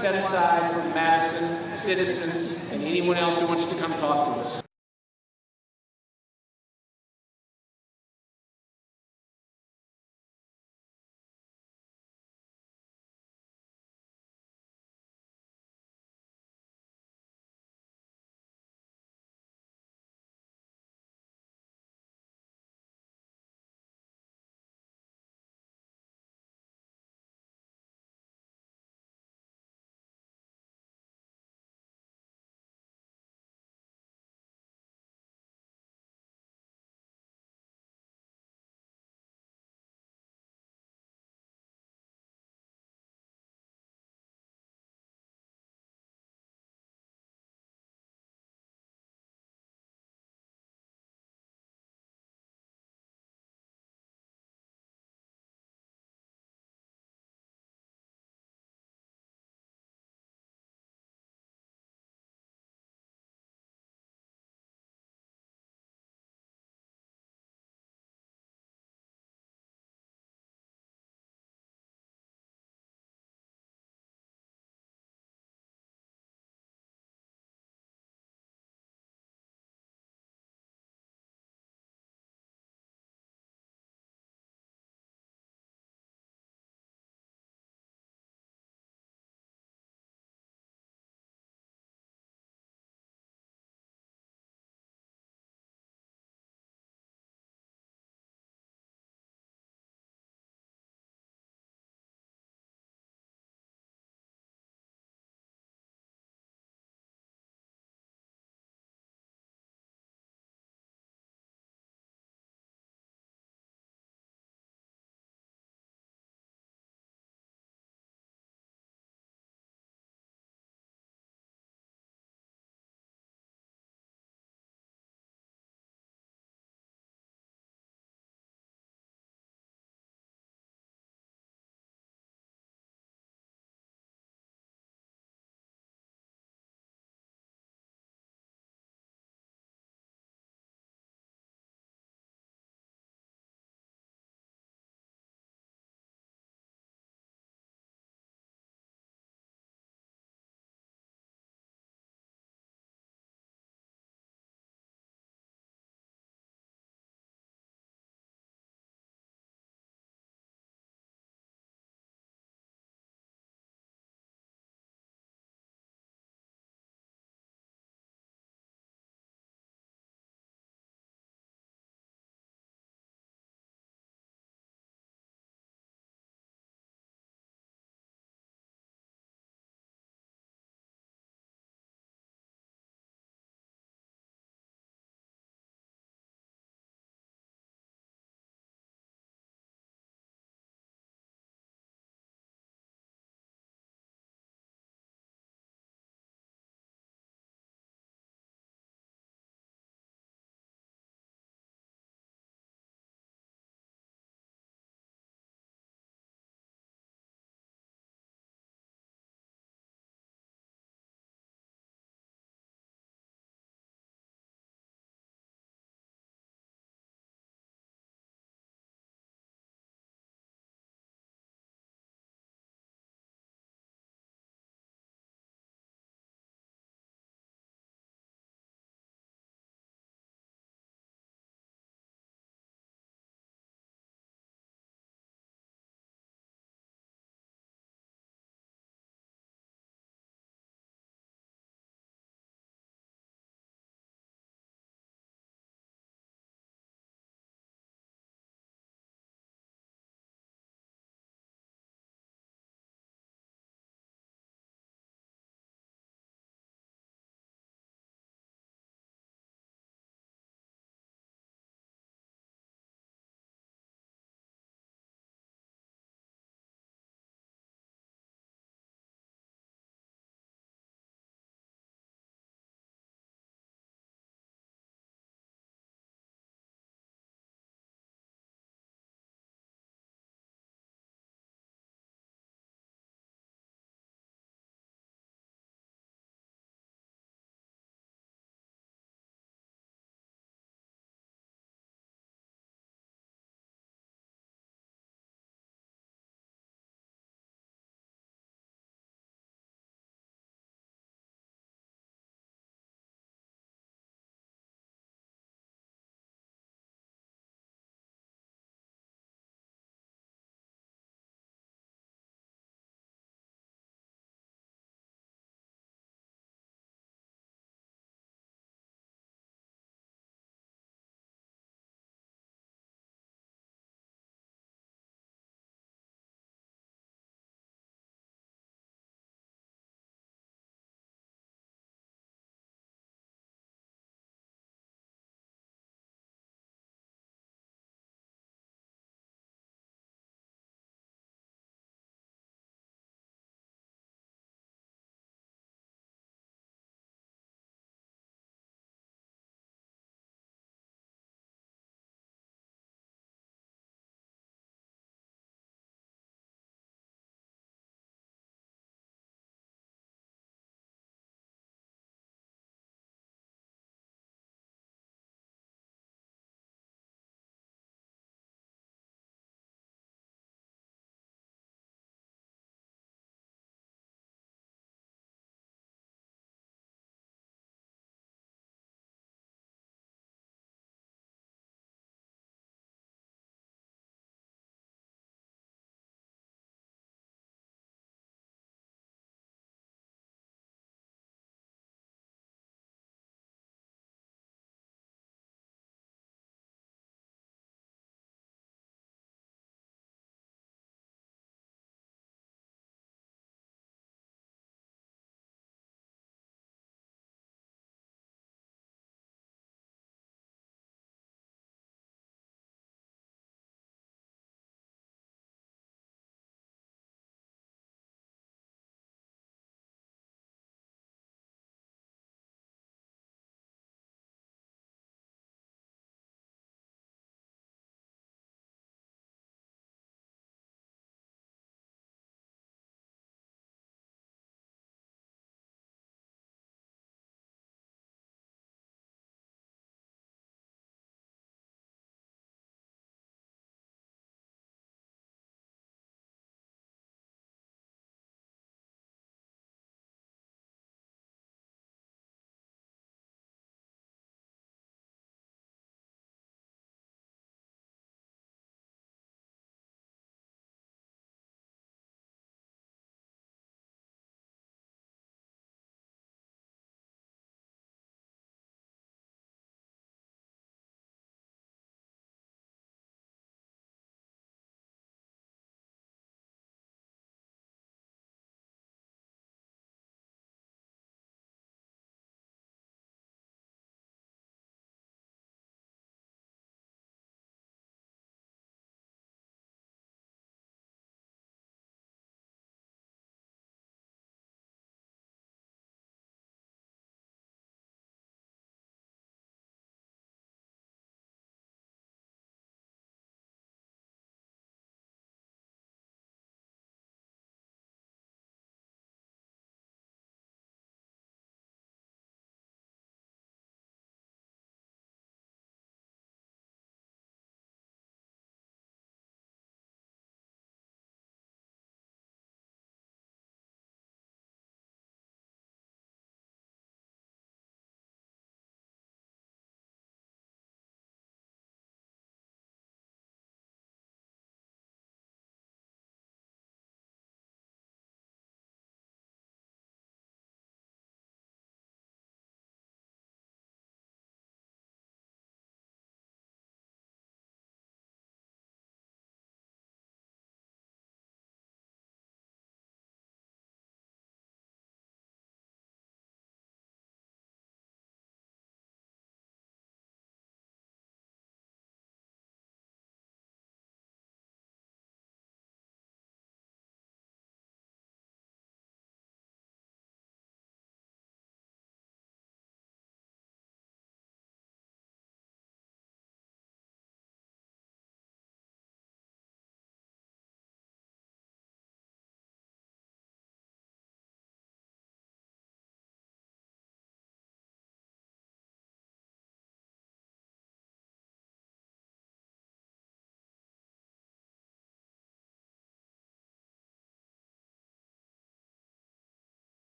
set aside for Madison citizens and anyone else who wants to come talk to us.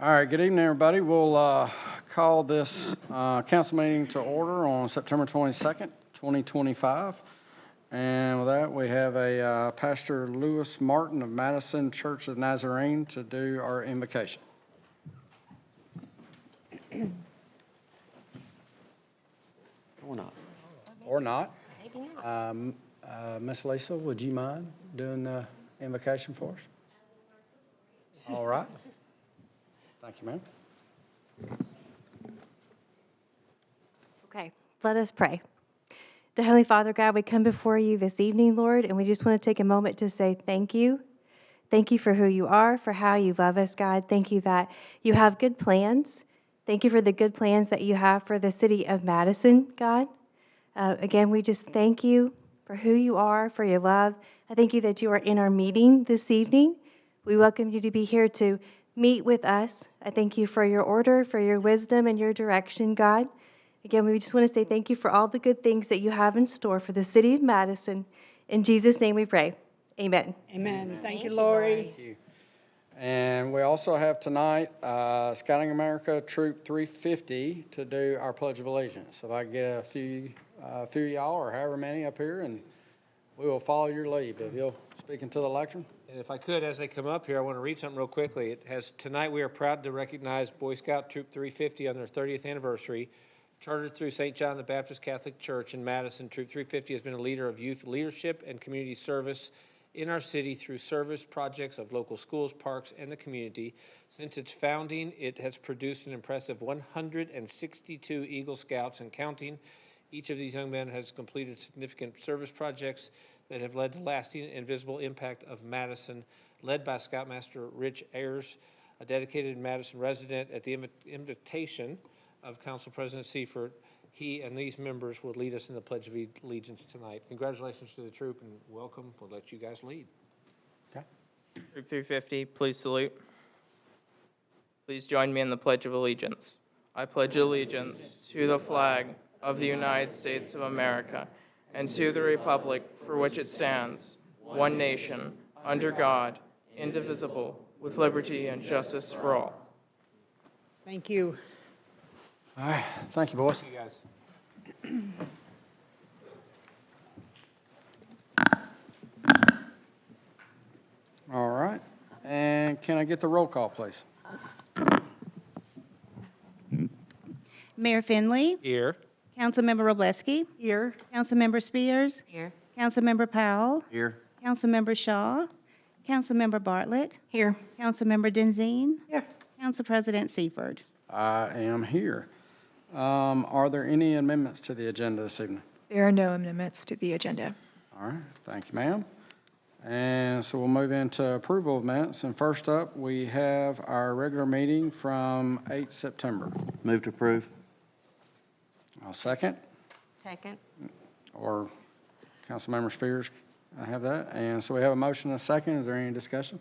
All right, good evening, everybody. We'll call this council meeting to order on September 22nd, 2025. And with that, we have a Pastor Lewis Martin of Madison Church of Nazarene to do our invocation. Or not. Or not. Maybe not. Miss Lisa, would you mind doing the invocation for us? All right. Thank you, ma'am. Okay, let us pray. Dear Heavenly Father, God, we come before you this evening, Lord, and we just want to take a moment to say thank you. Thank you for who you are, for how you love us, God. Thank you that you have good plans. Thank you for the good plans that you have for the city of Madison, God. Again, we just thank you for who you are, for your love. I thank you that you are in our meeting this evening. We welcome you to be here to meet with us. I thank you for your order, for your wisdom and your direction, God. Again, we just want to say thank you for all the good things that you have in store for the city of Madison. In Jesus' name we pray. Amen. Amen. Thank you, Lori. Thank you. And we also have tonight Scouting America Troop 350 to do our Pledge of Allegiance. So if I get a few of y'all or however many up here, and we will follow your lead. But if you'll speak into the lectern. And if I could, as they come up here, I want to read something real quickly. Tonight we are proud to recognize Boy Scout Troop 350 on their 30th anniversary. Chartered through St. John the Baptist Catholic Church in Madison, Troop 350 has been a leader of youth leadership and community service in our city through service projects of local schools, parks, and the community. Since its founding, it has produced an impressive 162 Eagle Scouts and counting. Each of these young men has completed significant service projects that have led to lasting and visible impact of Madison, led by Scoutmaster Rich Ayers, a dedicated Madison resident. At the invitation of Council President Seifert, he and these members will lead us in the Pledge of Allegiance tonight. Congratulations to the troop and welcome. We'll let you guys lead. Okay. Troop 350, please salute. Please join me in the Pledge of Allegiance. I pledge allegiance to the flag of the United States of America and to the republic for which it stands, one nation, under God, indivisible, with liberty and justice for all. Thank you. All right. Thank you, boys. Thank you guys. All right. And can I get the roll call, please? Mayor Finley, Here. Councilmember Robleski, Here. Councilmember Spears, Here. Councilmember Powell, Here. Councilmember Shaw, Councilmember Bartlett, Here. Councilmember Denzine, Here. Council President Seifert. I am here. Are there any amendments to the agenda this evening? There are no amendments to the agenda. All right, thank you, ma'am. And so we'll move into approval of minutes. And first up, we have our regular meeting from 8 September. Move to approve. I'll second. Second. Or Councilmember Spears, I have that. And so we have a motion and a second. Is there any discussion?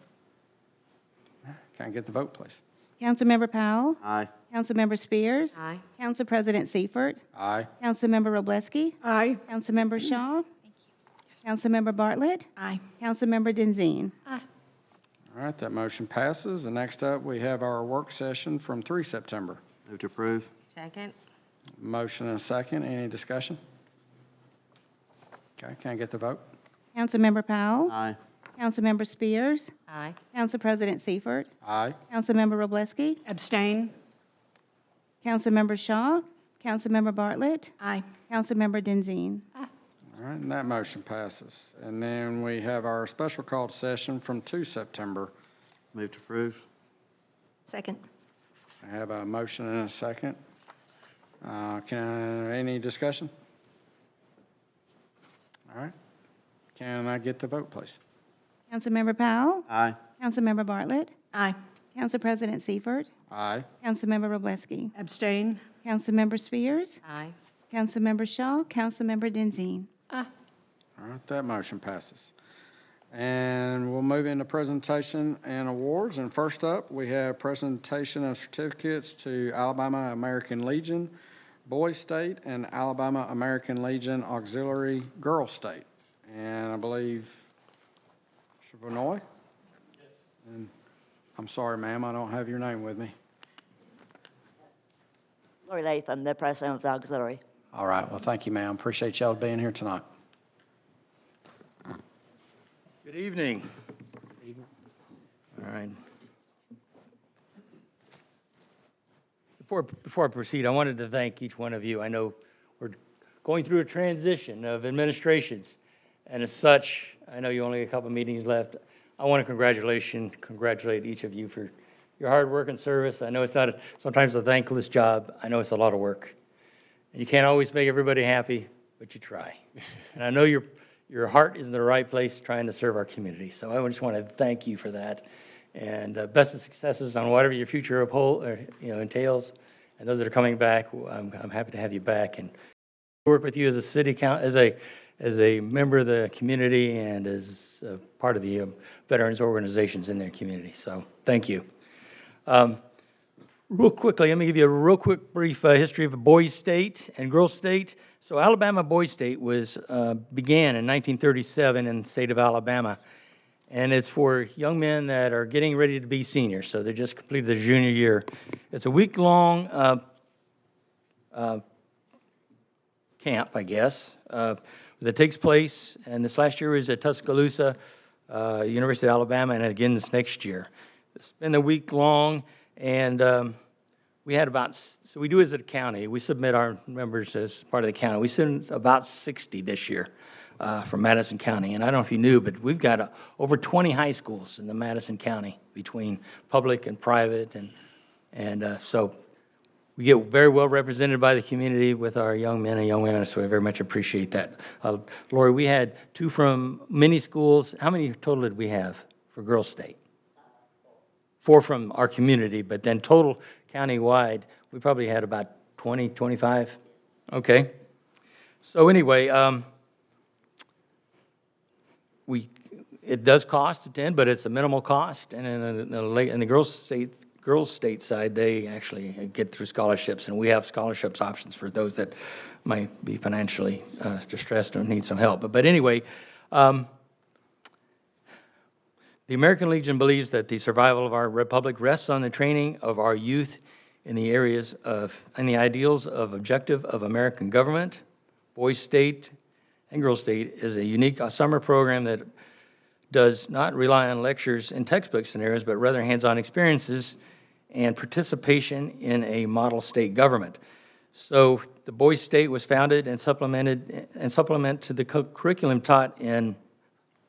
Can I get the vote, please? Councilmember Powell, Aye. Councilmember Spears, Aye. Council President Seifert, Aye. Councilmember Robleski, Aye. Councilmember Shaw, Councilmember Bartlett, Aye. Councilmember Denzine. All right, that motion passes. And next up, we have our work session from 3 September. Move to approve. Second. Motion and a second. Any discussion? Okay, can I get the vote? Councilmember Powell, Aye. Councilmember Spears, Aye. Council President Seifert, Aye. Councilmember Robleski, Abstain. Councilmember Shaw, Councilmember Bartlett, Aye. Councilmember Denzine. All right, and that motion passes. And then we have our special called session from 2 September. Move to approve. Second. I have a motion and a second. Any discussion? All right. Can I get the vote, please? Councilmember Powell, Aye. Councilmember Bartlett, Aye. Council President Seifert, Aye. Councilmember Robleski, Abstain. Councilmember Spears, Aye. Councilmember Shaw, Councilmember Denzine. All right, that motion passes. And we'll move into presentation and awards. And first up, we have presentation of certificates to Alabama American Legion Boy State and Alabama American Legion Auxiliary Girl State. And I believe Chavonoy? And I'm sorry, ma'am, I don't have your name with me. Lori Latham, the president of the auxiliary. All right, well, thank you, ma'am. Appreciate y'all being here tonight. Good evening. All right. Before I proceed, I wanted to thank each one of you. I know we're going through a transition of administrations, and as such, I know you only have a couple of meetings left. I want to congratulate each of you for your hard work and service. I know it's not sometimes a thankless job. I know it's a lot of work. You can't always make everybody happy, but you try. And I know your heart is in the right place trying to serve our community. So I just want to thank you for that. And best of successes on whatever your future entails. And those that are coming back, I'm happy to have you back and work with you as a city council, as a member of the community and as part of the veterans organizations in their community. So thank you. Real quickly, let me give you a real quick brief history of Boys State and Girls State. So Alabama Boys State began in 1937 in the state of Alabama. And it's for young men that are getting ready to be seniors, so they just completed their junior year. It's a week-long camp, I guess, that takes place, and this last year was at Tuscaloosa, University of Alabama, and again this next year. It's been a week long, and we had so we do as a county, we submit our members as part of the county. We sent about 60 this year. From Madison County. And I don't know if you knew, but we've got over 20 high schools in the Madison County between public and private. And so we get very well represented by the community with our young men and young women, so I very much appreciate that. Lori, we had 2 from many schools. How many total did we have for Girls State? 4 from our community, but then total countywide, we probably had about 20, 25. Okay. So anyway, it does cost to attend, but it's a minimal cost. And in the girls state side, they actually get through scholarships, and we have scholarships options for those that might be financially distressed or need some help. But anyway, the American Legion believes that the survival of our republic rests on the training of our youth in the ideals of objective of American government. Boys State and Girls State is a unique summer program that does not rely on lectures and textbook scenarios, but rather hands-on experiences and participation in a model state government. So the Boys State was founded and supplement to the curriculum taught in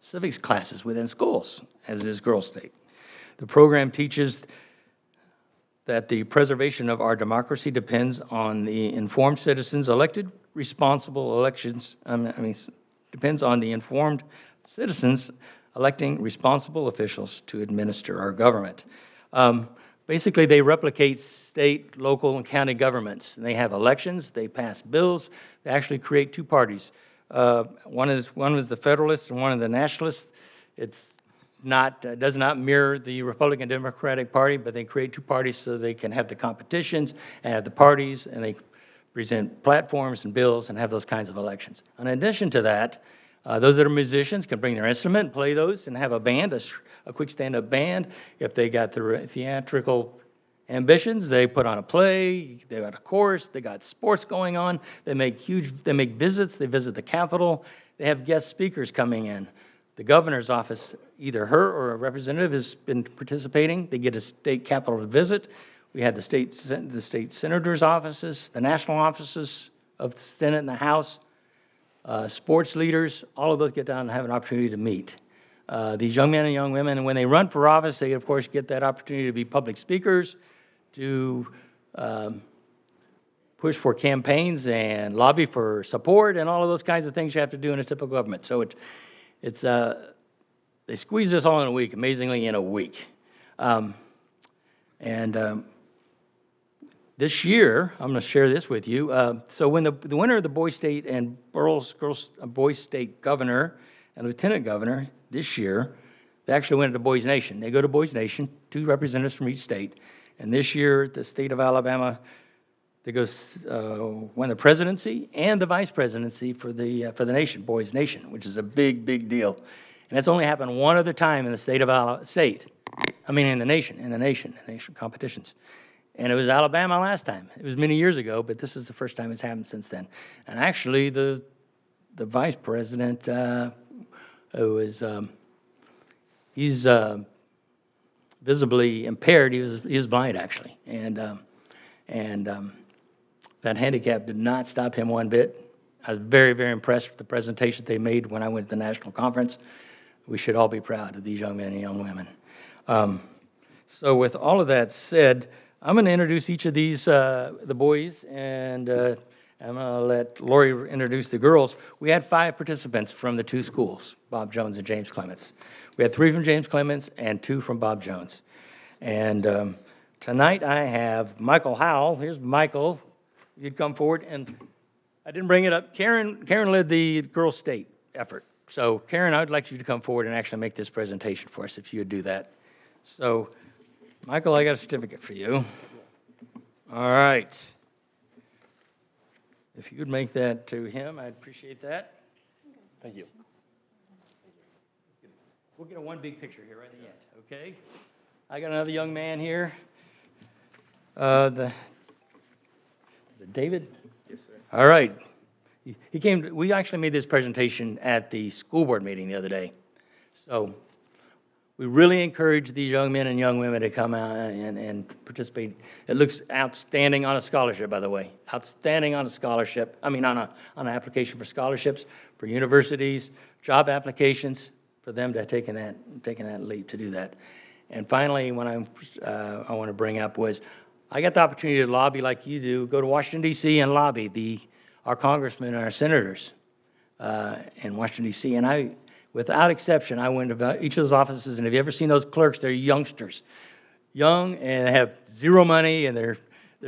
civics classes within schools, as is Girls State. The program teaches that the preservation of our democracy depends on the informed citizens elected responsible elections, depends on the informed citizens electing responsible officials to administer our government. Basically, they replicate state, local, and county governments. And they have elections, they pass bills, they actually create 2 parties. One was the Federalists and one of the Nationalists. Does not mirror the Republican Democratic Party, but they create 2 parties so they can have the competitions and have the parties, and they present platforms and bills and have those kinds of elections. In addition to that, those that are musicians can bring their instrument, play those, and have a band, a quick stand-up band. If they got the theatrical ambitions, they put on a play, they got a chorus, they got sports going on, they make visits, they visit the Capitol, they have guest speakers coming in. The governor's office, either her or a representative has been participating. They get a state capitol to visit. We had the state senators' offices, the national offices of the Senate and the House, sports leaders, all of those get down and have an opportunity to meet. These young men and young women, and when they run for office, they, of course, get that opportunity to be public speakers, to push for campaigns and lobby for support, and all of those kinds of things you have to do in a typical government. So they squeeze this all in a week, amazingly in a week. This year, I'm going to share this with you. So when the winner of the Boys State and Girls Boys State governor and lieutenant governor this year, they actually went to Boys Nation. They go to Boys Nation, 2 representatives from each state. And this year, the state of Alabama, they won the presidency and the vice presidency for the nation, Boys Nation, which is a big, big deal. And that's only happened one other time in the in the nation competitions. And it was Alabama last time. It was many years ago, but this is the first time it's happened since then. And actually, the vice president he's visibly impaired. He was blind, actually. And that handicap did not stop him one bit. I was very, very impressed with the presentation they made when I went to the national conference. We should all be proud of these young men and young women. So with all of that said, I'm going to introduce each of these, the boys, and I'm going to let Lori introduce the girls. We had 5 participants from the 2 schools, Bob Jones and James Clements. We had 3 from James Clements and 2 from Bob Jones. And tonight I have Michael Howell. Here's Michael. You'd come forward. And I didn't bring it up. Karen led the girls' state effort. So Karen, I would like you to come forward and actually make this presentation for us, if you would do that. So, Michael, I got a certificate for you. All right. If you could make that to him, I'd appreciate that. Thank you. We'll get a one big picture here right at the end, okay? I got another young man here. Is it David? Yes, sir. All right. He came, we actually made this presentation at the school board meeting the other day. So we really encourage these young men and young women to come out and participate. It looks outstanding on a scholarship, by the way. Outstanding on a scholarship. I mean, on an application for scholarships, for universities, job applications, for them to have taken that leap to do that. And finally, what I want to bring up was, I got the opportunity to lobby like you do, go to Washington, D.C. and lobby our congressmen and our senators in Washington, D.C. And I, without exception, I went to each of those offices, and have you ever seen those clerks? They're youngsters. Young, and they have zero money, and they're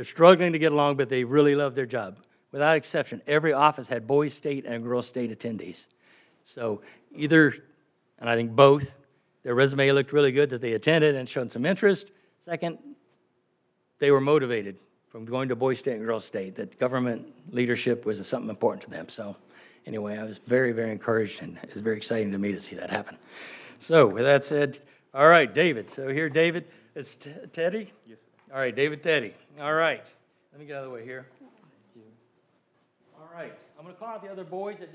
struggling to get along, but they really love their job. Without exception, every office had boys' state and girls' state attendees. So either, and I think both, their resume looked really good that they attended and showed some interest. Second, they were motivated from going to boys' state and girls' state, that government leadership was something important to them. So anyway, I was very, very encouraged, and it was very exciting to me to see that happen. So with that said, all right, David. So here, David, it's Teddy? Yes, sir. All right, David Teddy. All right. Let me get out of the way here. All right. I'm going to call out the other boys that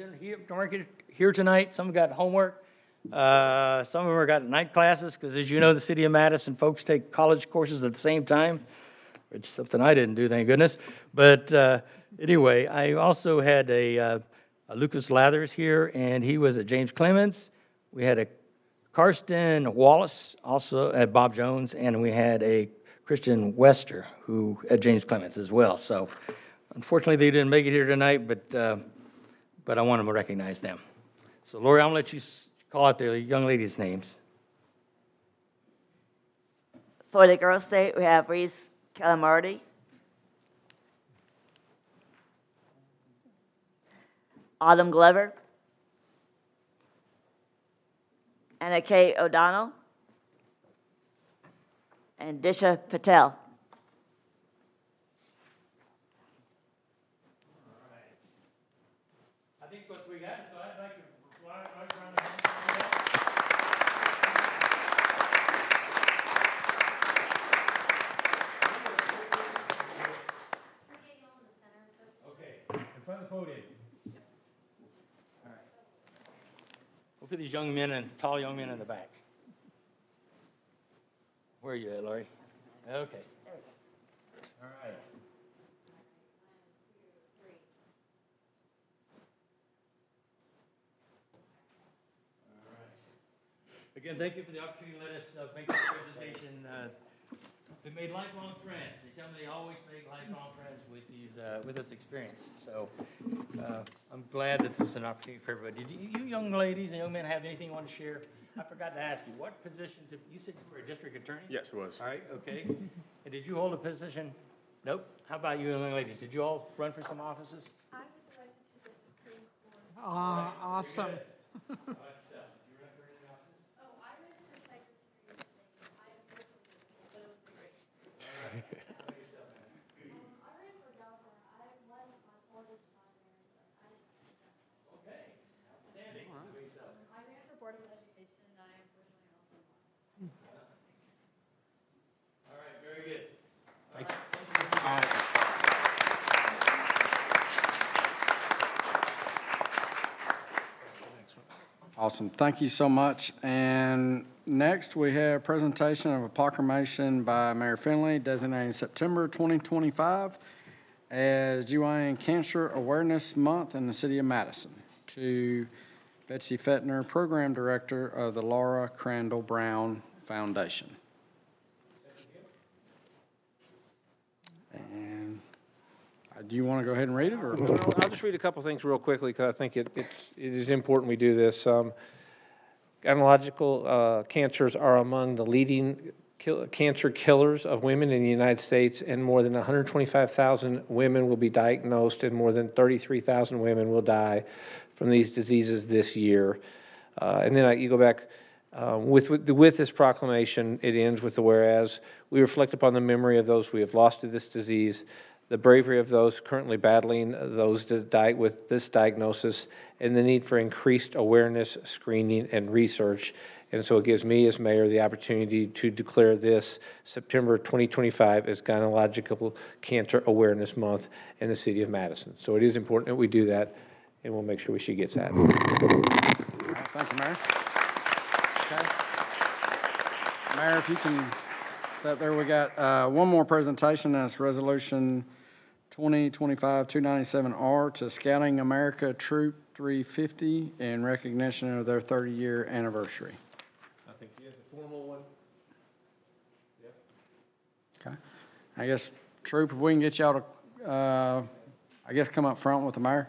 aren't here tonight. Some got homework. Some of them got night classes, because as you know, the city of Madison folks take college courses at the same time, which is something I didn't do, thank goodness. But anyway, I also had a Lucas Lathers here, and he was at James Clements. We had a Karsten Wallace, also at Bob Jones, and we had a Christian Wester, who at James Clements as well. So unfortunately, they didn't make it here tonight, but I want to recognize them. So Lori, I'm going to let you call out the young ladies' names. For the girls' state, we have Reese Calamardi, Autumn Glover, Anna Kay O'Donnell, and Disha Patel. I think what we got, so I'd like to okay, in front of the podium. All right. We'll put these young men and tall young men in the back. Where are you at, Lori? Okay. All right. Again, thank you for the opportunity to let us make this presentation. We made lifelong friends. They tell me they always make lifelong friends with this experience. So I'm glad that this is an opportunity for everybody. Did you young ladies and young men have anything you want to share? I forgot to ask you, what positions, you said you were a district attorney? Yes, it was. All right, okay. And did you hold a position? Nope. How about you young ladies? Did you all run for some offices? I was elected to the Supreme Court. Awesome. All right, very good. Thank you. Awesome. Thank you so much. And next, we have presentation of a proclamation by Mayor Finley designating September 2025 as Gynecologic Cancer Awareness Month in the city of Madison, to Betsy Fettner, Program Director of the Laura Crandall Brown Foundation. And do you want to go ahead and read it, or? I'll just read a couple things real quickly because I think it is important we do this. Gynecological cancers are among the leading cancer killers of women in the United States, and more than 125,000 women will be diagnosed, and more than 33,000 women will die from these diseases this year. And then you go back with this proclamation. It ends with the whereas. We reflect upon the memory of those we have lost to this disease, the bravery of those currently battling those with this diagnosis, and the need for increased awareness, screening, and research. And so it gives me, as mayor, the opportunity to declare this September 2025 as Gynecological Cancer Awareness Month in the city of Madison. So it is important that we do that, and we'll make sure she gets that. All right, thank you, Mayor. Okay. Mayor, if you can set there, we got one more presentation, and it's Resolution 2025-297R to Scouting America Troop 350 in recognition of their 30-year anniversary. I think you have the formal one. Okay. I guess, Troop, if we can get y'all to, I guess, come up front with the mayor.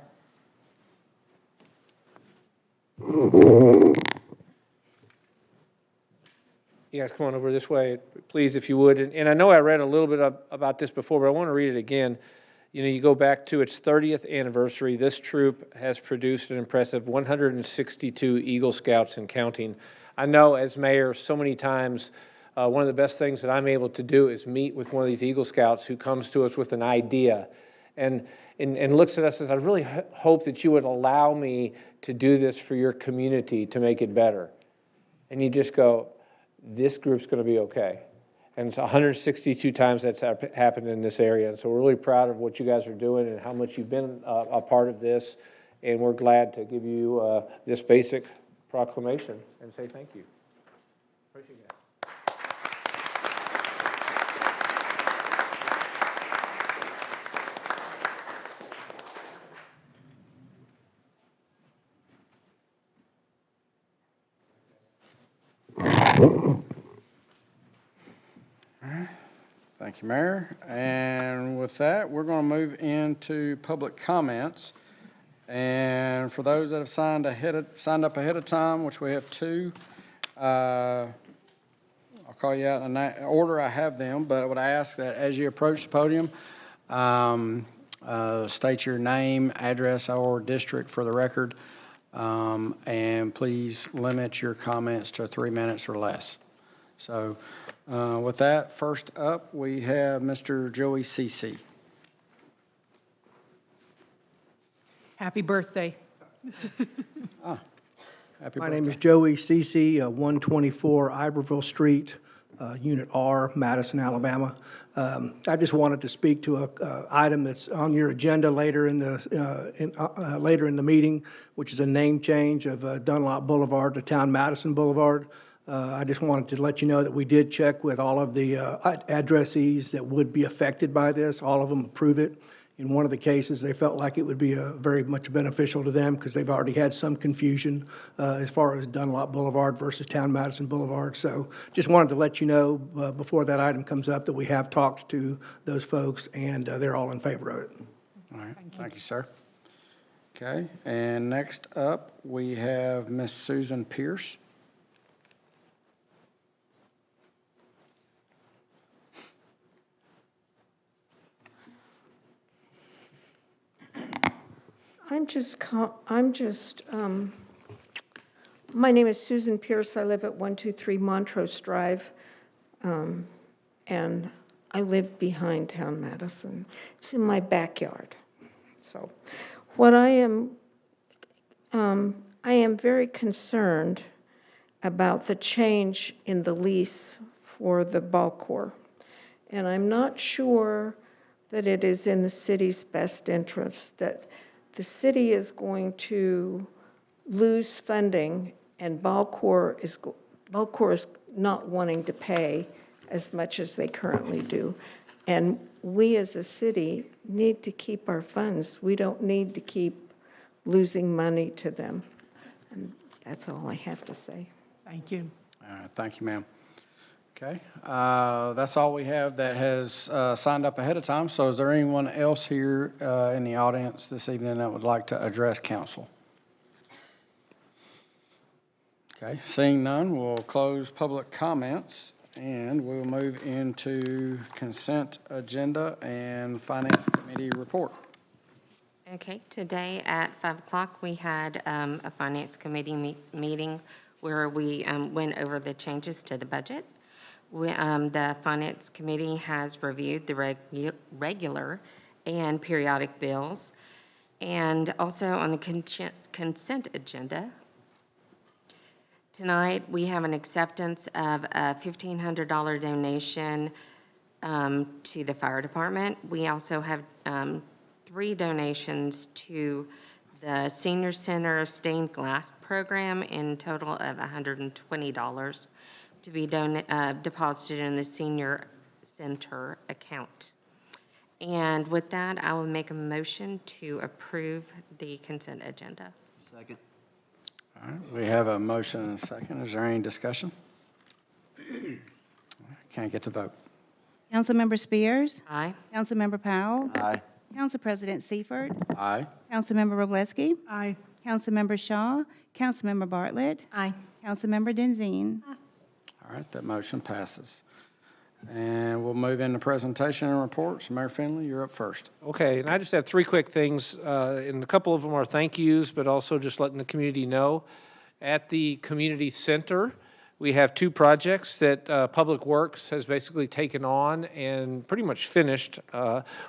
You guys come on over this way, please, if you would. And I know I read a little bit about this before, but I want to read it again. You know, you go back to its 30th anniversary. This troop has produced an impressive 162 Eagle Scouts and counting. I know as mayor so many times, one of the best things that I'm able to do is meet with one of these Eagle Scouts who comes to us with an idea and looks at us and says, I really hope that you would allow me to do this for your community to make it better. And you just go, this group's going to be okay. And it's 162 times that's happened in this area. And so we're really proud of what you guys are doing and how much you've been a part of this. And we're glad to give you this basic proclamation and say thank you. Appreciate that. Thank you, Mayor. And with that, we're going to move into public comments. And for those that have signed up ahead of time, which we have two, I'll call you out in order I have them, but I would ask that as you approach the podium, state your name, address, or district for the record, and please limit your comments to 3 minutes or less. So with that, first up, we have Mr. Joey Cece. Happy birthday. Happy My name is birthday. Joey Cece, 124 Iberville Street, Unit R, Madison, Alabama. I just wanted to speak to a item that's on your agenda later in the meeting, which is a name change of Dunlop Boulevard to Town Madison Boulevard. I just wanted to let you know that we did check with all of the addressees that would be affected by this. All of them approve it. In one of the cases, they felt like it would be very much beneficial to them because they've already had some confusion as far as Dunlop Boulevard versus Town Madison Boulevard. So just wanted to let you know before that item comes up that we have talked to those folks and they're all in favor of it. All right, thank you, sir. Okay, and next up, we have Miss Susan Pierce. My name is Susan Pierce. I live at 123 Montrose Drive, and I live behind Town Madison. It's in my backyard. So what I am very concerned about the change in the lease for the BallCorp. And I'm not sure that it is in the city's best interest, that the city is going to lose funding and BallCorp is not wanting to pay as much as they currently do. And we as a city need to keep our funds. We don't need to keep losing money to them. And that's all I have to say. Thank you. All right, thank you, ma'am. Okay, that's all we have that has signed up ahead of time. So is there anyone else here in the audience this evening that would like to address council? Okay, seeing none, we'll close public comments, and we'll move into consent agenda and finance committee report. Okay, today at 5 o'clock, we had a finance committee meeting where we went over the changes to the budget. The finance committee has reviewed the regular and periodic bills. And also on the consent agenda, tonight, we have an acceptance of a $1,500 donation to the fire department. We also have 3 donations to the Senior Center Stained Glass Program in total of $120 to be deposited in the Senior Center account. And with that, I will make a motion to approve the consent agenda. Second. All right, we have a motion and a second. Is there any discussion? Can't get to vote. Councilmember Spears? Aye. Councilmember Powell? Aye. Council President Seifert? Aye. Councilmember Roblesky? Aye. Councilmember Shaw? Councilmember Bartlett? Aye. Councilmember Denzine? All right, that motion passes. And we'll move into presentation and reports. Mayor Finley, you're up first. Okay, and I just have 3 quick things, and a couple of them are thank yous, but also just letting the community know. At the community center, we have 2 projects that Public Works has basically taken on and pretty much finished.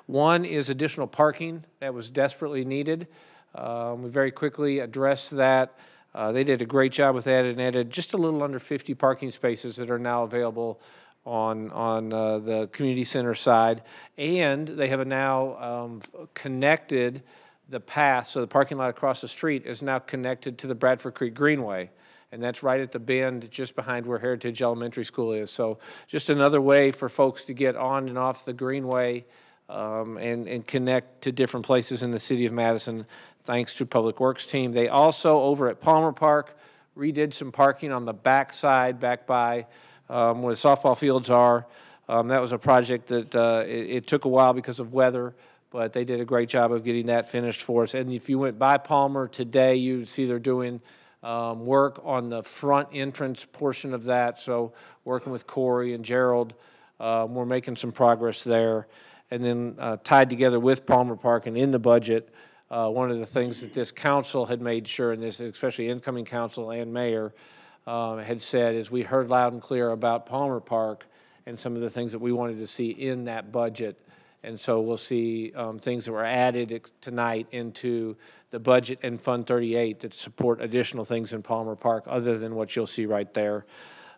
One is additional parking that was desperately needed. We very quickly addressed that. They did a great job with that and added just a little under 50 parking spaces that are now available on the community center side. And they have now connected the path, so the parking lot across the street is now connected to the Bradford Creek Greenway. And that's right at the bend just behind where Heritage Elementary School is. So just another way for folks to get on and off the Greenway and connect to different places in the city of Madison, thanks to Public Works team. They also, over at Palmer Park, redid some parking on the back side, back by where the softball fields are. That was a project that it took a while because of weather, but they did a great job of getting that finished for us. And if you went by Palmer today, you'd see they're doing work on the front entrance portion of that. So working with Corey and Gerald, we're making some progress there. And then tied together with Palmer Park and in the budget, one of the things that this council had made sure, and this especially incoming council and mayor, had said is we heard loud and clear about Palmer Park and some of the things that we wanted to see in that budget. And so we'll see things that were added tonight into the budget and Fund 38 that support additional things in Palmer Park other than what you'll see right there.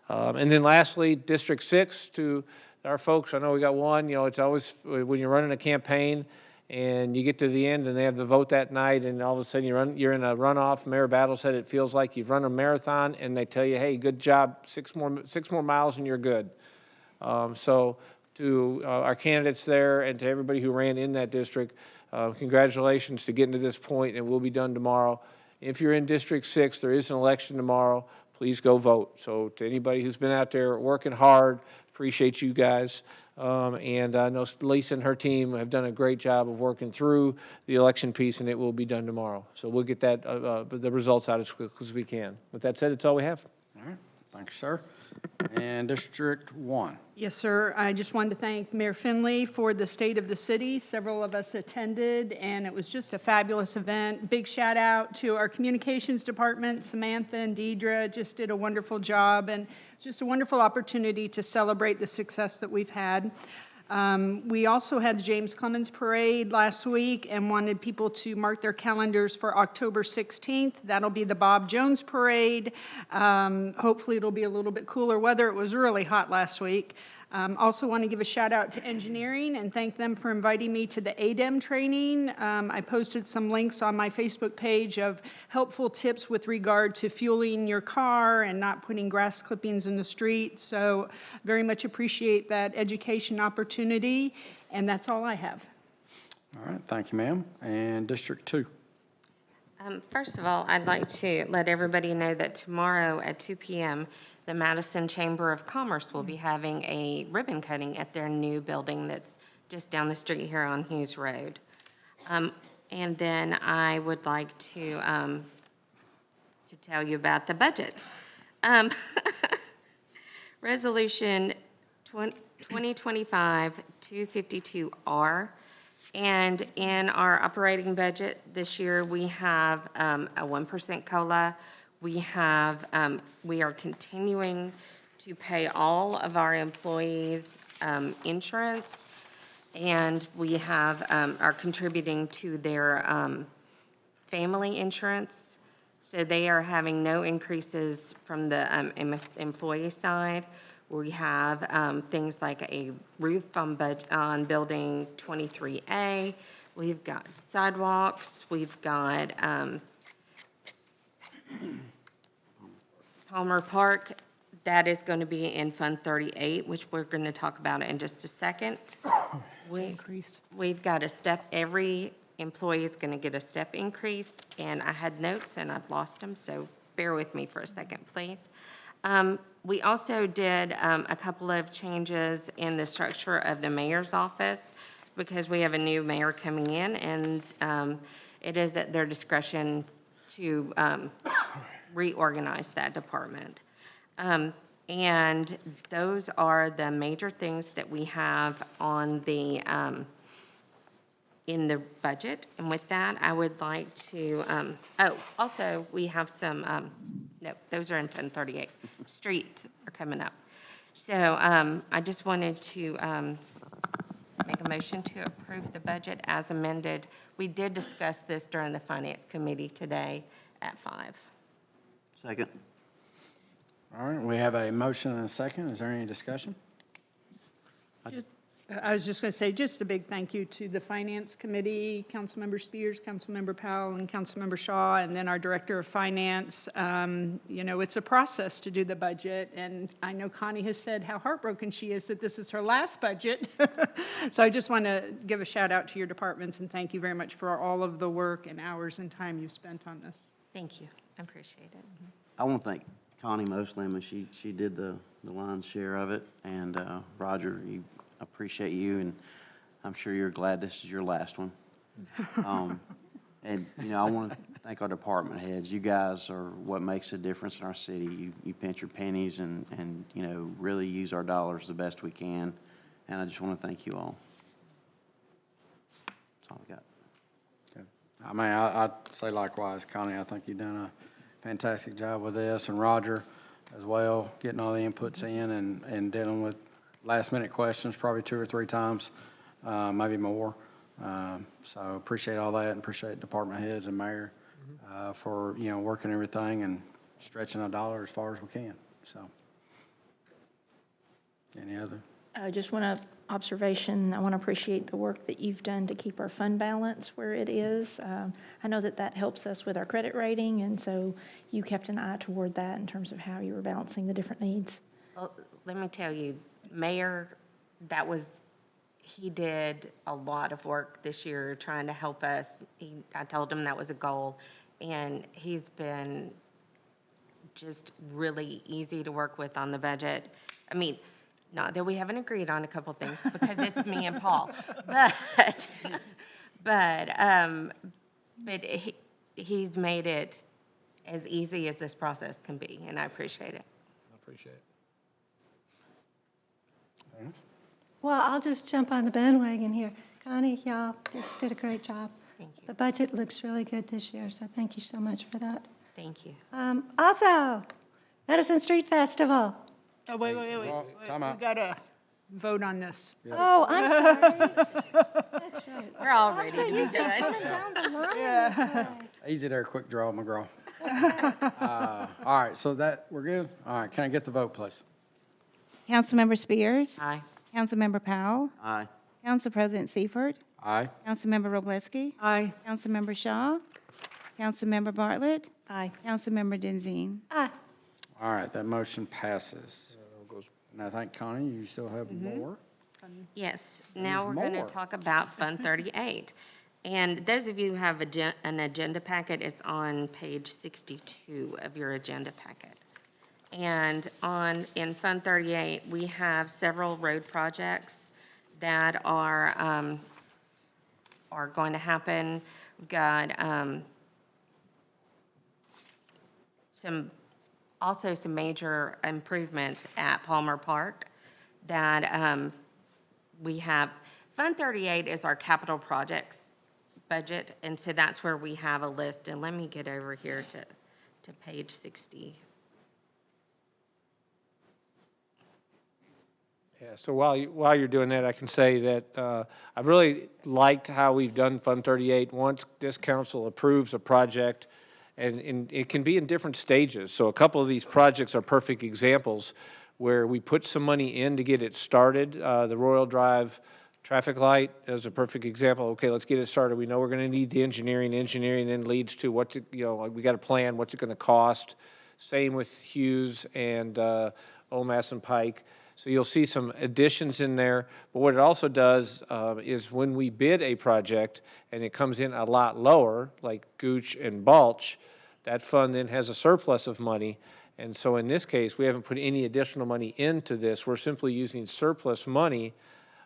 And then lastly, District 6 to our folks. I know we got one. You know, it's always when you're running a campaign and you get to the end and they have the vote that night and all of a sudden you're in a runoff. Mayor Battle said it feels like you've run a marathon and they tell you, hey, good job, 6 more miles and you're good. So to our candidates there and to everybody who ran in that district, congratulations to getting to this point, and we'll be done tomorrow. If you're in District 6, there is an election tomorrow. Please go vote. So to anybody who's been out there working hard, appreciate you guys. And I know Lisa and her team have done a great job of working through the election piece, and it will be done tomorrow. So we'll get that the results out as quickly as we can. With that said, it's all we have. All right, thank you, sir. And District 1. Yes, sir. I just wanted to thank Mayor Finley for the State of the City. Several of us attended, and it was just a fabulous event. Big shout out to our communications department. Samantha and Deidre just did a wonderful job, and just a wonderful opportunity to celebrate the success that we've had. We also had the James Clemens Parade last week and wanted people to mark their calendars for October 16th. That'll be the Bob Jones Parade. Hopefully it'll be a little bit cooler weather. It was really hot last week. Also want to give a shout out to engineering and thank them for inviting me to the ADEM training. I posted some links on my Facebook page of helpful tips with regard to fueling your car and not putting grass clippings in the street. So very much appreciate that education opportunity, and that's all I have. All right, thank you, ma'am. And District 2. First of all, I'd like to let everybody know that tomorrow at 2 p.m., the Madison Chamber of Commerce will be having a ribbon cutting at their new building that's just down the street here on Hughes Road. And then I would like to tell you about the budget. Resolution 2025-252R. And in our operating budget this year, we have a 1% COLA. We are continuing to pay all of our employees insurance, and we are contributing to their family insurance. So they are having no increases from the employee side. We have things like a roof on building 23A. We've got sidewalks. We've got Palmer Park. That is going to be in Fund 38, which we're going to talk about in just a second. We've got a step. Every employee is going to get a step increase, and I had notes and I've lost them, so bear with me for a second, please. We also did a couple of changes in the structure of the mayor's office because we have a new mayor coming in, and it is at their discretion to reorganize that department. And those are the major things that we have on the in the budget. And with that, I would like to, also, we have some, no, those are in Fund 38. Streets are coming up. So I just wanted to make a motion to approve the budget as amended. We did discuss this during the Finance Committee today at 5. Second. All right, we have a motion and a second. Is there any discussion? I was just going to say, just a big thank you to the Finance Committee, Councilmember Spears, Councilmember Powell, and Councilmember Shaw, and then our Director of Finance. You know, it's a process to do the budget, and I know Connie has said how heartbroken she is that this is her last budget. So I just want to give a shout out to your departments, and thank you very much for all of the work and hours and time you spent on this. Thank you. I appreciate it. I want to thank Connie mostly. I mean, she did the lion's share of it, and Roger, appreciate you, and I'm sure you're glad this is your last one. And, you know, I want to thank our department heads. You guys are what makes a difference in our city. You pinch your pennies and, you know, really use our dollars the best we can. And I just want to thank you all. That's all I got. Okay. I mean, I'd say likewise, Connie. I think you've done a fantastic job with this, and Roger as well, getting all the inputs in and dealing with last-minute questions probably 2 or 3 times, maybe more. So appreciate all that, and appreciate department heads and mayor for, you know, working everything and stretching a dollar as far as we can. So, any other? Just one observation. I want to appreciate the work that you've done to keep our fund balance where it is. I know that helps us with our credit rating, and so you kept an eye toward that in terms of how you were balancing the different needs. Well, let me tell you, Mayor, he did a lot of work this year trying to help us. I told him that was a goal, and he's been just really easy to work with on the budget. I mean, not that we haven't agreed on a couple things because it's me and Paul, but he's made it as easy as this process can be, and I appreciate it. I appreciate it. Well, I'll just jump on the bandwagon here. Connie, y'all just did a great job. Thank you. The budget looks really good this year, so thank you so much for that. Thank you. Also, Madison Street Festival. Oh, wait. Time out. We got to vote on this. Oh, I'm sorry. That's right. We're all ready to be You're done. coming down the line. today. Easy there, quick draw, McGraw. All right, so we're good? All right, can I get the vote, please? Councilmember Spears. Aye. Councilmember Powell. Aye. Council President Seifert. Aye. Councilmember Roblesky. Aye. Councilmember Shaw. Councilmember Bartlett. Aye. Councilmember Denzine. Aye. All right, that motion passes. And I think, Connie, you still have more? Yes, now There's we're going to more. talk about Fund 38. And those of you who have an agenda packet, it's on page 62 of your agenda packet. And in Fund 38, we have several road projects that are going to happen. We've got also some major improvements at Palmer Park that we have. Fund 38 is our capital projects budget, and so that's where we have a list. And let me get over here to page 60. Yeah, so while you're doing that, I can say that I've really liked how we've done Fund 38. Once this council approves a project, and it can be in different stages. So a couple of these projects are perfect examples where we put some money in to get it started. The Royal Drive traffic light is a perfect example. Okay, let's get it started. We know we're going to need the engineering. Engineering then leads to what's it, we got a plan, what's it going to cost. Same with Hughes and Old Masson Pike. So you'll see some additions in there. But what it also does is when we bid a project and it comes in a lot lower, like Gooch and Balch, that fund then has a surplus of money. And so in this case, we haven't put any additional money into this. We're simply using surplus money,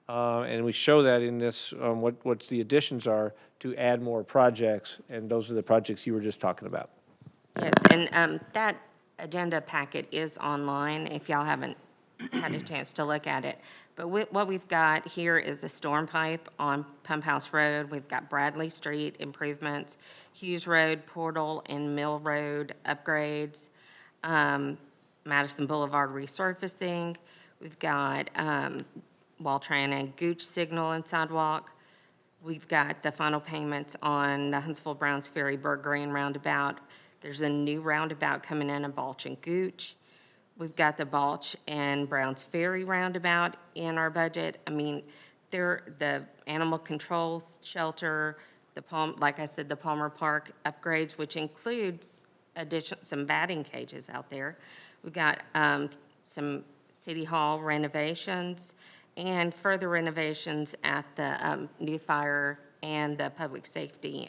and we show that in this, what the additions are to add more projects. And those are the projects you were just talking about. Yes, and that agenda packet is online if y'all haven't had a chance to look at it. But what we've got here is a storm pipe on Pump House Road. We've got Bradley Street improvements, Hughes Road, Portal, and Mill Road upgrades, Madison Boulevard resurfacing. We've got Waltran and Gooch signal and sidewalk. We've got the final payments on the Huntsville Browns Ferry Burg Green roundabout. There's a new roundabout coming in Balch and Gooch. We've got the Balch and Browns Ferry roundabout in our budget. I mean, the animal control shelter, like I said, the Palmer Park upgrades, which includes some batting cages out there. We've got some City Hall renovations and further renovations at the new fire and the public safety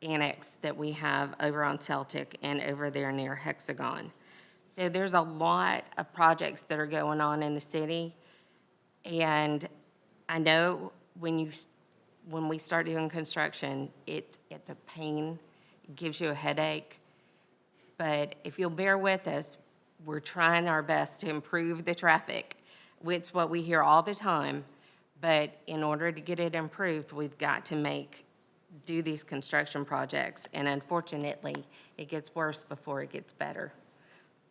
annex that we have over on Celtic and over there near Hexagon. So there's a lot of projects that are going on in the city, and I know when we start doing construction, it's a pain, it gives you a headache, but if you'll bear with us, we're trying our best to improve the traffic. It's what we hear all the time, but in order to get it improved, we've got to do these construction projects, and unfortunately, it gets worse before it gets better.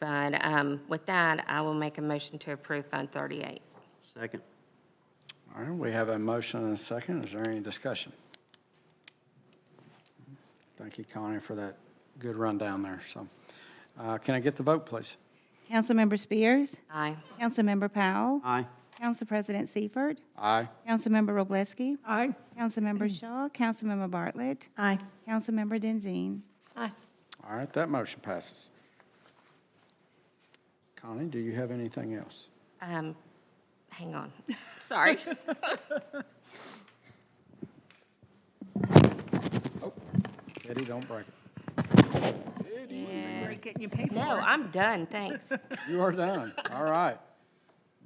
But with that, I will make a motion to approve Fund 38. Second. All right, we have a motion and a second. Is there any discussion? Thank you, Connie, for that good rundown there. So, can I get the vote, please? Councilmember Spears. Aye. Councilmember Powell. Aye. Council President Seifert. Aye. Councilmember Roblesky. Aye. Councilmember Shaw. Councilmember Bartlett. Aye. Councilmember Denzine. Aye. All right, that motion passes. Connie, do you have anything else? Hang on. Sorry. Oh, Eddie, don't break it. Break it and you pay for it. No, I'm done, thanks. You are done. All right.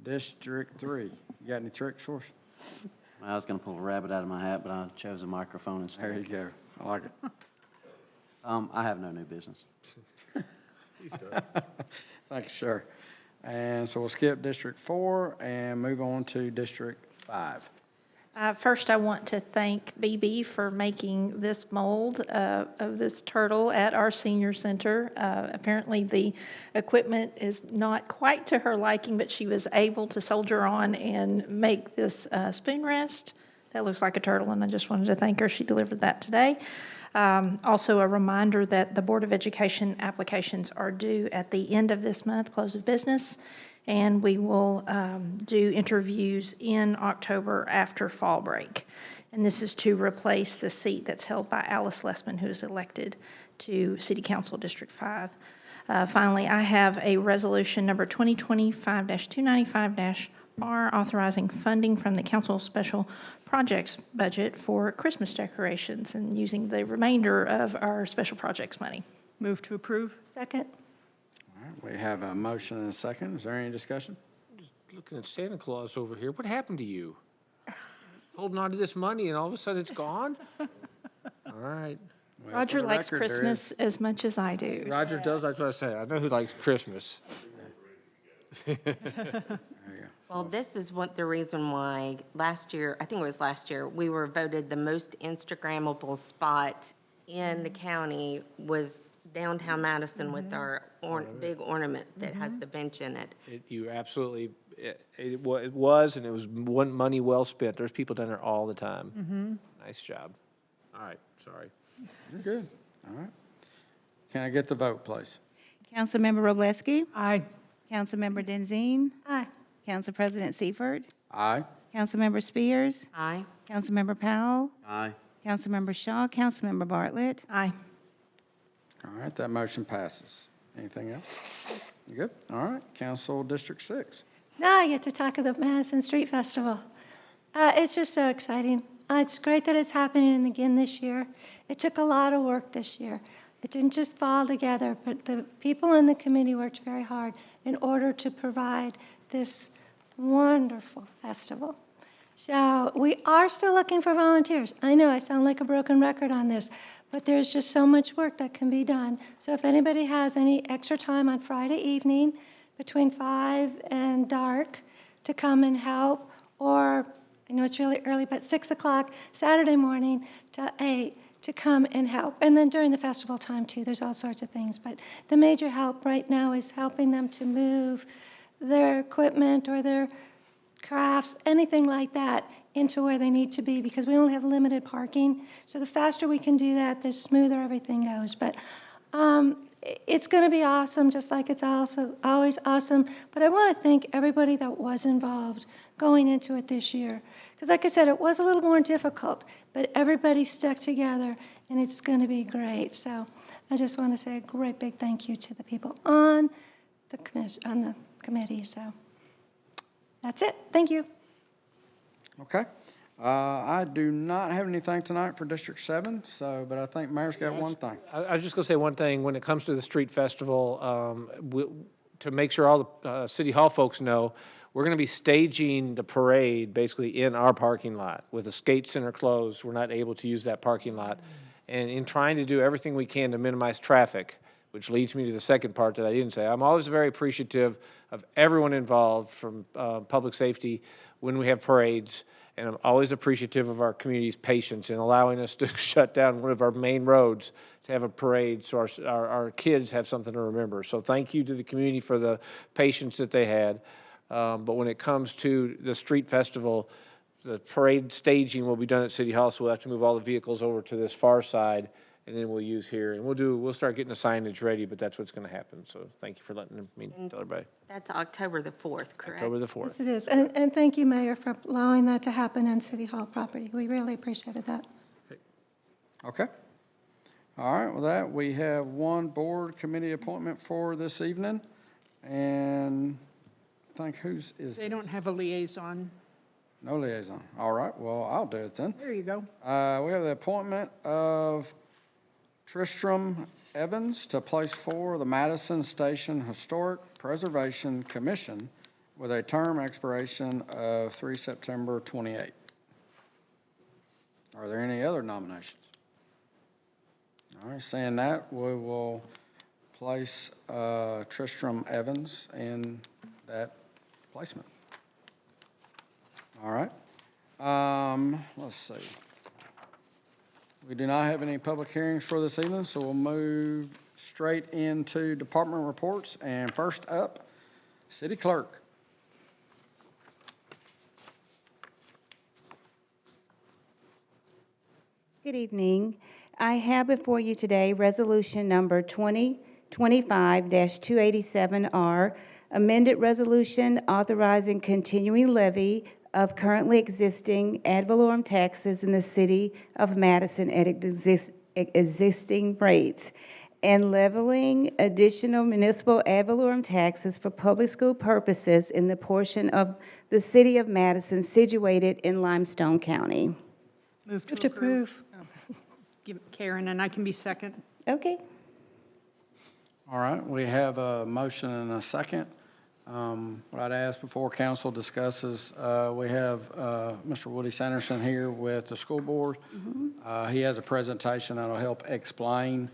District 3. You got any tricks for us? I was going to pull a rabbit out of my hat, but I chose a microphone instead. There you go. I like it. I have no new business. Thank you, sir. And so we'll skip District 4 and move on to District 5. First, I want to thank BB for making this mold of this turtle at our senior center. Apparently, the equipment is not quite to her liking, but she was able to soldier on and make this spoon rest. That looks like a turtle, and I just wanted to thank her. She delivered that today. Also, a reminder that the Board of Education applications are due at the end of this month, close of business, And we will do interviews in October after fall break. And this is to replace the seat that's held by Alice Lessman, who is elected to City Council District 5. Finally, I have a resolution number 2025-295-R authorizing funding from the council special projects budget for Christmas decorations and using the remainder of our special projects money. Move to approve. Second. All right, we have a motion and a second. Is there any discussion? Looking at Santa Claus over here. What happened to you? Holding on to this money and all of a sudden it's gone? All right. Well, for Roger the likes record, there Christmas as much as I do. Roger does, that's what I say. I know who likes Christmas. There you go. Well, this is what the reason why last year, I think it was last year, we were voted the most Instagrammable spot in the county was downtown Madison with our big ornament that has the bench in it. You absolutely, it was, and it was money well spent. There's people down there all the time. Nice job. All right, sorry. You're good. All right. Can I get the vote, please? Councilmember Roblesky. Aye. Councilmember Denzine. Aye. Council President Seifert. Aye. Councilmember Spears. Aye. Councilmember Powell. Aye. Councilmember Shaw. Councilmember Bartlett. Aye. All right, that motion passes. Anything else? You good? All right, Council District 6. Now I get to talk of the Madison Street Festival. It's just so exciting. It's great that it's happening again this year. It took a lot of work this year. It didn't just fall together, but the people in the committee worked very hard in order to provide this wonderful festival. So we are still looking for volunteers. I know I sound like a broken record on this, but there's just so much work that can be done. So if anybody has any extra time on Friday evening between 5 and dark to come and help, or I know it's really early, but 6 o'clock Saturday morning to 8 to come and help. And then during the festival time too, there's all sorts of things. But the major help right now is helping them to move their equipment or their crafts, anything like that, into where they need to be, because we only have limited parking. So the faster we can do that, the smoother everything goes. But it's going to be awesome, just like it's also always awesome. But I want to thank everybody that was involved going into it this year. Because like I said, it was a little more difficult, but everybody stuck together, and it's going to be great. So I just want to say a great big thank you to the people on the committee. So that's it. Thank you. Okay. I do not have anything tonight for District 7, but I think Mayor's got one thing. I was just going to say one thing. When it comes to the street festival, to make sure all the City Hall folks know, we're going to be staging the parade basically in our parking lot. With the skate center closed, we're not able to use that parking lot. And in trying to do everything we can to minimize traffic, which leads me to the second part that I didn't say, I'm always very appreciative of everyone involved from public safety when we have parades. And I'm always appreciative of our community's patience in allowing us to shut down one of our main roads to have a parade so our kids have something to remember. So thank you to the community for the patience that they had. But when it comes to the street festival, the parade staging will be done at City Hall, so we'll have to move all the vehicles over to this far side, and then we'll use here. And we'll start getting the signage ready, but that's what's going to happen. So thank you for letting me tell everybody. That's October the 4th, correct? October the 4th. Yes, it is. And thank you, Mayor, for allowing that to happen on City Hall property. We really appreciated that. Okay. All right, with that, we have one board committee appointment for this evening. And I think They don't have a liaison. no liaison. All right, well, I'll do it then. There you go. We have the appointment of Tristram Evans to place for the Madison Station Historic Preservation Commission with a term expiration of 3 September 28. Are there any other nominations? All right, saying that, we will place Tristram Evans in that placement. All right. Let's see. We do not have any public hearings for this evening, so we'll move straight into department reports. And first up, City Clerk. Good evening. I have before you today Resolution Number 2025-287R, Amended resolution authorizing continuing levy of currently existing ad valorem taxes in the city of Madison at existing rates, and leveling additional municipal ad valorem taxes for public school purposes in the portion of the city of Madison situated in Limestone County. Move to approve. Give Karen, and I can be second. Okay. All right, we have a motion and a second. What I'd ask before council discusses, we have Mr. Woody Sanderson here with the school board. He has a presentation that'll help explain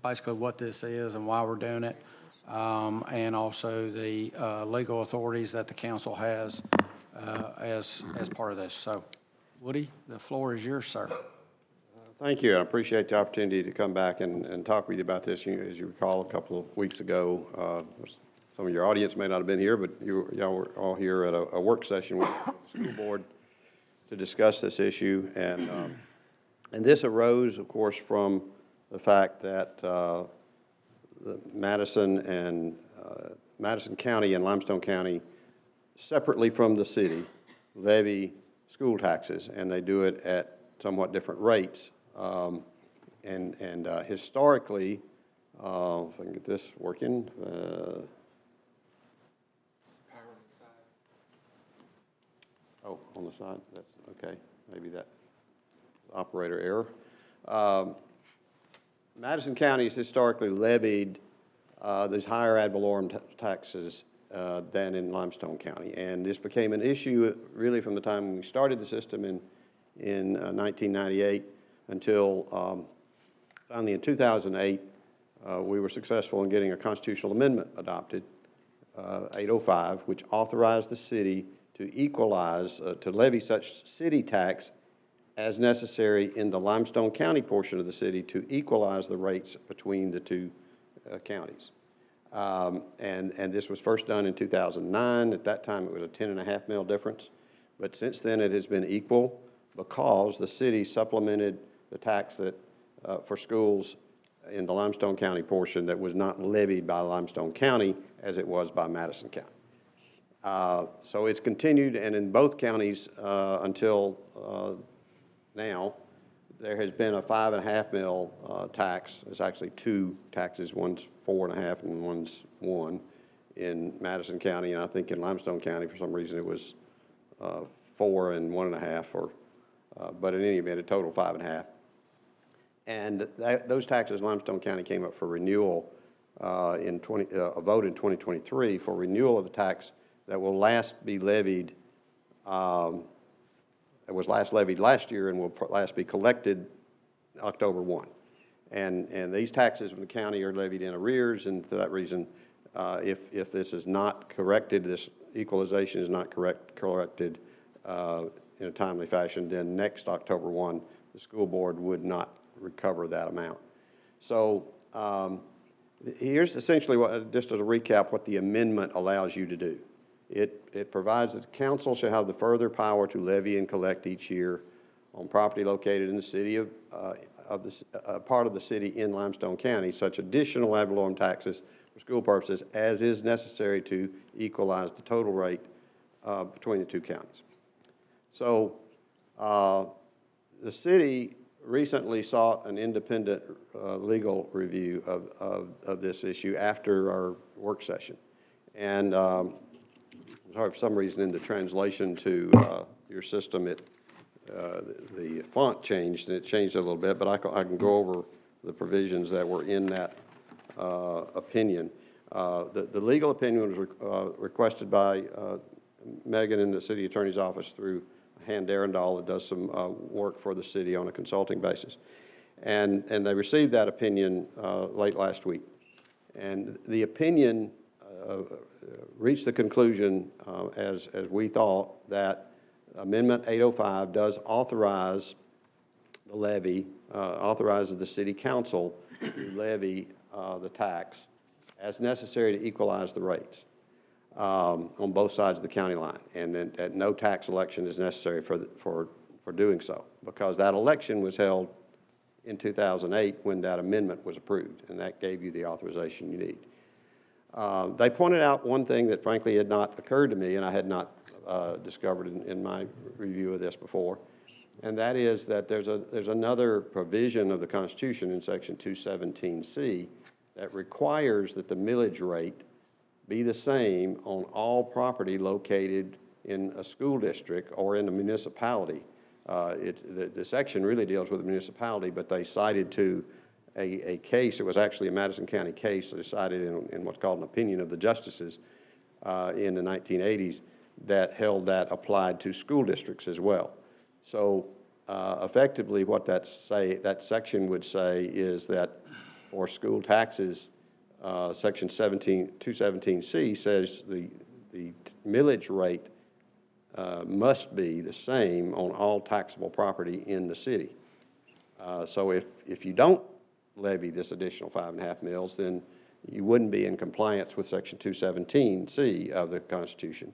basically what this is and why we're doing it, and also the legal authorities that the council has as part of this. So, Woody, the floor is yours, sir. Thank you. I appreciate the opportunity to come back and talk with you about this. As you recall, a couple of weeks ago, some of your audience may not have been here, but y'all were all here at a work session with the school board to discuss this issue. And this arose, of course, from the fact that the Madison County and Limestone County, separately from the city, levy school taxes, and they do it at somewhat different rates. Historically, if I can get this working, on the side, that's okay, maybe that operator error. Madison County has historically levied these higher ad valorem taxes than in Limestone County, and this became an issue really from the time we started the system in 1998 until finally in 2008 we were successful in getting a constitutional amendment adopted, 805, which authorized the city to equalize, to levy such city tax as necessary in the Limestone County portion of the city to equalize the rates between the two counties. And this was first done in 2009. At that time, it was a 10.5 mil difference. But since then, it has been equal because the city supplemented the tax that for schools in the Limestone County portion that was not levied by Limestone County as it was by Madison County. So it's continued, and in both counties until now, there has been a 5.5 mil tax. It's actually two taxes. One's 4.5 and one's 1 in Madison County, and I think in Limestone County for some reason it was 4 and 1.5, or but in any event, a total 5.5. And those taxes in Limestone County came up for renewal in a vote in 2023 for renewal of a tax that will last be levied. It was last levied last year and will last be collected October 1. And these taxes from the county are levied in arrears, and for that reason, if this is not corrected, this equalization is not corrected in a timely fashion, then next October 1, the school board would not recover that amount. So here's essentially what, just as a recap, what the amendment allows you to do. It provides that the council shall have the further power to levy and collect each year on property located in the city of part of the city in Limestone County such additional ad valorem taxes for school purposes as is necessary to equalize the total rate between the two counties. So the city recently sought an independent legal review of this issue after our work session, and sorry, for some reason in the translation to your system, the font changed, and it changed a little bit, but I can go over the provisions that were in that opinion. The legal opinion was requested by Megan in the city attorney's office through Hand Arundel, that does some work for the city on a consulting basis. And they received that opinion late last week. And the opinion reached the conclusion, as we thought, that Amendment 805 does authorize the levy, authorizes the city council to levy the tax as necessary to equalize the rates on both sides of the county line, and then that no tax election is necessary for doing so, because that election was held in 2008 when that amendment was approved, and that gave you the authorization you need. They pointed out one thing that frankly had not occurred to me, and I had not discovered in my review of this before, and that is that there's another provision of the Constitution in Section 217C that requires that the millage rate be the same on all property located in a school district or in a municipality. The section really deals with the municipality, but they cited to a case, it was actually a Madison County case decided in what's called an opinion of the justices in the 1980s that held that applied to school districts as well. So effectively what that section would say is that for school taxes, Section 217C says the millage rate must be the same on all taxable property in the city. So if you don't levy this additional 5.5 mills, then you wouldn't be in compliance with Section 217C of the Constitution.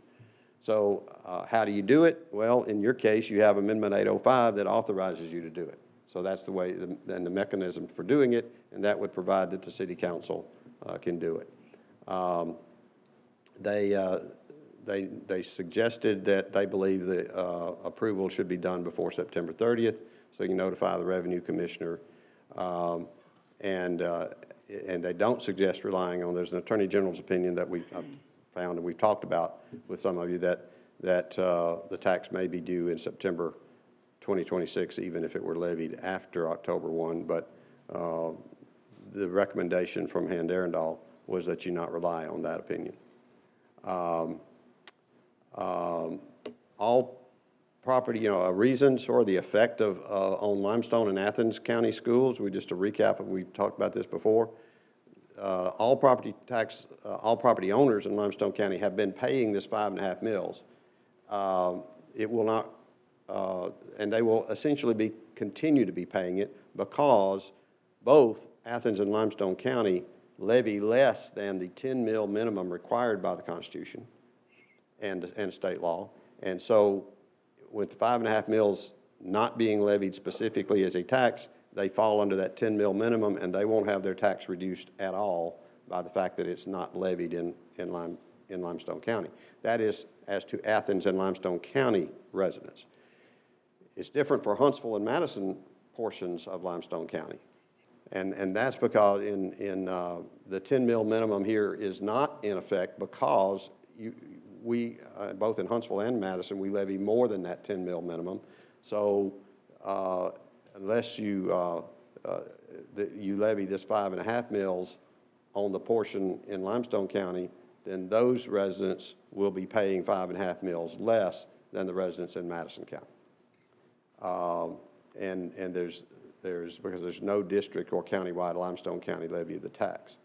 So how do you do it? Well, in your case, you have Amendment 805 that authorizes you to do it. So that's the way, then the mechanism for doing it, and that would provide that the City Council can do it. They suggested that they believe the approval should be done before September 30th, so you can notify the Revenue Commissioner. And they don't suggest relying on, there's an Attorney General's opinion that we've found and we've talked about with some of you that the tax may be due in September 2026, even if it were levied after October 1. But the recommendation from Hand Arundel was that you not rely on that opinion. All property, reasons for the effect of on Limestone and Athens County schools. Just a recap, we talked about this before. All property owners in Limestone County have been paying this 5.5 mills. It will not, and they will essentially continue to be paying it because both Athens and Limestone County levy less than the 10 mil minimum required by the Constitution and state law. And so with the 5.5 mills not being levied specifically as a tax, they fall under that 10 mil minimum, and they won't have their tax reduced at all by the fact that it's not levied in Limestone County. That is as to Athens and Limestone County residents. It's different for Huntsville and Madison portions of Limestone County. And that's because the 10 mil minimum here is not in effect because we both in Huntsville and Madison, we levy more than that 10 mil minimum. So unless you levy this 5.5 mills on the portion in Limestone County, then those residents will be paying 5.5 mills less than the residents in Madison County. And because there's no district or countywide Limestone County levy of the tax.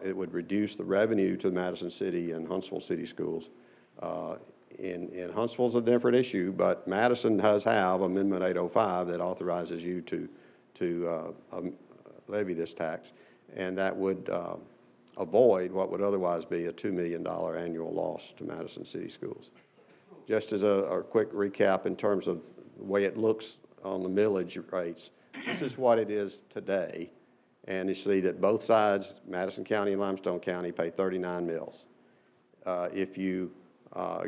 It would reduce the revenue to Madison City and Huntsville City schools. In Huntsville's a different issue, but Madison does have Amendment 805 that authorizes you to levy this tax, and that would avoid what would otherwise be a $2 million annual loss to Madison City schools. Just as a quick recap in terms of the way it looks on the millage rates, this is what it is today. And you see that both sides, Madison County and Limestone County, pay 39 mills. If you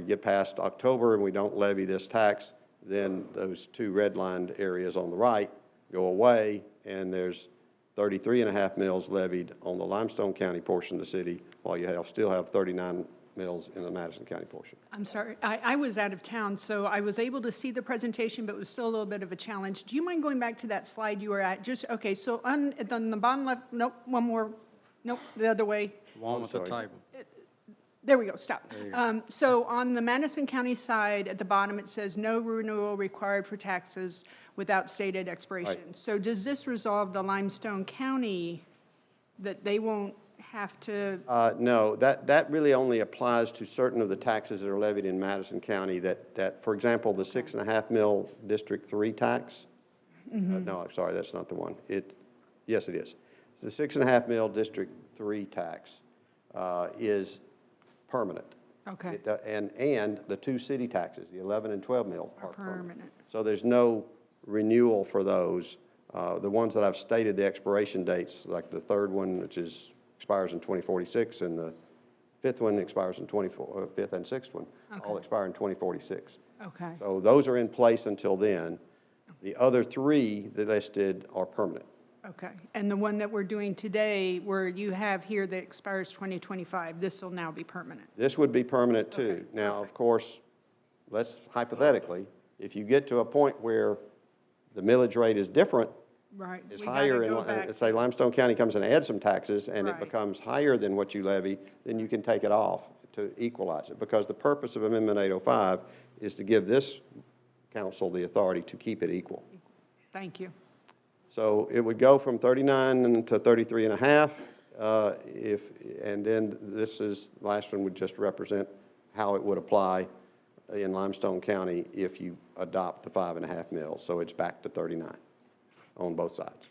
get past October and we don't levy this tax, then those two redlined areas on the right go away, and there's 33.5 mills levied on the Limestone County portion of the city, while you still have 39 mills in the Madison County portion. I'm sorry, I was out of town, so I was able to see the presentation, but it was still a little bit of a challenge. Do you mind going back to that slide you were at? Okay, so on the bottom left, nope, one more, nope, the other way. One with the table. There we go, stop. So on the Madison County side, at the bottom, it says no renewal required for taxes without stated expiration. Right. So does this resolve the Limestone County that they won't have to? No, that really only applies to certain of the taxes that are levied in Madison County that for example, the 6.5 mil District 3 tax. No, I'm sorry, that's not the one. Yes, it is. The 6.5 mil District 3 tax is permanent. Okay. And the two city taxes, the 11 and 12 mil are permanent. So there's no renewal for those. The ones that I've stated the expiration dates, like the third one, which is expires in 2046, and the fifth one expires in fifth and sixth one, all expire in 2046. Okay. So those are in place until then. The other three that listed are permanent. Okay. And the one that we're doing today, where you have here that expires 2025, this will now be permanent? This would be permanent too. Okay, Now, of course, let's hypothetically, if you get to a point where the millage rate is different, Right. is We gotta higher, go and back. say Limestone County comes and adds some taxes, and it Right. becomes higher than what you levy, then you can take it off to equalize it, because the purpose of Amendment 805 is to give this council the authority to keep it equal. Thank you. So it would go from 39 to 33 and a half, and then last one would just represent how it would apply in Limestone County if you adopt the 5.5 mils. So it's back to 39 on both sides.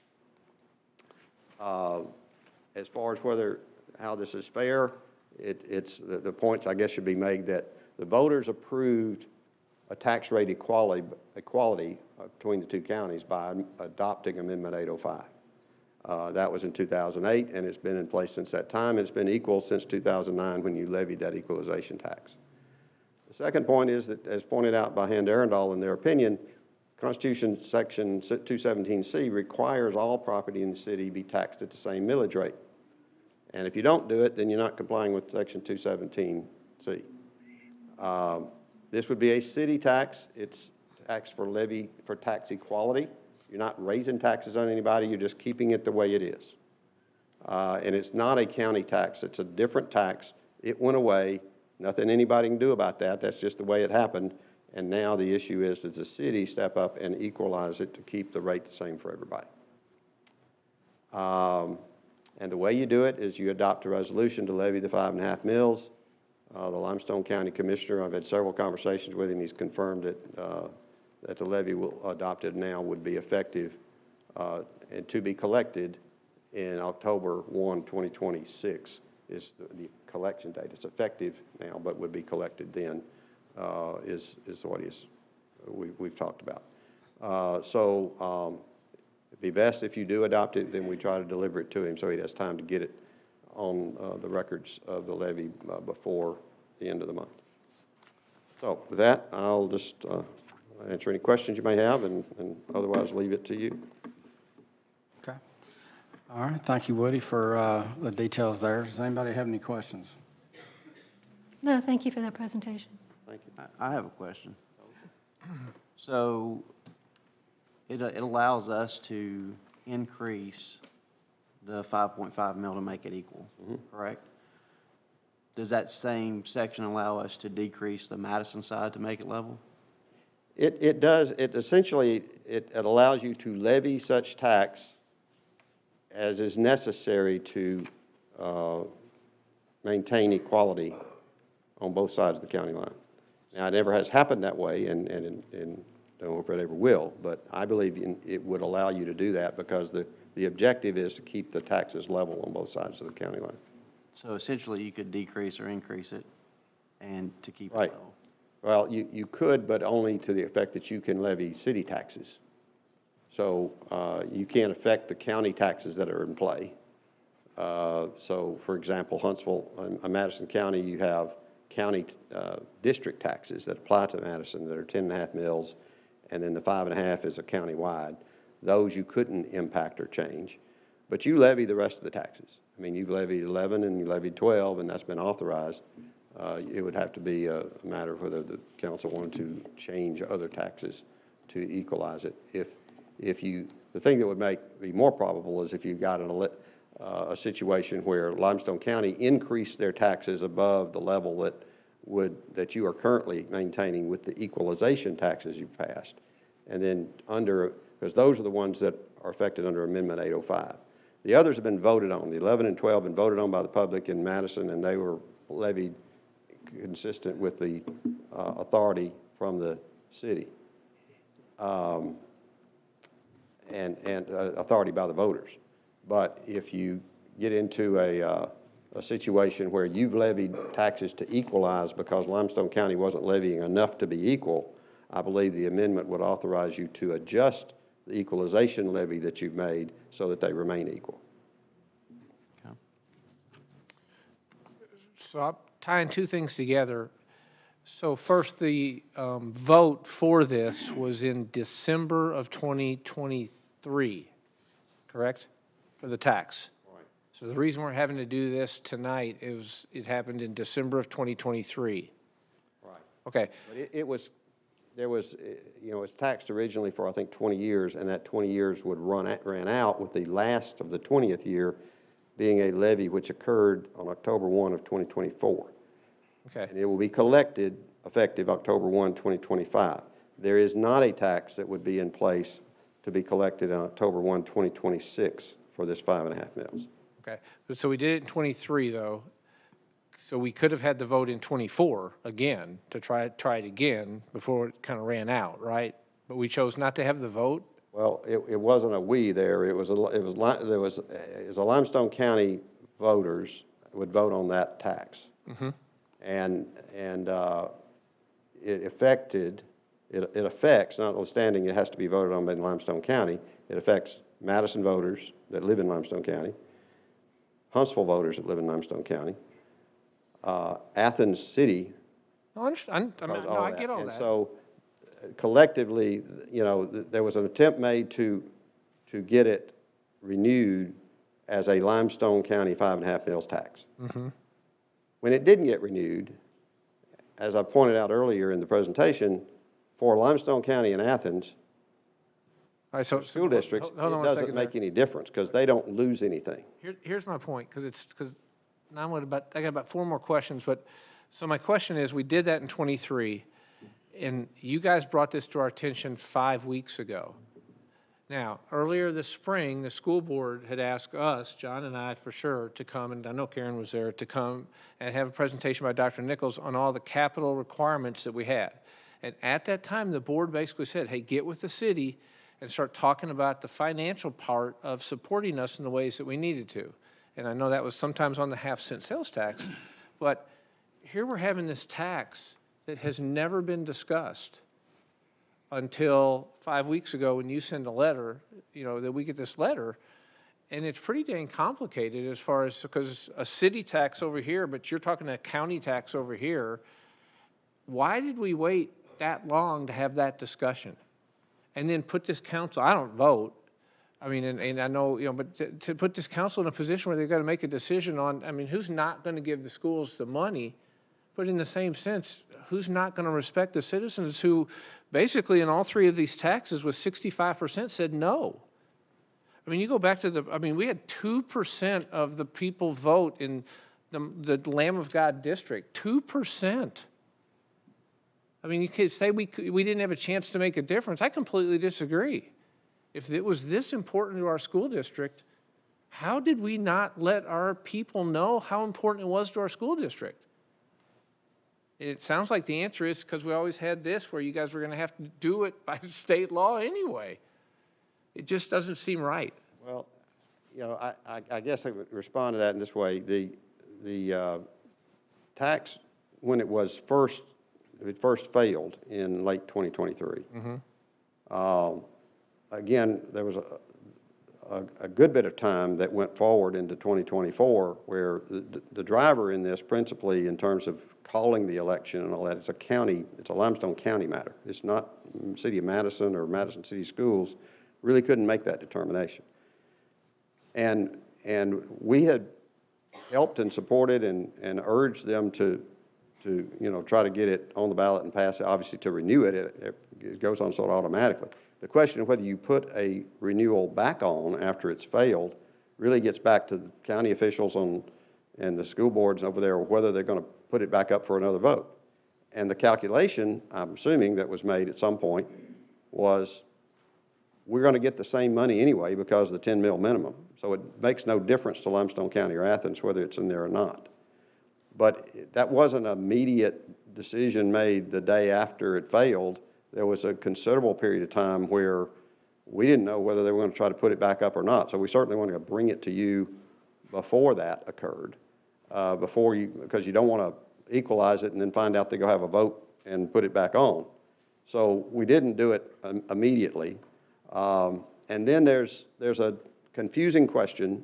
As far as how this is fair, it's the points, I guess, should be made that the voters approved a tax rate equality between the two counties by adopting Amendment 805. That was in 2008, and it's been in place since that time. It's been equal since 2009 when you levied that equalization tax. The second point is that, as pointed out by Hand Arundel in their opinion, Constitution Section 217C requires all property in the city be taxed at the same millage rate. And if you don't do it, then you're not complying with Section 217C. This would be a city tax. It's tax for tax equality. You're not raising taxes on anybody. You're just keeping it the way it is. And it's not a county tax. It's a different tax. It went away. Nothing anybody can do about that. That's just the way it happened. And now the issue is, does the city step up and equalize it to keep the rate the same for everybody? And the way you do it is you adopt a resolution to levy the 5.5 mils. The Limestone County Commissioner, I've had several conversations with him. He's confirmed that the levy adopted now would be effective and to be collected in October 1, 2026 is the collection date. It's effective now, but would be collected then, is what we've talked about. It'd be best if you do adopt it, then we try to deliver it to him so he has time to get it on the records of the levy before the end of the month. So with that, I'll just answer any questions you may have and otherwise leave it to you. Okay. All right, thank you, Woody, for the details there. Does anybody have any questions? No, thank you for that presentation. Thank you. I have a question. So it allows us to increase the 5.5 mil to make it equal, correct? Does that same section allow us to decrease the Madison side to make it level? It does. It essentially, it allows you to levy such tax as is necessary to maintain equality on both sides of the county line. Now, it never has happened that way, and don't know if it ever will, but I believe it would allow you to do that because the objective is to keep the taxes level on both sides of the county line. So essentially, you could decrease or increase it and to keep it Right. level. Well, you could, but only to the effect that you can levy city taxes. So you can't affect the county taxes that are in play. So, for example, Huntsville, Madison County, you have county district taxes that apply to Madison that are 10.5 mils, and then the 5.5 is a county-wide. Those you couldn't impact or change, but you levy the rest of the taxes. I mean, you've levied 11 and you levied 12, and that's been authorized. It would have to be a matter of whether the council wanted to change other taxes to equalize it. The thing that would be more probable is if you got a situation where Limestone County increased their taxes above the level that you are currently maintaining with the equalization taxes you've passed, and then because those are the ones that are affected under Amendment 805. The others have been voted on. The 11 and 12 have been voted on by the public in Madison, and they were levied consistent with the authority from the city and authority by the voters. But if you get into a situation where you've levied taxes to equalize because Limestone County wasn't levying enough to be equal, I believe the amendment would authorize you to adjust the equalization levy that you've made so that they remain equal. Okay. So I'm tying two things together. So first, the vote for this was in December of 2023, correct? For the tax. Right. So the reason we're having to do this tonight is it happened in December of 2023. Right. Okay. But there was, it was taxed originally for, I think, 20 years, and that 20 years would ran out with the last of the 20th year being a levy which occurred on October 1 of 2024. Okay. And it will be collected effective October 1, 2025. There is not a tax that would be in place to be collected on October 1, 2026 for this 5.5 mils. Okay. But so we did it in 23, though. So we could have had the vote in 24 again to try it again before it kind of ran out, right? But we chose not to have the vote. Well, it wasn't a we there. It was a Limestone County voters would vote on that tax. Mm-hmm. And it affects, notwithstanding it has to be voted on by Limestone County, it affects Madison voters that live in Limestone County, Huntsville voters that live in Limestone County, Athens City. No, I get all and that. So collectively, there was an attempt made to get it renewed as a Limestone County 5.5 mils tax. Mm-hmm. When it didn't get renewed, as I pointed out earlier in the presentation, for Limestone County and Athens, All right, so school districts, hold on it one doesn't second make there. any difference because they don't lose anything. Here's my point, because now I got about 4 more questions, but so my question is, we did that in 23, and you guys brought this to our attention 5 weeks ago. Now, earlier this spring, the school board had asked us, John and I for sure, to come, and I know Karen was there, to come and have a presentation by Dr. Nichols on all the capital requirements that we had. And at that time, the board basically said, hey, get with the city and start talking about the financial part of supporting us in the ways that we needed to. And I know that was sometimes on the half-cent sales tax, but here we're having this tax that has never been discussed until 5 weeks ago when you send a letter, that we get this letter, and it's pretty dang complicated as far as, because a city tax over here, but you're talking a county tax over here. Why did we wait that long to have that discussion? And then put this council, I don't vote, I mean, and I know, but to put this council in a position where they've got to make a decision on, who's not going to give the schools the money, but in the same sense, who's not going to respect the citizens who basically in all 3 of these taxes with 65% said no. You go back to we had 2% of the people vote in the Lamb of God district, 2%. You could say we didn't have a chance to make a difference. I completely disagree. If it was this important to our school district, how did we not let our people know how important it was to our school district? It sounds like the answer is because we always had this where you guys were going to have to do it by state law anyway. It just doesn't seem right. Well, I guess I would respond to that in this way. The tax, when it first failed in late 2023, again, there was a good bit of time that went forward into 2024 where the driver in this principally in terms of calling the election and all that, it's a Limestone County matter. It's not City of Madison or Madison City Schools really couldn't make that determination. And we had helped and supported and urged them to try to get it on the ballot and pass it, obviously to renew it, it goes on sort of automatically. The question of whether you put a renewal back on after it's failed really gets back to the county officials and the school boards over there, whether they're going to put it back up for another vote. And the calculation, I'm assuming, that was made at some point was we're going to get the same money anyway because of the 10 mil minimum. So it makes no difference to Limestone County or Athens whether it's in there or not. But that wasn't an immediate decision made the day after it failed. There was a considerable period of time where we didn't know whether they were going to try to put it back up or not. So we certainly wanted to bring it to you before that occurred, because you don't want to equalize it and then find out they're going to have a vote and put it back on. So we didn't do it immediately. And then there's a confusing question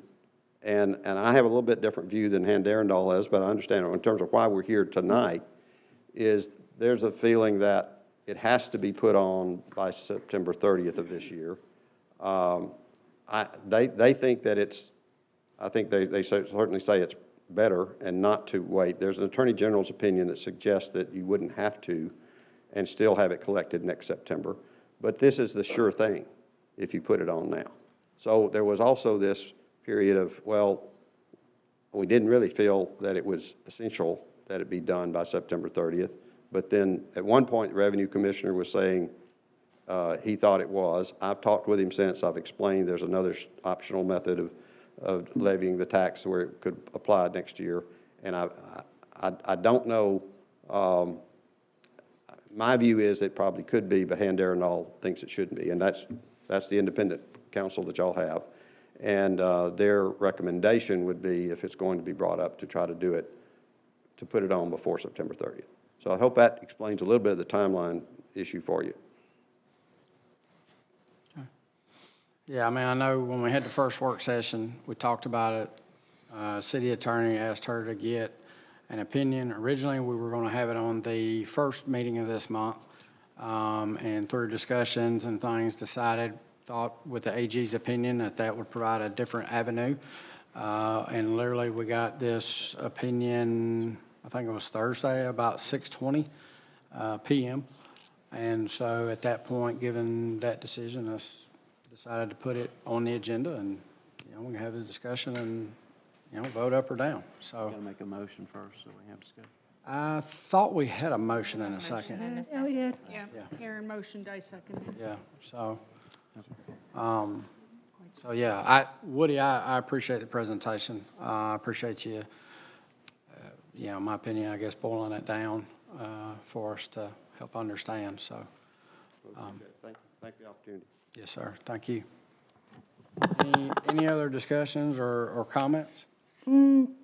and I have a little bit different view than Han Darendal has, but I understand in terms of why we're here tonight, is there's a feeling that it has to be put on by September 30th of this year. They think that it's, I think they certainly say it's better and not to wait. There's an Attorney General's opinion that suggests that you wouldn't have to and still have it collected next September. But this is the sure thing if you put it on now. So there was also this period of, well, we didn't really feel that it was essential that it be done by September 30th. But then at one point, the Revenue Commissioner was saying he thought it was. I've talked with him since. I've explained there's another optional method of levying the tax where it could apply next year. And I don't know. My view is it probably could be, but Han Darendal thinks it shouldn't be. And that's the independent counsel that y'all have. And their recommendation would be, if it's going to be brought up, to try to do it, to put it on before September 30th. So I hope that explains a little bit of the timeline issue for you. Yeah, I mean, I know when we had the first work session, we talked about it. City attorney asked her to get an opinion. Originally, we were going to have it on the first meeting of this month, and through discussions and things, thought with the AG's opinion that would provide a different avenue. And literally, we got this opinion, I think it was Thursday, about 6:20 p.m. And so at that point, given that decision, us decided to put it on the agenda, and we can have the discussion and vote up or down. So Got to make a motion first, so we have discussion. I thought we had a motion in a second. Yeah, we did. Yeah, Karen motioned, I seconded. Yeah. So, yeah, Woody, I appreciate the presentation. I appreciate you. In my opinion, I guess boiling it down for us to help understand. So, Thank you for the opportunity. yes, sir. Thank you. Any other discussions or comments?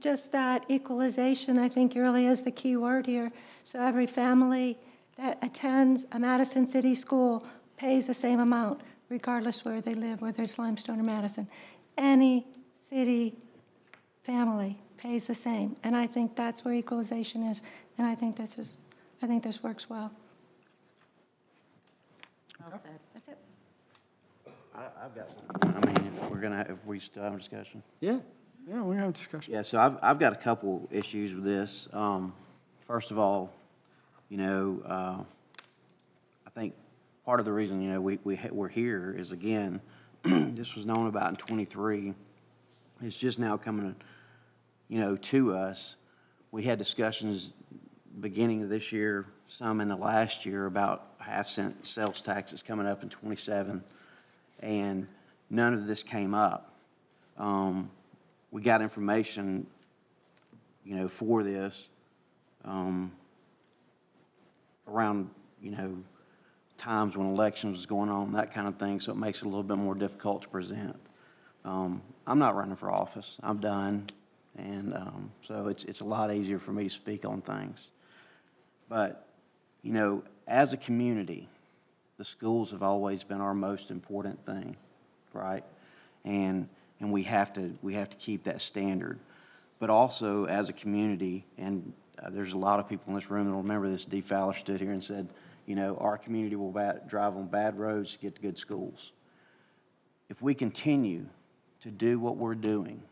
Just that equalization, I think, really is the key word here. So every family that attends a Madison City school pays the same amount, regardless where they live, whether it's Limestone or Madison. Any city family pays the same, and I think that's where equalization is. And I think this works well. Well said. That's it. I've got something. I mean, if we still have a discussion. Yeah, we have a discussion. Yeah, so I've got a couple issues with this. First of all, I think part of the reason, we're here is, again, this was known about in '23. It's just now coming, to us. We had discussions beginning of this year, some in the last year, about half-cent sales taxes coming up in '27, and none of this came up. We got information, for this around, times when elections was going on, that kind of thing, so it makes it a little bit more difficult to present. I'm not running for office. I'm done, and so it's a lot easier for me to speak on things. But, as a community, the schools have always been our most important thing, right? And we have to keep that standard. But also, as a community, and there's a lot of people in this room that will remember this, Dee Fowler stood here and said, our community will drive on bad roads to get to good schools. If we continue to do what we're doing,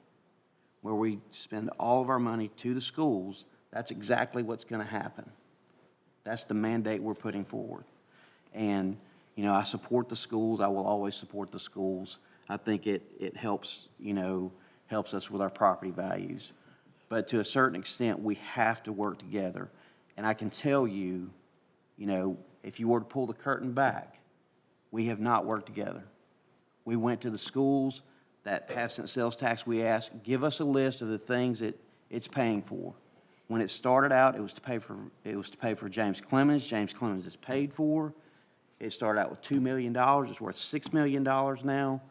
where we spend all of our money to the schools, that's exactly what's going to happen. That's the mandate we're putting forward. And, I support the schools. I will always support the schools. I think it helps, helps us with our property values. But to a certain extent, we have to work together. And I can tell you, if you were to pull the curtain back, we have not worked together. We went to the schools, that half-cent sales tax, we asked, give us a list of the things that it's paying for. When it started out, it was to pay for James Clemens. James Clemens is paid for. It started out with $2 million. It's worth $6 million now.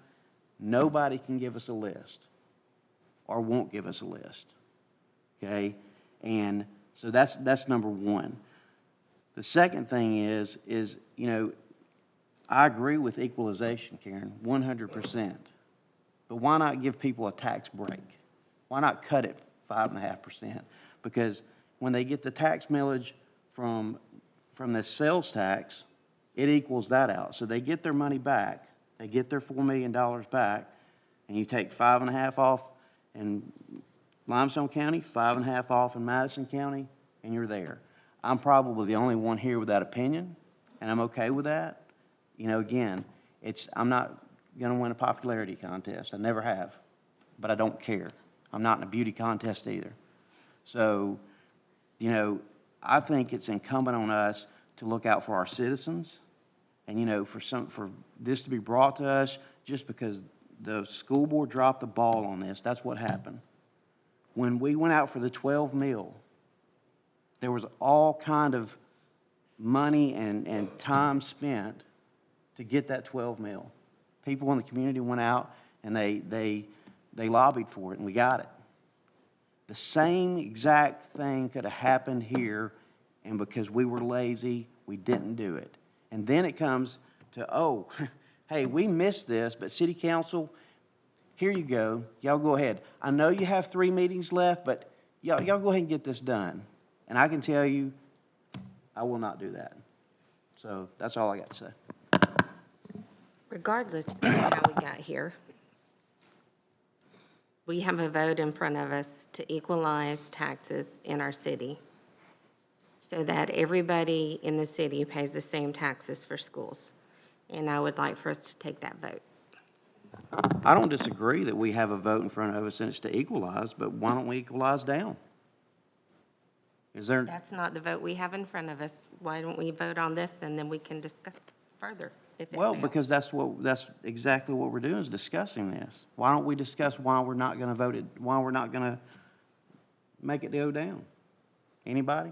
Nobody can give us a list or won't give us a list, okay? And so that's number one. The second thing is I agree with equalization, Karen, 100%. But why not give people a tax break? Why not cut it 5.5%? Because when they get the tax millage from the sales tax, it equals that out. So they get their money back, they get their $4 million back, and you take 5.5 off in Limestone County, 5.5 off in Madison County, and you're there. I'm probably the only one here with that opinion, and I'm okay with that. You know, again, I'm not gonna win a popularity contest. I never have, but I don't care. I'm not in a beauty contest either. So, you know, I think it's incumbent on us to look out for our citizens, and, you know, for this to be brought to us just because the school board dropped the ball on this. That's what happened. When we went out for the 12 mil, there was all kind of money and time spent to get that 12 mil. People in the community went out and they lobbied for it, and we got it. The same exact thing could have happened here, and because we were lazy, we didn't do it. And then it comes to, oh, hey, we missed this, but city council, here you go. Y'all go ahead. I know you have 3 meetings left, but y'all go ahead and get this done. And I can tell you, I will not do that. So that's all I got to say. Regardless of how we got here, we have a vote in front of us to equalize taxes in our city so that everybody in the city pays the same taxes for schools. And I would like for us to take that vote. I don't disagree that we have a vote in front of us and it's to equalize, but why don't we equalize down? Is there? That's not the vote we have in front of us. Why don't we vote on this and then we can discuss further if it Well, fails? because that's exactly what we're doing, is discussing this. Why don't we discuss why we're not going to vote it, why we're not going to make it go down? Anybody?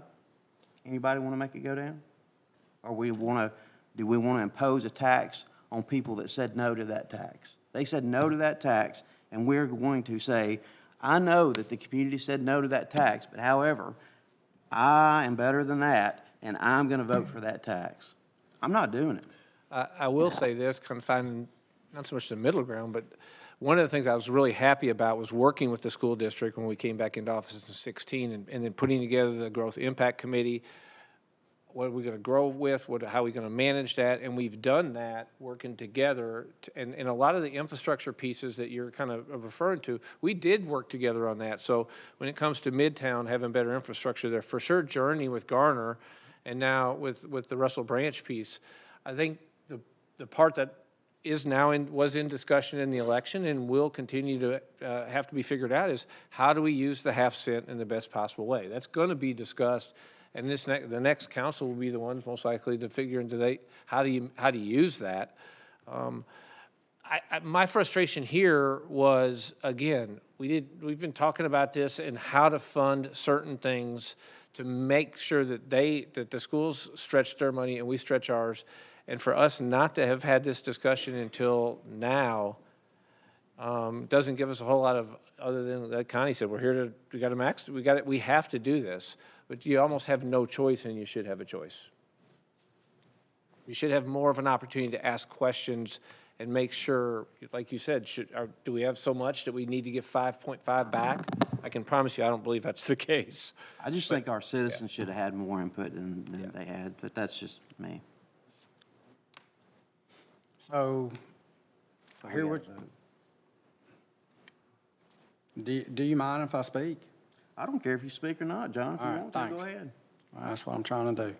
Anybody want to make it go down? Or do we want to impose a tax on people that said no to that tax? They said no to that tax, and we're going to say, I know that the community said no to that tax, but however, I am better than that, and I'm going to vote for that tax. I'm not doing it. I will say this, kind of finding not so much the middle ground, but one of the things I was really happy about was working with the school district when we came back into office in 2016, and then putting together the Growth Impact Committee. What are we going to grow with? How are we going to manage that? And we've done that working together. And a lot of the infrastructure pieces that you're kind of referring to, we did work together on that. So when it comes to Midtown, having better infrastructure there, for sure, Journey with Garner, and now with the Russell Branch piece, I think the part that was in discussion in the election and will continue to have to be figured out is how do we use the half cent in the best possible way? That's going to be discussed. And the next council will be the ones most likely to figure into how do you use that. My frustration here was, again, we've been talking about this and how to fund certain things to make sure that the schools stretch their money and we stretch ours. And for us not to have had this discussion until now doesn't give us a whole lot of, other than like Connie said, we have to do this. But you almost have no choice, and you should have a choice. You should have more of an opportunity to ask questions and make sure, like you said, do we have so much that we need to give 5.5 back? I can promise you I don't believe that's the case. I just think our citizens should have had more input than they had, but that's just me. So, here do you mind if I speak? I don't care if you speak or not, John. If you want to, go ahead. Well, that's what I'm trying to do.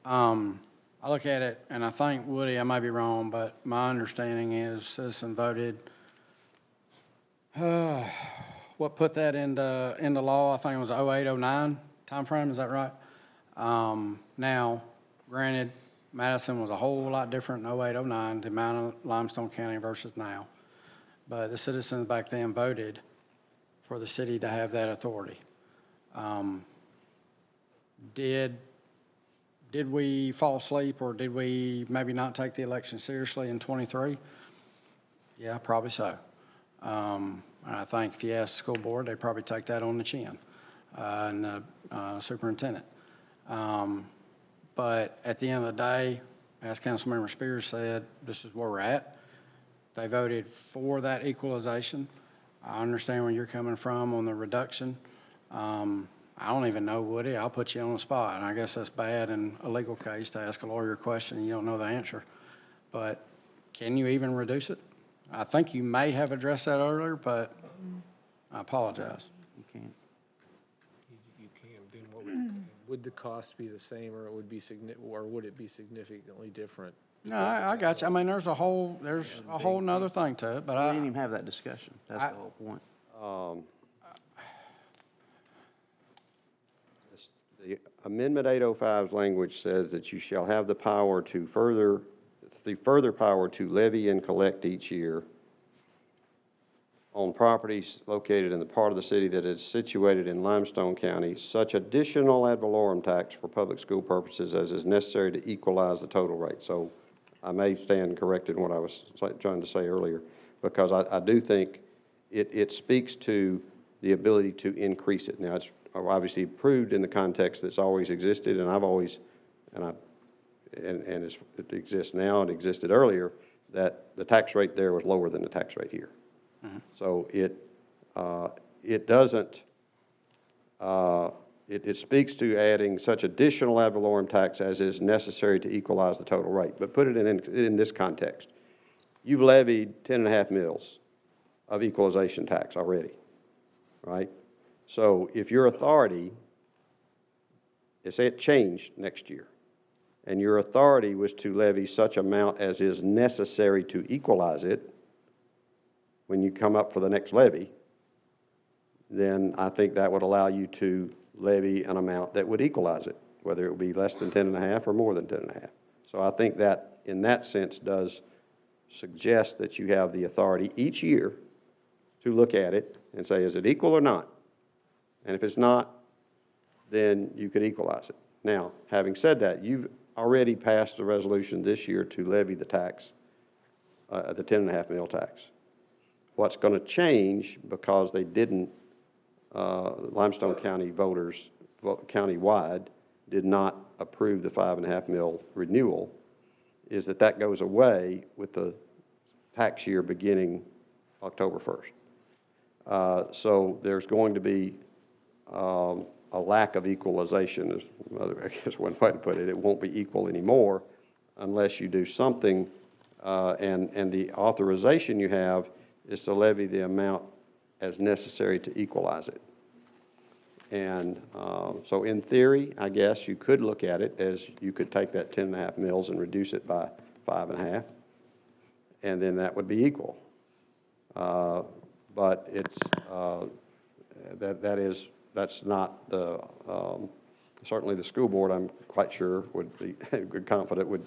I look at it, and I think, Woody, I may be wrong, but my understanding is citizen voted, what put that into law, I think it was 08-09 timeframe, is that right? Now, granted, Madison was a whole lot different in 08-09, the amount of Limestone County versus now. But the citizens back then voted for the city to have that authority. Did we fall asleep, or did we maybe not take the election seriously in 23? Yeah, probably so. I think if you ask the school board, they'd probably take that on the chin, and the superintendent. But at the end of the day, as Councilmember Spears said, this is where we're at. They voted for that equalization. I understand where you're coming from on the reduction. I don't even know, Woody. I'll put you on the spot, and I guess that's bad in a legal case to ask a lawyer a question and you don't know the answer. But can you even reduce it? I think you may have addressed that earlier, but I apologize. You can't. You can, then what would the cost be the same, or would it be significantly different? No, I got you. I mean, there's a whole nother thing to it, but We didn't even have that discussion. That's the whole point. The Amendment 805's language says that you shall have the power to further power to levy and collect each year on properties located in the part of the city that is situated in Limestone County, such additional ad valorem tax for public school purposes as is necessary to equalize the total rate. So I may stand corrected in what I was trying to say earlier, because I do think it speaks to the ability to increase it. Now, it's obviously approved in the context that's always existed, and I've always, and it exists now and existed earlier, that the tax rate there was lower than the tax rate here. So it doesn't, it speaks to adding such additional ad valorem tax as is necessary to equalize the total rate. But put it in this context. You've levied 10.5 mils of equalization tax already, right? So if your authority, say it changed next year, and your authority was to levy such amount as is necessary to equalize it, when you come up for the next levy, then I think that would allow you to levy an amount that would equalize it, whether it would be less than 10.5 or more than 10.5. So I think that, in that sense, does suggest that you have the authority each year to look at it and say, is it equal or not? And if it's not, then you could equalize it. Now, having said that, you've already passed a resolution this year to levy the tax, the 10.5 mil tax. What's going to change, because they didn't, Limestone County voters, countywide, did not approve the 5.5 mil renewal, is that goes away with the tax year beginning October 1st. So there's going to be a lack of equalization, is I guess one way to put it. It won't be equal anymore unless you do something, and the authorization you have is to levy the amount as necessary to equalize it. And so in theory, I guess you could look at it as you could take that 10.5 mils and reduce it by 5.5, and then that would be equal. But it's, that's not the, certainly the school board, I'm quite sure, would be good, confident, would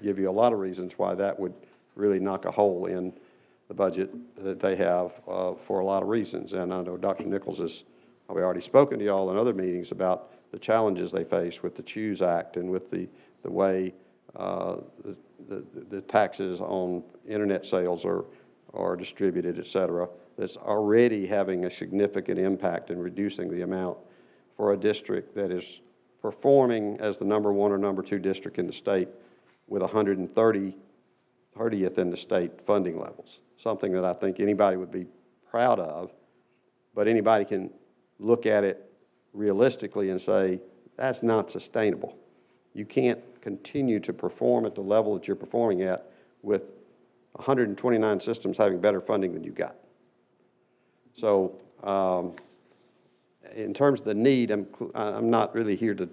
give you a lot of reasons why that would really knock a hole in the budget that they have for a lot of reasons. And I know Dr. Nichols has probably already spoken to y'all in other meetings about the challenges they face with the CHOOSE Act and with the way the taxes on internet sales are distributed, et cetera. That's already having a significant impact in reducing the amount for a district that is performing as the #1 or #2 district in the state with 130th in the state funding levels. Something that I think anybody would be proud of, but anybody can look at it realistically and say, that's not sustainable. You can't continue to perform at the level that you're performing at with 129 systems having better funding than you got. So in terms of the need, I'm not really here to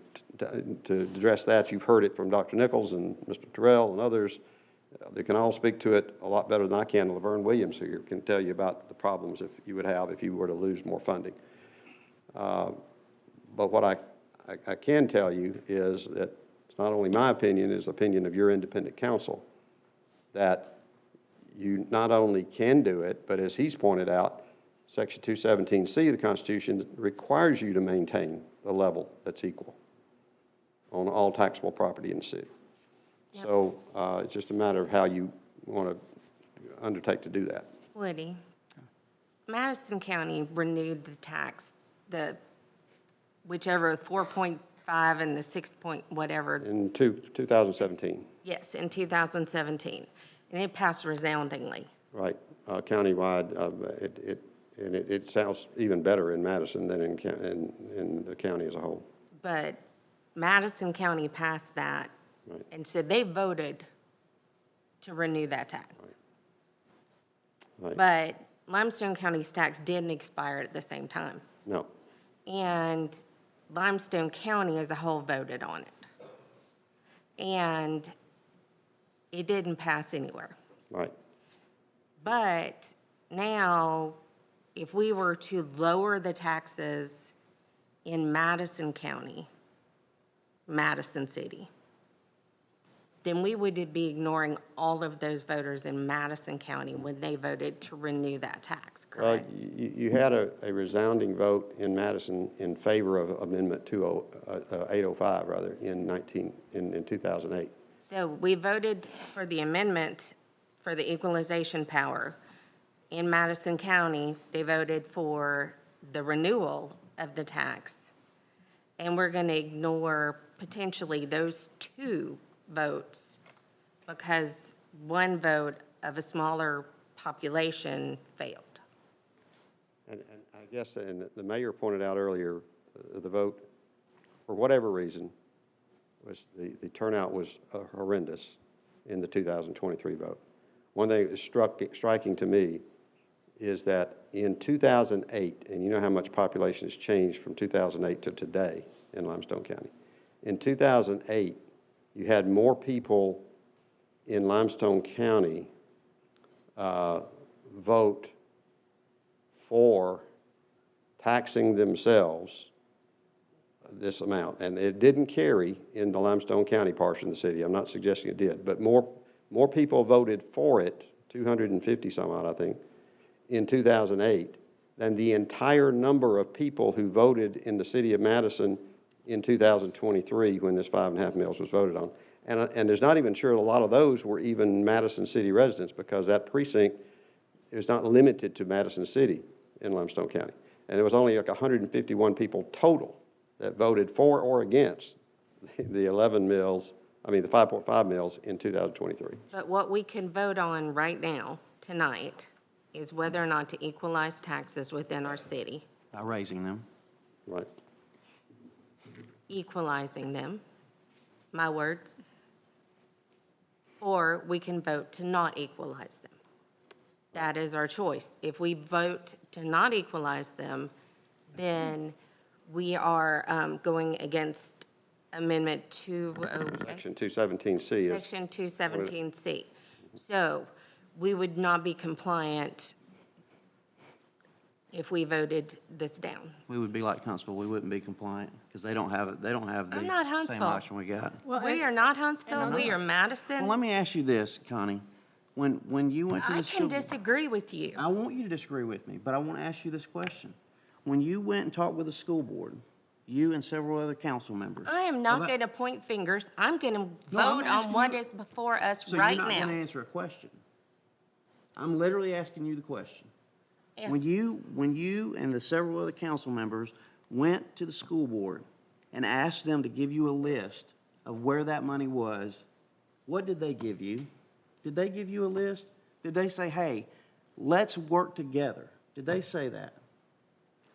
address that. You've heard it from Dr. Nichols and Mr. Terrell and others. They can all speak to it a lot better than I can. Laverne Williams here can tell you about the problems if you would have if you were to lose more funding. But what I can tell you is that it's not only my opinion, it's the opinion of your independent counsel, that you not only can do it, but as he's pointed out, Section 217C of the Constitution requires you to maintain a level that's equal on all taxable property in the city. Yep. So it's just a matter of how you want to undertake to do that. Woody, Madison County renewed the tax, whichever 4.5 and the 6 point whatever. In 2017. Yes, in 2017, and it passed resoundingly. Right, countywide, And it sounds even better in Madison than in the county as a whole. But Madison County passed that, Right. and so they voted to renew that tax. Right. But Limestone County's tax didn't expire at the same time. No, And Limestone County as a whole voted on it. And it didn't pass anywhere. right. But now, if we were to lower the taxes in Madison County, Madison City, then we would be ignoring all of those voters in Madison County when they voted to renew that tax, Well, correct? you had a resounding vote in Madison in favor of Amendment 805, rather, in 2008. So we voted for the amendment for the equalization power. In Madison County, they voted for the renewal of the tax. And we're going to ignore potentially those two votes because one vote of a smaller population failed. And I guess, and the mayor pointed out earlier, the vote, for whatever reason, was the turnout was horrendous in the 2023 vote. One thing that's striking to me is that in 2008, and you know how much population has changed from 2008 to today in Limestone County. In 2008, you had more people in Limestone County vote for taxing themselves this amount. And it didn't carry in the Limestone County portion of the city. I'm not suggesting it did, but more people voted for it, 250 some odd, I think, in 2008 than the entire number of people who voted in the city of Madison in 2023 when this 5.5 mils was voted on. And there's not even sure a lot of those were even Madison City residents because that precinct is not limited to Madison City in Limestone County. And there was only like 151 people total that voted for or against the 11 mils, the 5.5 mils in 2023. But what we can vote on right now, tonight, is whether or not to equalize taxes within our city, By raising them. Right. equalizing them, my words, or we can vote to not equalize them. That is our choice. If we vote to not equalize them, then we are going against Amendment 208. Section 217C is. Section 217C. So we would not be compliant if we voted this down. We would be like Huntsville, we wouldn't be compliant, because they don't have the I'm not same Huntsville. option we got. We are not Huntsville, we are Madison. Well, let me ask you this, Connie. When you went to the I school. can disagree with you. I want you to disagree with me, but I want to ask you this question. When you went and talked with the school board, you and several other council members. I am not about- going to point fingers. I'm going to No, I'm vote on asking what you- is before us So right you're not going to now. answer a question. I'm literally asking you the question. Yes. When you and the several other council members went to the school board and asked them to give you a list of where that money was, what did they give you? Did they give you a list? Did they say, hey, let's work together? Did they say that?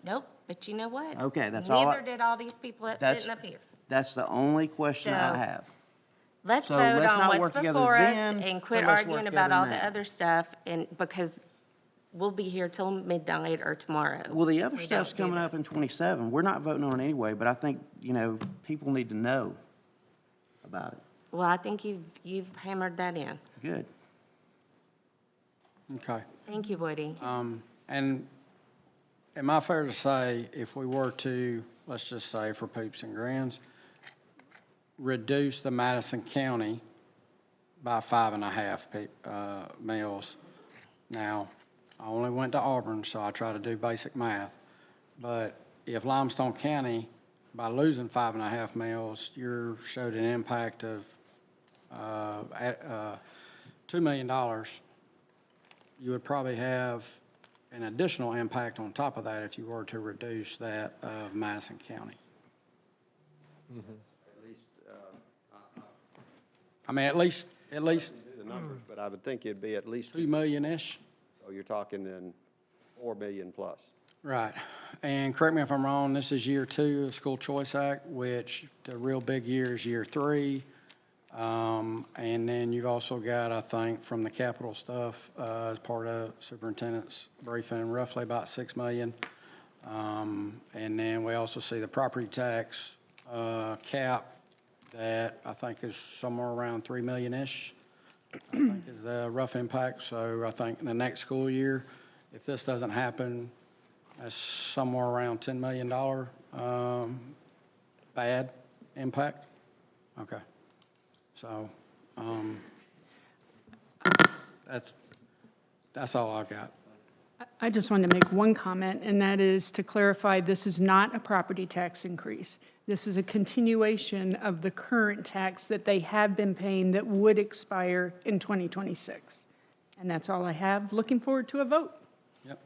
Nope, but you know what? Okay, that's all I- Neither did all these people that's That's- sitting up here. That's the only question I So- have. Let's So vote let's on not what's work together before us then, and quit but let's work arguing about together all the now. other stuff, and because we'll be here till midnight or tomorrow. Well, the other We stuff's don't do coming up this. in 27. We're not voting on it anyway, but I think, people need to know about it. Well, I think you've hammered that in. Good. Okay. Thank you, Woody. And am I fair to say, if we were to, let's just say for peeps and grins, reduce the Madison County by 5.5 mils? Now, I only went to Auburn, so I try to do basic math. But if Limestone County, by losing 5.5 mils, you showed an impact of $2 million, you would probably have an additional impact on top of that if you were to reduce that of Madison County. At least, I mean, at least the numbers, but I would think it'd be at least 2 million-ish. So you're talking then 4 million plus. Right. And correct me if I'm wrong, this is year 2 of the School Choice Act, which the real big year is year 3. And then you've also got, I think, from the capital stuff, as part of superintendent's briefing, roughly about 6 million. And then we also see the property tax, cap that I think is somewhere around 3 million-ish, I think is the rough impact. So I think in the next school year, if this doesn't happen, that's somewhere around $10 million, bad impact. Okay. So, that's all I got. I just wanted to make one comment, and that is to clarify, this is not a property tax increase. This is a continuation of the current tax that they have been paying that would expire in 2026. And that's all I have. Looking forward to a vote. Yep.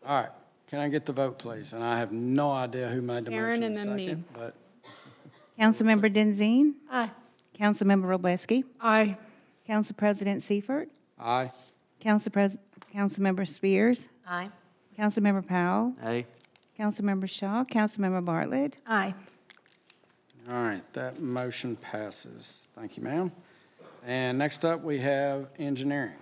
All right. Can I get the vote, please? And I have no idea who made the motion Aaron and then me. second, but Councilmember Denzine? Aye. Councilmember Roblesky? Aye. Council President Seifert? aye. Councilmember Spears? Aye. Councilmember Powell? Aye. Councilmember Shaw? Councilmember Bartlett? Aye. All right, that motion passes. Thank you, ma'am. And next up, we have engineering.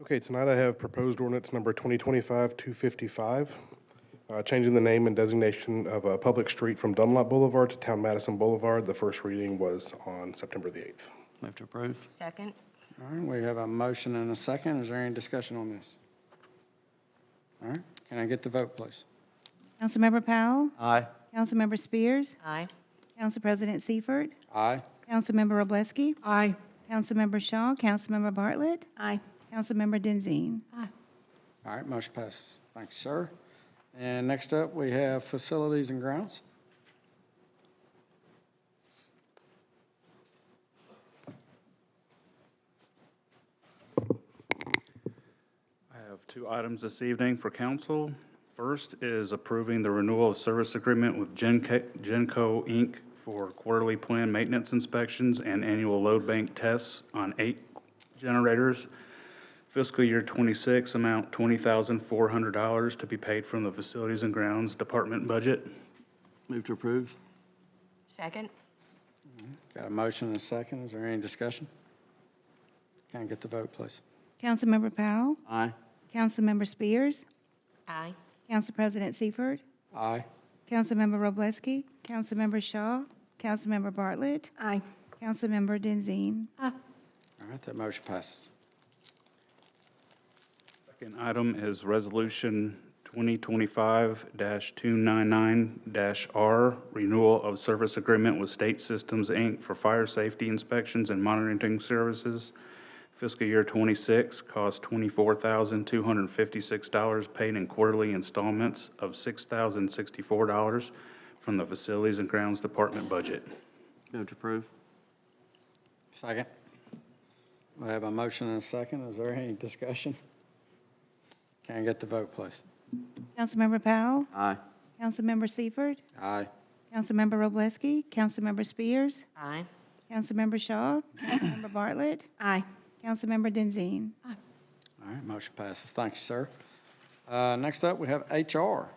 Okay, tonight I have proposed ordinance number 2025-255, changing the name and designation of a public street from Dunlop Boulevard to Town Madison Boulevard. The first reading was on September the 8th. Move to approve. Second? All right, we have a motion and a second. Is there any discussion on this? All right, can I get the vote, please? Councilmember Powell? Aye. Councilmember Spears? Aye. Council President Seifert? Aye. Councilmember Roblesky? Aye. Councilmember Shaw? Councilmember Bartlett? Aye. Councilmember Denzine? Aye. All right, motion passes. Thank you, sir. And next up, we have facilities and grounds. I have 2 items this evening for council. First is approving the renewal of service agreement with Genco Inc. for quarterly plan maintenance inspections and annual load bank tests on 8 generators. Fiscal year '26, amount $20,400 to be paid from the Facilities and Grounds Department budget. Move to approve. Second? Got a motion and a second. Is there any discussion? Can I get the vote, please? Councilmember Powell? Aye. Councilmember Spears? Aye. Council President Seifert? Aye. Councilmember Roblesky? Councilmember Shaw? Councilmember Bartlett? Aye. Councilmember Denzine? All right, that motion passes. Second item is Resolution 2025-299-R, renewal of service agreement with State Systems, Inc. for fire safety inspections and monitoring services. Fiscal year '26 cost $24,256 paid in quarterly installments of $6,064 from the Facilities and Grounds Department budget. Move to approve. Second. We have a motion and a second. Is there any discussion? Can I get the vote, please? Councilmember Powell? Aye. Councilmember Seifert? Aye. Councilmember Roblesky? Councilmember Spears? Aye. Councilmember Shaw? Councilmember Bartlett? Aye. Councilmember Denzine? All right, motion passes. Thank you, sir. Next up, we have HR.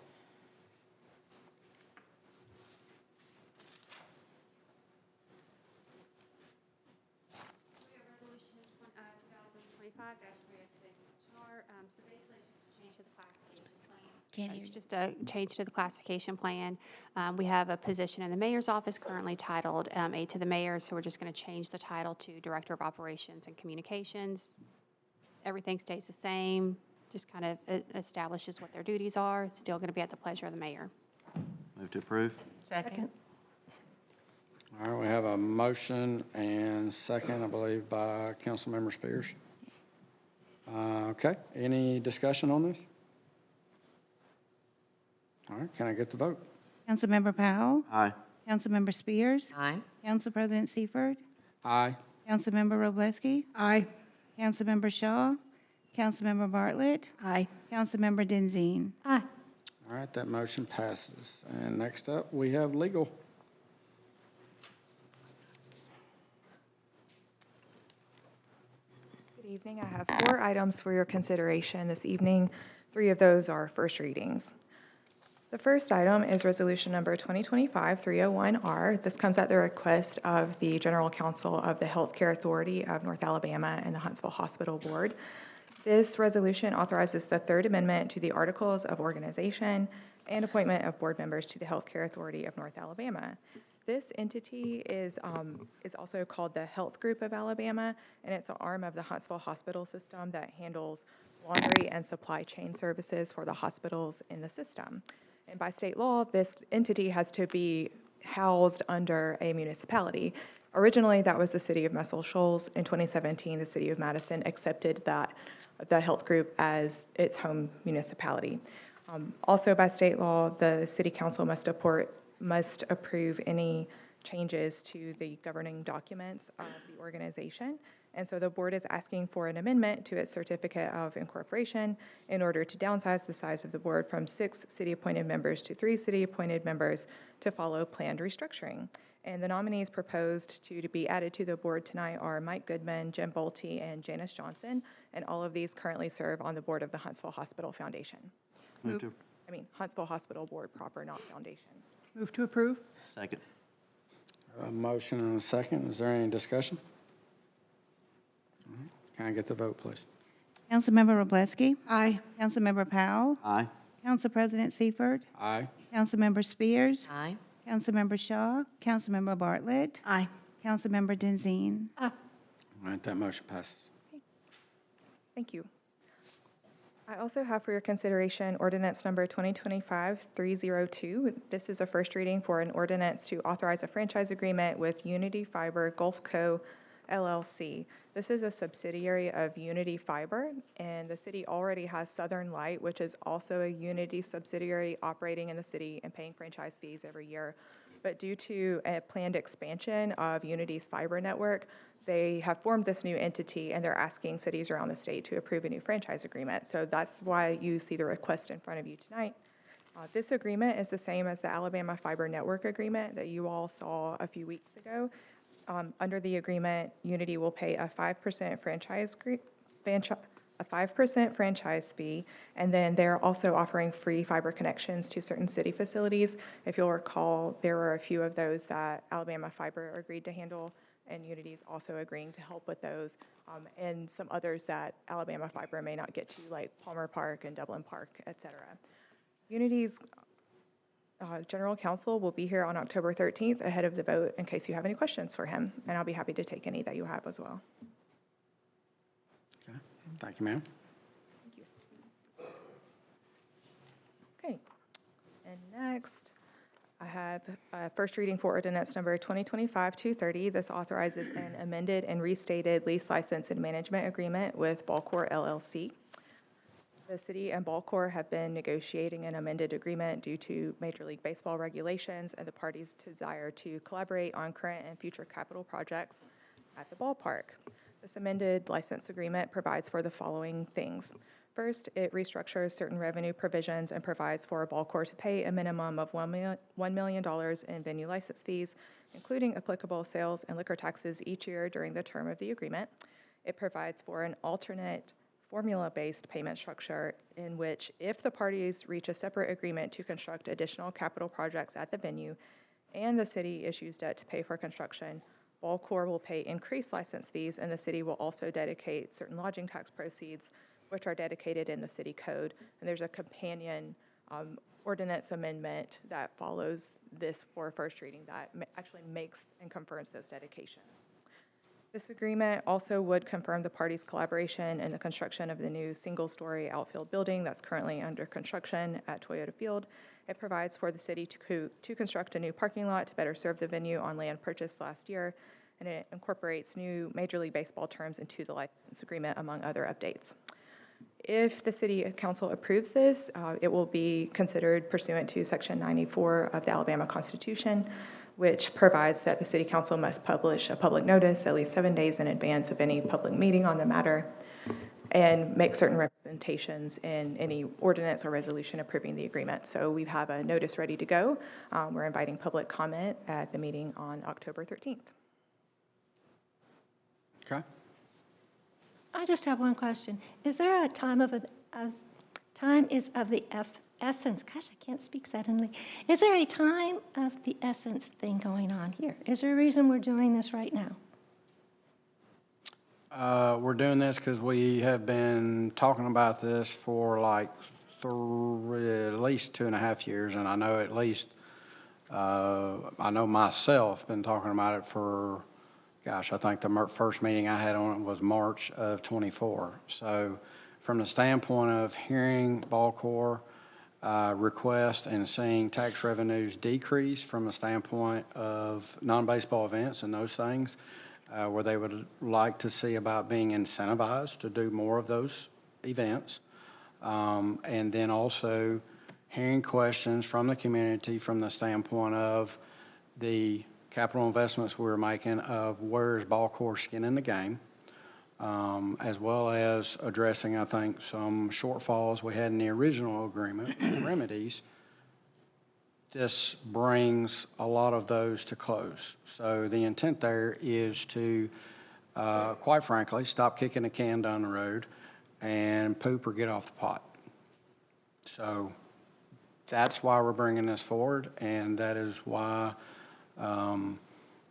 It's just a change to the classification plan. We have a position in the mayor's office currently titled Aide to the Mayor, so we're just going to change the title to Director of Operations and Communications. Everything stays the same, just kind of establishes what their duties are. It's still going to be at the pleasure of the mayor. Move to approve. Second? All right, we have a motion and second, I believe, by Councilmember Spears. Okay, any discussion on this? All right, can I get the vote? Councilmember Powell? Aye. Councilmember Spears? Aye. Council President Seifert? Aye. Councilmember Roblesky? Aye. Councilmember Shaw? Councilmember Bartlett. Aye. Councilmember Denzine. Aye. All right, that motion passes. And next up, we have legal. Good evening. I have 4 items for your consideration this evening. 3 of those are first readings. The first item is Resolution Number 2025-301R. This comes at the request of the General Counsel of the Healthcare Authority of North Alabama and the Huntsville Hospital Board. This resolution authorizes the Third Amendment to the Articles of Organization and appointment of board members to the Healthcare Authority of North Alabama. This entity is also called the Health Group of Alabama, and it's an arm of the Huntsville Hospital system that handles laundry and supply chain services for the hospitals in the system. And by state law, this entity has to be housed under a municipality. Originally, that was the city of Muscle Shoals. In 2017, the city of Madison accepted the health group as its home municipality. Also, by state law, the city council must approve any changes to the governing documents of the organization. And so the board is asking for an amendment to its certificate of incorporation in order to downsize the size of the board from 6 city-appointed members to 3 city-appointed members to follow planned restructuring. And the nominees proposed to be added to the board tonight are Mike Goodman, Jim Bolte, and Janice Johnson, and all of these currently serve on the board of the Huntsville Hospital Foundation. Huntsville Hospital Board proper, not foundation. Move to approve? Second. A motion and a second. Is there any discussion? Can I get the vote, please? Councilmember Roblesky. Aye. Councilmember Powell. Aye. Council President Seifert. Aye. Councilmember Spears. Aye. Councilmember Shaw. Councilmember Bartlett. Aye. Councilmember Denzine. All right, that motion passes. Thank you. I also have for your consideration ordinance number 2025-302. This is a first reading for an ordinance to authorize a franchise agreement with Unity Fiber Gulf Co. LLC. This is a subsidiary of Unity Fiber, and the city already has Southern Light, which is also a Unity subsidiary operating in the city and paying franchise fees every year. But due to a planned expansion of Unity's fiber network, they have formed this new entity, and they're asking cities around the state to approve a new franchise agreement. So that's why you see the request in front of you tonight. This agreement is the same as the Alabama Fiber Network Agreement that you all saw a few weeks ago. Under the agreement, Unity will pay a 5% franchise fee, and then they're also offering free fiber connections to certain city facilities. If you'll recall, there were a few of those that Alabama Fiber agreed to handle, and Unity's also agreeing to help with those, and some others that Alabama Fiber may not get to, like Palmer Park and Dublin Park, et cetera. Unity's General Counsel will be here on October 13th ahead of the vote in case you have any questions for him, and I'll be happy to take any that you have as well. Okay. Thank you, ma'am. Thank you. Okay, and next I have first reading for ordinance number 2025-230. This authorizes an amended and restated lease license and management agreement with BallCorp LLC. The city and BallCorp have been negotiating an amended agreement due to Major League Baseball regulations and the parties' desire to collaborate on current and future capital projects at the ballpark. This amended license agreement provides for the following things. First, it restructures certain revenue provisions and provides for BallCorp to pay a minimum of $1 million in venue license fees, including applicable sales and liquor taxes each year during the term of the agreement. It provides for an alternate formula-based payment structure in which, if the parties reach a separate agreement to construct additional capital projects at the venue and the city issues debt to pay for construction, BallCorp will pay increased license fees, and the city will also dedicate certain lodging tax proceeds, which are dedicated in the city code. And there's a companion ordinance amendment that follows this for first reading that actually makes and confirms those dedications. This agreement also would confirm the parties' collaboration in the construction of the new single-story outfield building that's currently under construction at Toyota Field. It provides for the city to construct a new parking lot to better serve the venue on land purchased last year, and it incorporates new Major League Baseball terms into the license agreement, among other updates. If the City Council approves this, it will be considered pursuant to Section 94 of the Alabama Constitution, which provides that the City Council must publish a public notice at least 7 days in advance of any public meeting on the matter. and make certain representations in any ordinance or resolution approving the agreement. So we have a notice ready to go. We're inviting public comment at the meeting on October 13th. Okay. I just have one question. Is there a time time is of the essence? Gosh, I can't speak suddenly. Is there a time of the essence thing going on here? Is there a reason we're doing this right now? We're doing this because we have been talking about this for like at least 2.5 years, and I know at least, I know myself been talking about it for, gosh, I think the first meeting I had on it was March of '24. So from the standpoint of hearing BallCorp requests and seeing tax revenues decrease from the standpoint of non-baseball events and those things, where they would like to see about being incentivized to do more of those events. And then also hearing questions from the community from the standpoint of the capital investments we were making of where's BallCorp's skin in the game, as well as addressing, I think, some shortfalls we had in the original agreement, remedies. This brings a lot of those to close. So the intent there is to, quite frankly, stop kicking the can down the road and poop or get off the pot. So that's why we're bringing this forward, and that is why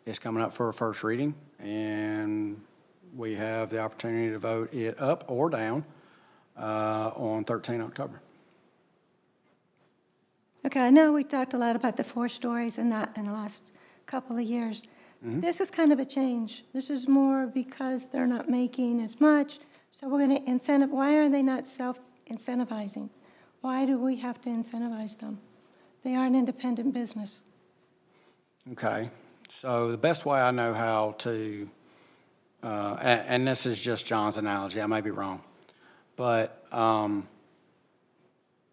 it's coming up for a first reading, and we have the opportunity to vote it up or down on 13 October. Okay, I know we talked a lot about the 4 stories and that in the last couple of years. Mm-hmm. This is kind of a change. This is more because they're not making as much, so we're going to incentive. Why are they not self-incentivizing? Why do we have to incentivize them? They are an independent business. Okay, so the best way I know how to, and this is just John's analogy, I may be wrong, but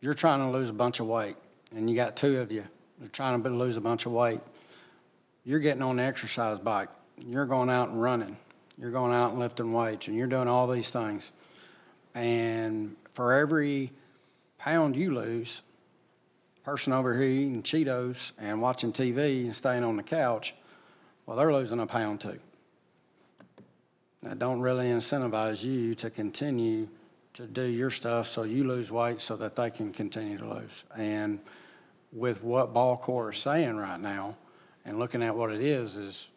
you're trying to lose a bunch of weight, and you got 2 of you, they're trying to lose a bunch of weight. You're getting on the exercise bike, you're going out and running, you're going out and lifting weights, and you're doing all these things. And for every pound you lose, person over here eating Cheetos and watching TV and staying on the couch, well, they're losing a pound too. That don't really incentivize you to continue to do your stuff so you lose weight so that they can continue to lose. And with what BallCorp is saying right now and looking at what it is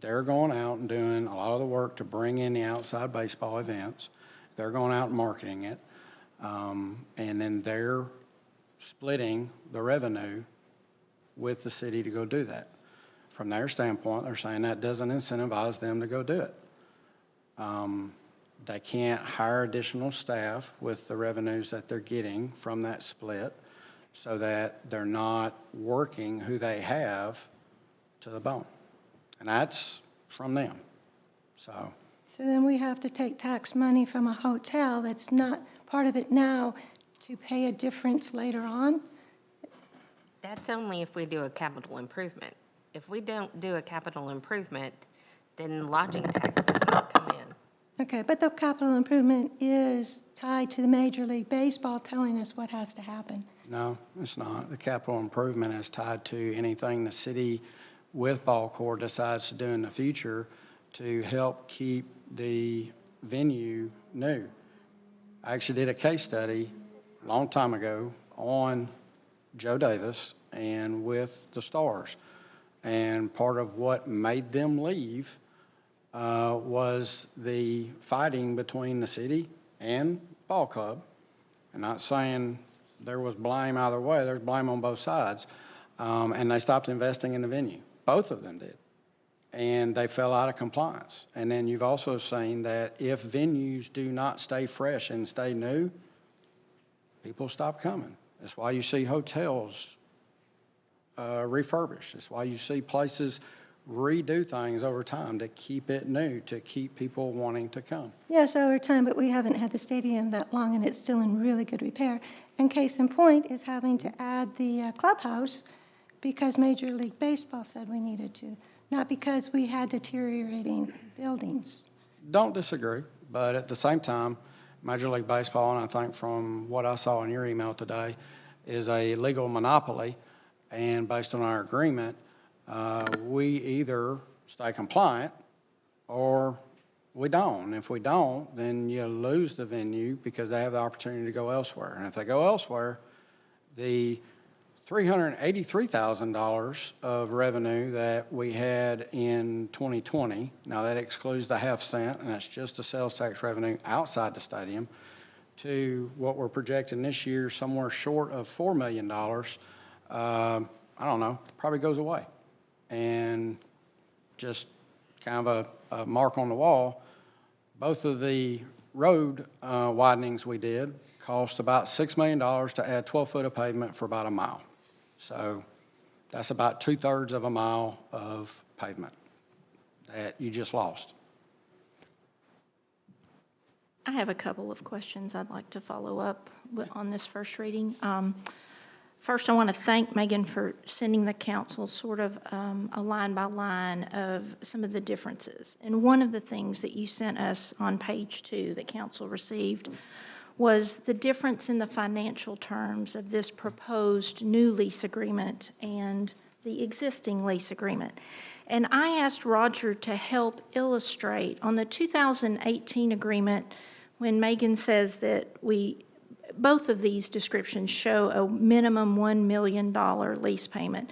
they're going out and doing a lot of the work to bring in the outside baseball events. They're going out and marketing it. And then they're splitting the revenue with the city to go do that. From their standpoint, they're saying that doesn't incentivize them to go do it. They can't hire additional staff with the revenues that they're getting from that split so that they're not working who they have to the bone. And that's from them. So then we have to take tax money from a hotel that's not part of it now to pay a difference later on? That's only if we do a capital improvement. If we don't do a capital improvement, then lodging tax does not come in. Okay, but the capital improvement is tied to the Major League Baseball telling us what has to happen. no, it's not. The capital improvement is tied to anything the city with BallCorp decides to do in the future to help keep the venue new. I actually did a case study a long time ago on Joe Davis and with the Stars. And part of what made them leave was the fighting between the city and ball club. I'm not saying there was blame either way, there's blame on both sides. And they stopped investing in the venue. Both of them did. And they fell out of compliance. And then you've also seen that if venues do not stay fresh and stay new, people stop coming. That's why you see hotels refurbished. That's why you see places redo things over time to keep it new, to keep people wanting to come. Yes, over time, but we haven't had the stadium that long, and it's still in really good repair. And case in point is having to add the clubhouse because Major League Baseball said we needed to, not because we had deteriorating buildings. Don't disagree, but at the same time, Major League Baseball, and I think from what I saw in your email today, is a legal monopoly, and based on our agreement, we either stay compliant or we don't. And if we don't, then you lose the venue because they have the opportunity to go elsewhere. And if they go elsewhere, the $383,000 of revenue that we had in 2020, now that excludes the half cent, and that's just the sales tax revenue outside the stadium, to what we're projecting this year, somewhere short of $4 million, I don't know, probably goes away. And just kind of a mark on the wall, both of the road widenings we did cost about $6 million to add 12 foot of pavement for about a mile. So that's about 2/3 of a mile of pavement that you just lost. I have a couple of questions I'd like to follow up on this first reading. First, I want to thank Megan for sending the council sort of a line by line of some of the differences. And one of the things that you sent us on page 2 that council received was the difference in the financial terms of this proposed new lease agreement and the existing lease agreement. And I asked Roger to help illustrate on the 2018 agreement when Megan says that both of these descriptions show a minimum $1 million lease payment.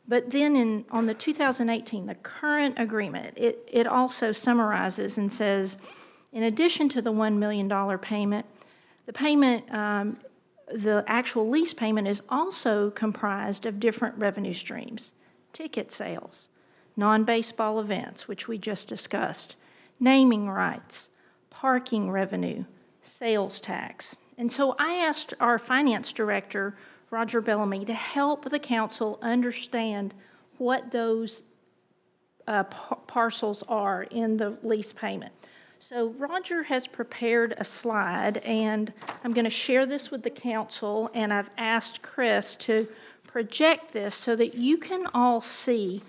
But then on the 2018, the current agreement, it also summarizes and says, in addition to the $1 million payment, the actual lease payment is also comprised of different revenue streams: ticket sales, non-baseball events, which we just discussed, naming rights, parking revenue, sales tax. And so I asked our finance director, Roger Bellamy, to help the council understand what those parcels are in the lease payment. So Roger has prepared a slide, and I'm going to share this with the council, and I've asked Chris to project this so that you can all see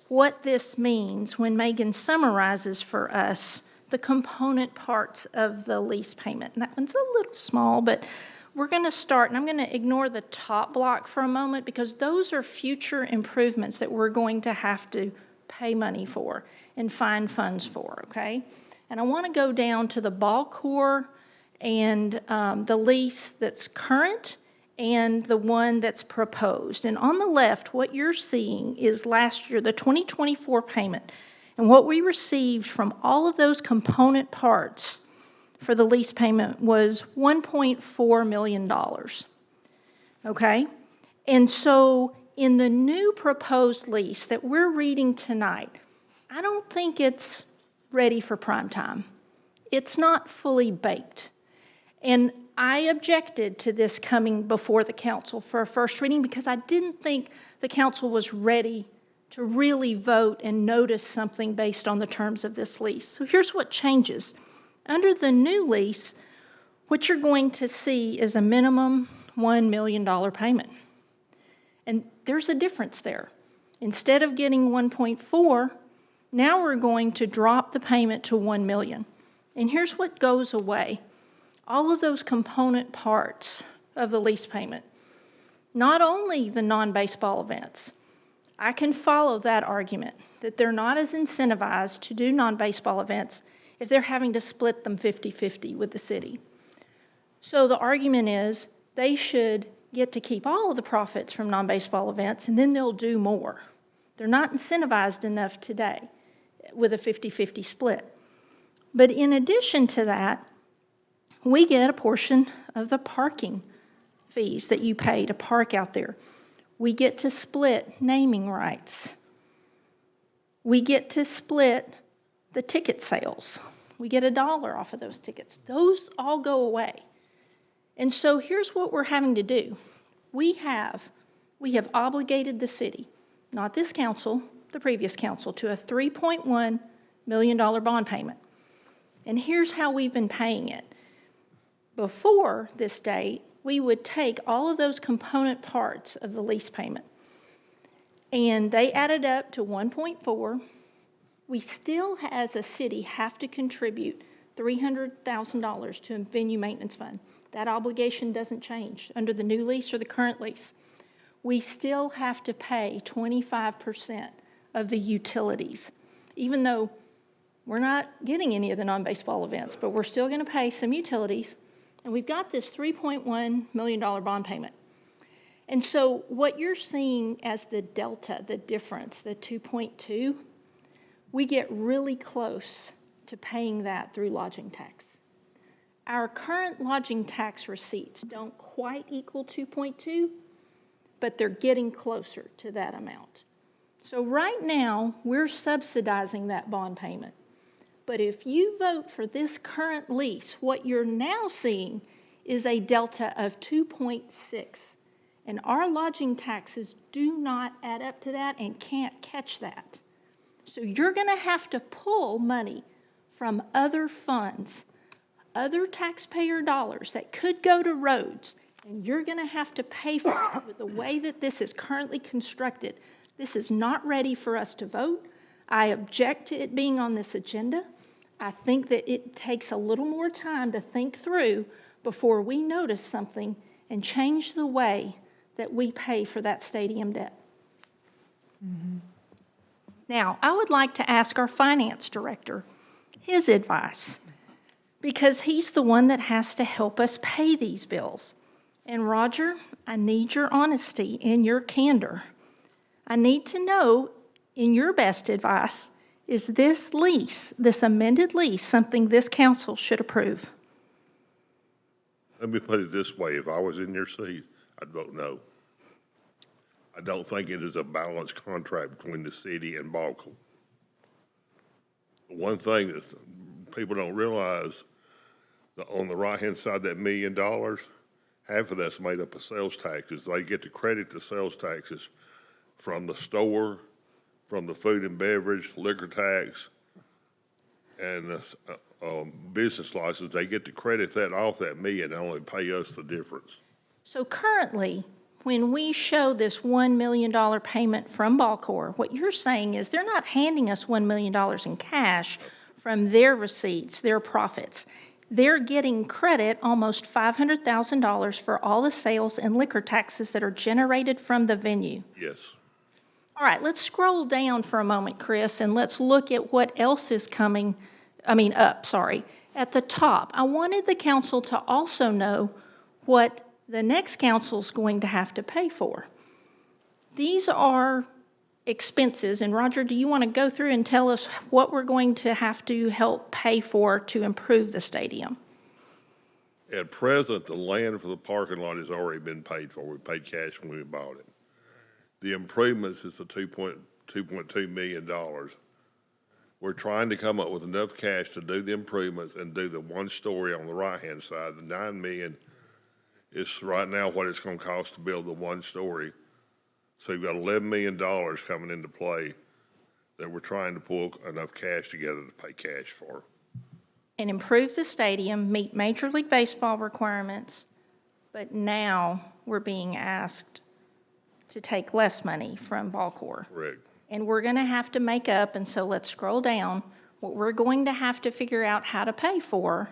what this means when Megan summarizes for us the component parts of the lease payment. And that one's a little small, but we're going to start, and I'm going to ignore the top block for a moment because those are future improvements that we're going to have to pay money for and find funds for, okay? And I want to go down to the BallCorp and the lease that's current and the one that's proposed. And on the left, what you're seeing is last year, the 2024 payment. And what we received from all of those component parts for the lease payment was $1.4 million, okay? And so in the new proposed lease that we're reading tonight, I don't think it's ready for prime time. It's not fully baked. And I objected to this coming before the council for a first reading because I didn't think the council was ready to really vote and notice something based on the terms of this lease. So here's what changes. Under the new lease, what you're going to see is a minimum $1 million payment. And there's a difference there. Instead of getting 1.4, now we're going to drop the payment to $1 million. And here's what goes away. All of those component parts of the lease payment. Not only the non-baseball events. I can follow that argument, that they're not as incentivized to do non-baseball events if they're having to split them 50-50 with the city. So the argument is they should get to keep all of the profits from non-baseball events, and then they'll do more. They're not incentivized enough today with a 50-50 split. But in addition to that, we get a portion of the parking fees that you pay to park out there. We get to split naming rights. We get to split the ticket sales. We get $1 off of those tickets. Those all go away. And so here's what we're having to do. We have obligated the city, not this council, the previous council, to a $3.1 million bond payment. And here's how we've been paying it. Before this date, we would take all of those component parts of the lease payment, and they added up to 1.4. We still, as a city, have to contribute $300,000 to a venue maintenance fund. That obligation doesn't change under the new lease or the current lease. We still have to pay 25% of the utilities, even though we're not getting any of the non-baseball events, but we're still going to pay some utilities, and we've got this $3.1 million bond payment. And so what you're seeing as the delta, the difference, the 2.2, we get really close to paying that through lodging tax. Our current lodging tax receipts don't quite equal 2.2, but they're getting closer to that amount. So right now, we're subsidizing that bond payment. But if you vote for this current lease, what you're now seeing is a delta of 2.6. And our lodging taxes do not add up to that and can't catch that. So you're going to have to pull money from other funds, other taxpayer dollars that could go to roads, and you're going to have to pay for it with the way that this is currently constructed. This is not ready for us to vote. I object to it being on this agenda. I think that it takes a little more time to think through before we notice something and change the way that we pay for that stadium debt. Now, I would like to ask our finance director his advice, because he's the one that has to help us pay these bills. And Roger, I need your honesty and your candor. I need to know, in your best advice, is this lease, this amended lease, something this council should approve? Let me put it this way. If I was in your seat, I'd vote no. I don't think it is a balanced contract between the city and BallCorp. One thing that people don't realize, on the right-hand side of that $1 million, half of that's made up of sales taxes. They get to credit the sales taxes from the store, from the food and beverage, liquor tax, and business license. They get to credit that off that $1 million and only pay us the difference. So currently, when we show this $1 million payment from BallCorp, what you're saying is they're not handing us $1 million in cash from their receipts, their profits. They're getting credit, almost $500,000 for all the sales and liquor taxes that are generated from the venue. Yes. All right, let's scroll down for a moment, Chris, and let's look at what else is up. At the top, I wanted the council to also know what the next council's going to have to pay for. These are expenses, and Roger, do you want to go through and tell us what we're going to have to help pay for to improve the stadium? At present, the land for the parking lot has already been paid for. We paid cash when we bought it. The improvements is the $2.2 million. We're trying to come up with enough cash to do the improvements and do the one story on the right-hand side. The $9 million is right now what it's going to cost to build the one story. So you've got $11 million coming into play that we're trying to pull enough cash together to pay cash for. And improve the stadium, meet Major League Baseball requirements, but now we're being asked to take less money from BallCorp. Correct. And we're going to have to make up, and so let's scroll down. What we're going to have to figure out how to pay for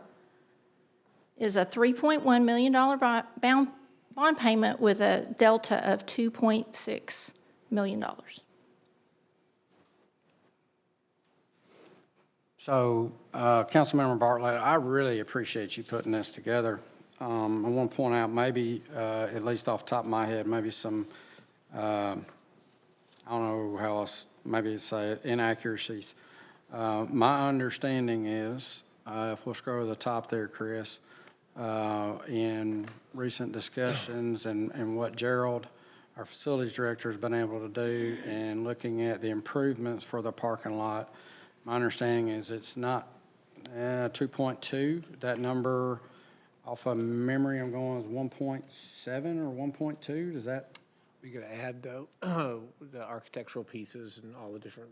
is a $3.1 million bond payment with a delta of $2.6 million. So, Councilmember Bartlett, I really appreciate you putting this together. I want to point out maybe, at least off the top of my head, maybe some, I don't know how else, maybe say it, inaccuracies. My understanding is, if we'll scroll to the top there, Chris, in recent discussions and what Gerald, our facilities director, has been able to do and looking at the improvements for the parking lot, my understanding is it's not 2.2. That number, off of memory, I'm going is 1.7 or 1.2. Does that? We could add the architectural pieces and all the different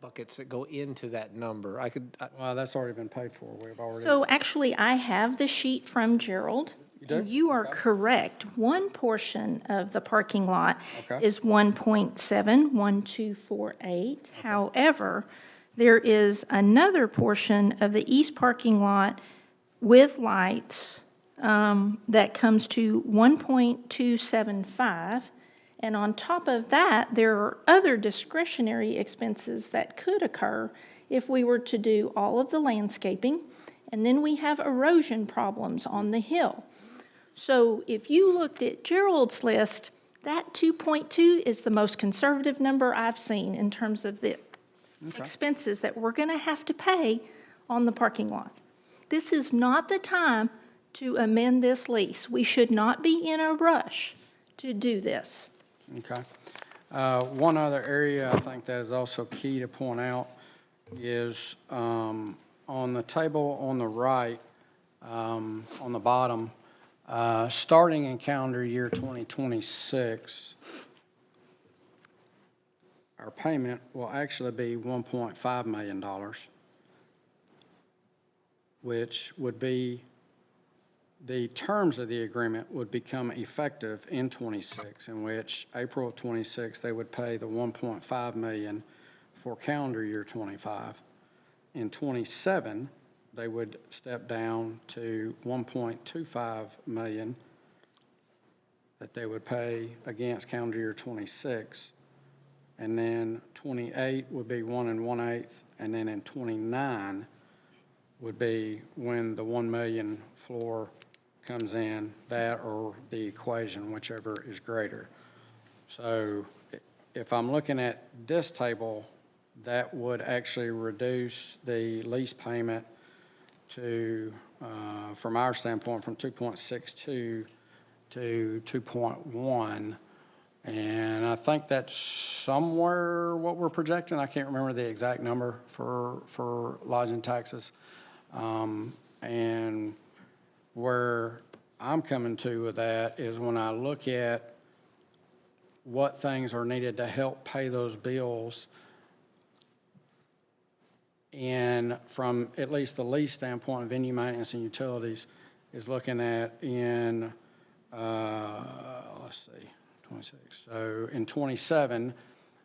buckets that go into that number. Well, that's already been paid for. We've already. So actually, I have the sheet from Gerald. You do? And you are correct. One portion of the parking lot is 1.71248. However, there is another portion of the east parking lot with lights that comes to 1.275. And on top of that, there are other discretionary expenses that could occur if we were to do all of the landscaping. And then we have erosion problems on the hill. So if you looked at Gerald's list, that 2.2 is the most conservative number I've seen in terms of the expenses that we're going to have to pay on the parking lot. This is not the time to amend this lease. We should not be in a rush to do this. Okay. One other area I think that is also key to point out is on the table on the right, on the bottom, starting in calendar year 2026, our payment will actually be $1.5 million, which would be, the terms of the agreement would become effective in 26, in which April of 26, they would pay the $1.5 million for calendar year 25. In 27, they would step down to $1.25 million that they would pay against calendar year 26. And then 28 would be 1 1/8, and then in 29 would be when the 1 million floor comes in, that or the equation, whichever is greater. So if I'm looking at this table, that would actually reduce the lease payment to, from our standpoint, from 2.62 to 2.1. And I think that's somewhere what we're projecting. I can't remember the exact number for lodging taxes. And where I'm coming to with that is when I look at what things are needed to help pay those bills, and from at least the lease standpoint, venue maintenance and utilities is looking at in, let's see, 26. So in 27,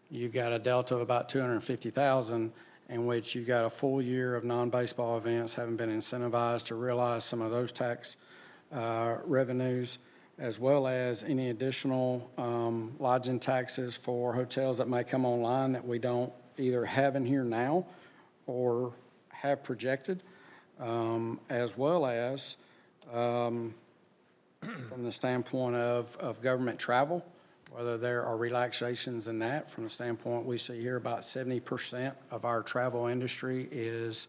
you've got a delta of about 250,000, in which you've got a full year of non-baseball events having been incentivized to realize some of those tax revenues, as well as any additional lodging taxes for hotels that may come online that we don't either have in here now or have projected, as well as from the standpoint of government travel, whether there are relaxations in that. From the standpoint we see here, about 70% of our travel industry is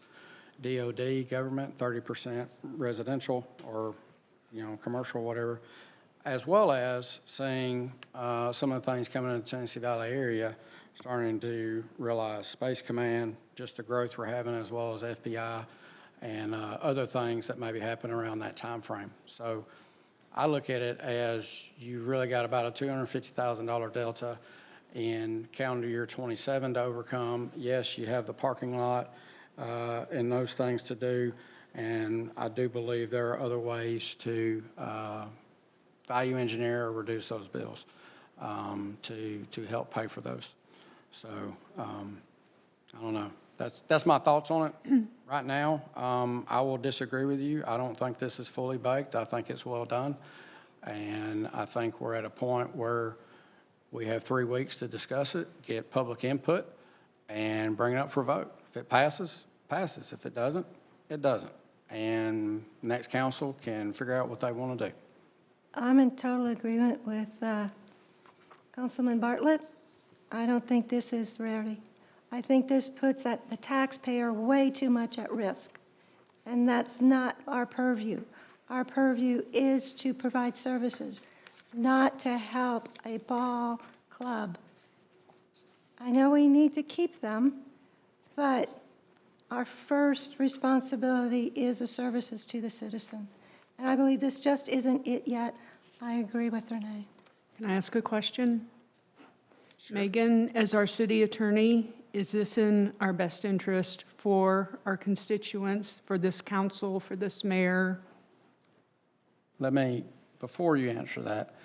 DOD, government, 30% residential or, commercial, whatever, as well as seeing some of the things coming in the Tennessee Valley area, starting to realize Space Command, just the growth we're having, as well as FBI and other things that may be happening around that time frame. So I look at it as you've really got about a $250,000 delta in calendar year 27 to overcome. Yes, you have the parking lot and those things to do, and I do believe there are other ways to value engineer or reduce those bills to help pay for those. So I don't know. That's my thoughts on it right now. I will disagree with you. I don't think this is fully baked. I think it's well done. And I think we're at a point where we have 3 weeks to discuss it, get public input, and bring it up for a vote. If it passes, passes. If it doesn't, it doesn't. And next council can figure out what they want to do. I'm in total agreement with Councilman Bartlett. I don't think this is rarity. I think this puts the taxpayer way too much at risk, and that's not our purview. Our purview is to provide services, not to help a ball club. I know we need to keep them, but our first responsibility is the services to the citizen. And I believe this just isn't it yet. I agree with Renee. Can I ask a question? Sure. Megan, as our city attorney, is this in our best interest for our constituents, for this council, for this mayor? Let me, before you answer that,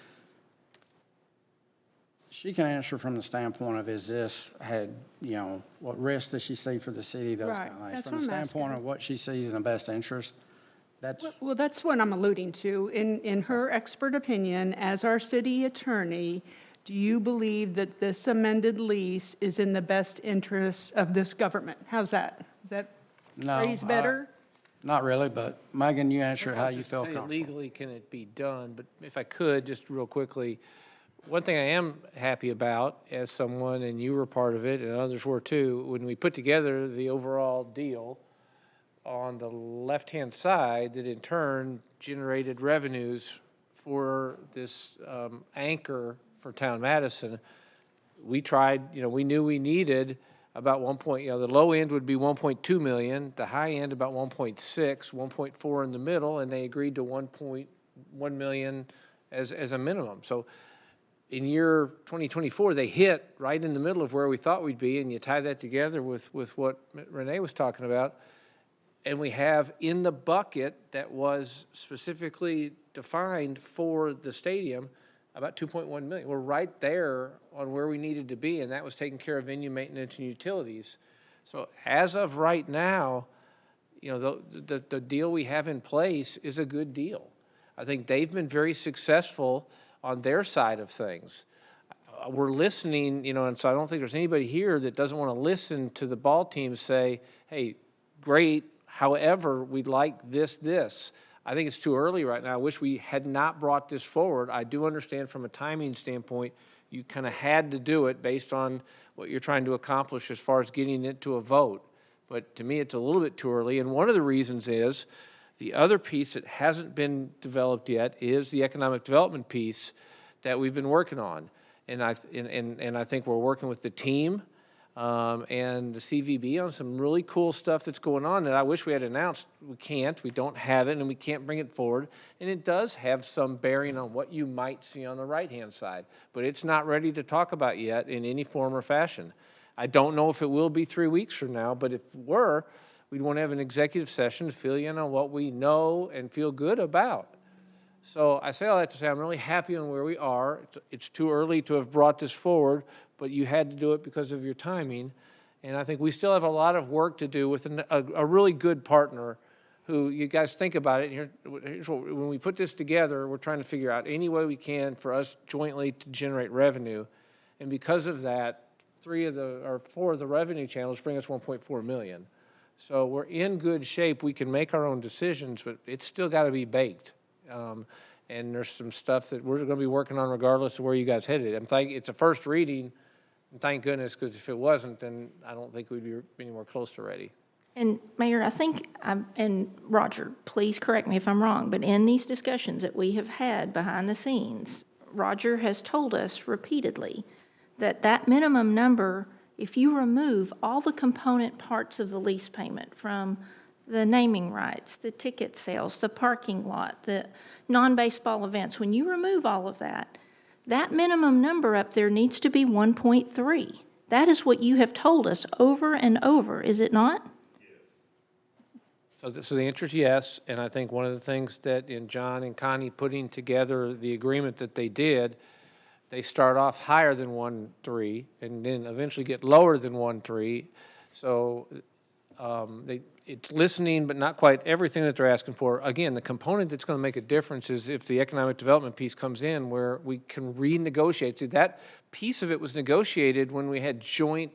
she can answer from the standpoint of, what risk does she see for the city, those Right, kind of things. that's From the what I'm standpoint asking. of what she sees in the best interest, Well, that's what I'm alluding to. In her expert opinion, as our city attorney, do you believe that this amended lease is in the best interest of this government? How's that? Is that No, phrase better? not really, but Megan, you answer it how you Just feel tell comfortable. Legally, can it be done? But if I could, just real quickly, one thing I am happy about as someone, and you were part of it, and others were too, when we put together the overall deal on the left-hand side, that in turn generated revenues for this anchor for Town Madison. We tried, we knew we needed about the low end would be 1.2 million, the high end about 1.6, 1.4 in the middle, and they agreed to 1.1 million as a minimum. So in year 2024, they hit right in the middle of where we thought we'd be, and you tie that together with what Renee was talking about, and we have in the bucket that was specifically defined for the stadium about 2.1 million. We're right there on where we needed to be, and that was taking care of venue maintenance and utilities. So as of right now, the deal we have in place is a good deal. I think they've been very successful on their side of things. We're listening, and so I don't think there's anybody here that doesn't want to listen to the ball team say, hey, great, however, we'd like this. I think it's too early right now. I wish we had not brought this forward. I do understand from a timing standpoint, you kind of had to do it based on what you're trying to accomplish as far as getting it to a vote. But to me, it's a little bit too early. And one of the reasons is the other piece that hasn't been developed yet is the economic development piece that we've been working on. And I think we're working with the team and the CVB on some really cool stuff that's going on that I wish we had announced. We don't have it, and we can't bring it forward. And it does have some bearing on what you might see on the right-hand side, but it's not ready to talk about yet in any form or fashion. I don't know if it will be 3 weeks from now, but if it were, we'd want to have an executive session to fill you in on what we know and feel good about. So I say all that to say I'm really happy on where we are. It's too early to have brought this forward, but you had to do it because of your timing. And I think we still have a lot of work to do with a really good partner who, you guys think about it, here's what, when we put this together, we're trying to figure out any way we can for us jointly to generate revenue. And because of that, 4 of the revenue channels bring us 1.4 million. So we're in good shape. We can make our own decisions, but it's still got to be baked. And there's some stuff that we're going to be working on regardless of where you guys headed. It's a first reading, and thank goodness, because if it wasn't, then I don't think we'd be anywhere close to ready. And Mayor, I think, and Roger, please correct me if I'm wrong, but in these discussions that we have had behind the scenes, Roger has told us repeatedly that that minimum number, if you remove all the component parts of the lease payment from the naming rights, the ticket sales, the parking lot, the non-baseball events, when you remove all of that, that minimum number up there needs to be 1.3. That is what you have told us over and over, is it not? So the answer is yes, and I think one of the things that in John and Connie putting together the agreement that they did, they start off higher than 1.3 and then eventually get lower than 1.3. So it's listening, but not quite everything that they're asking for. Again, the component that's going to make a difference is if the economic development piece comes in where we can renegotiate. See, that piece of it was negotiated when we had joint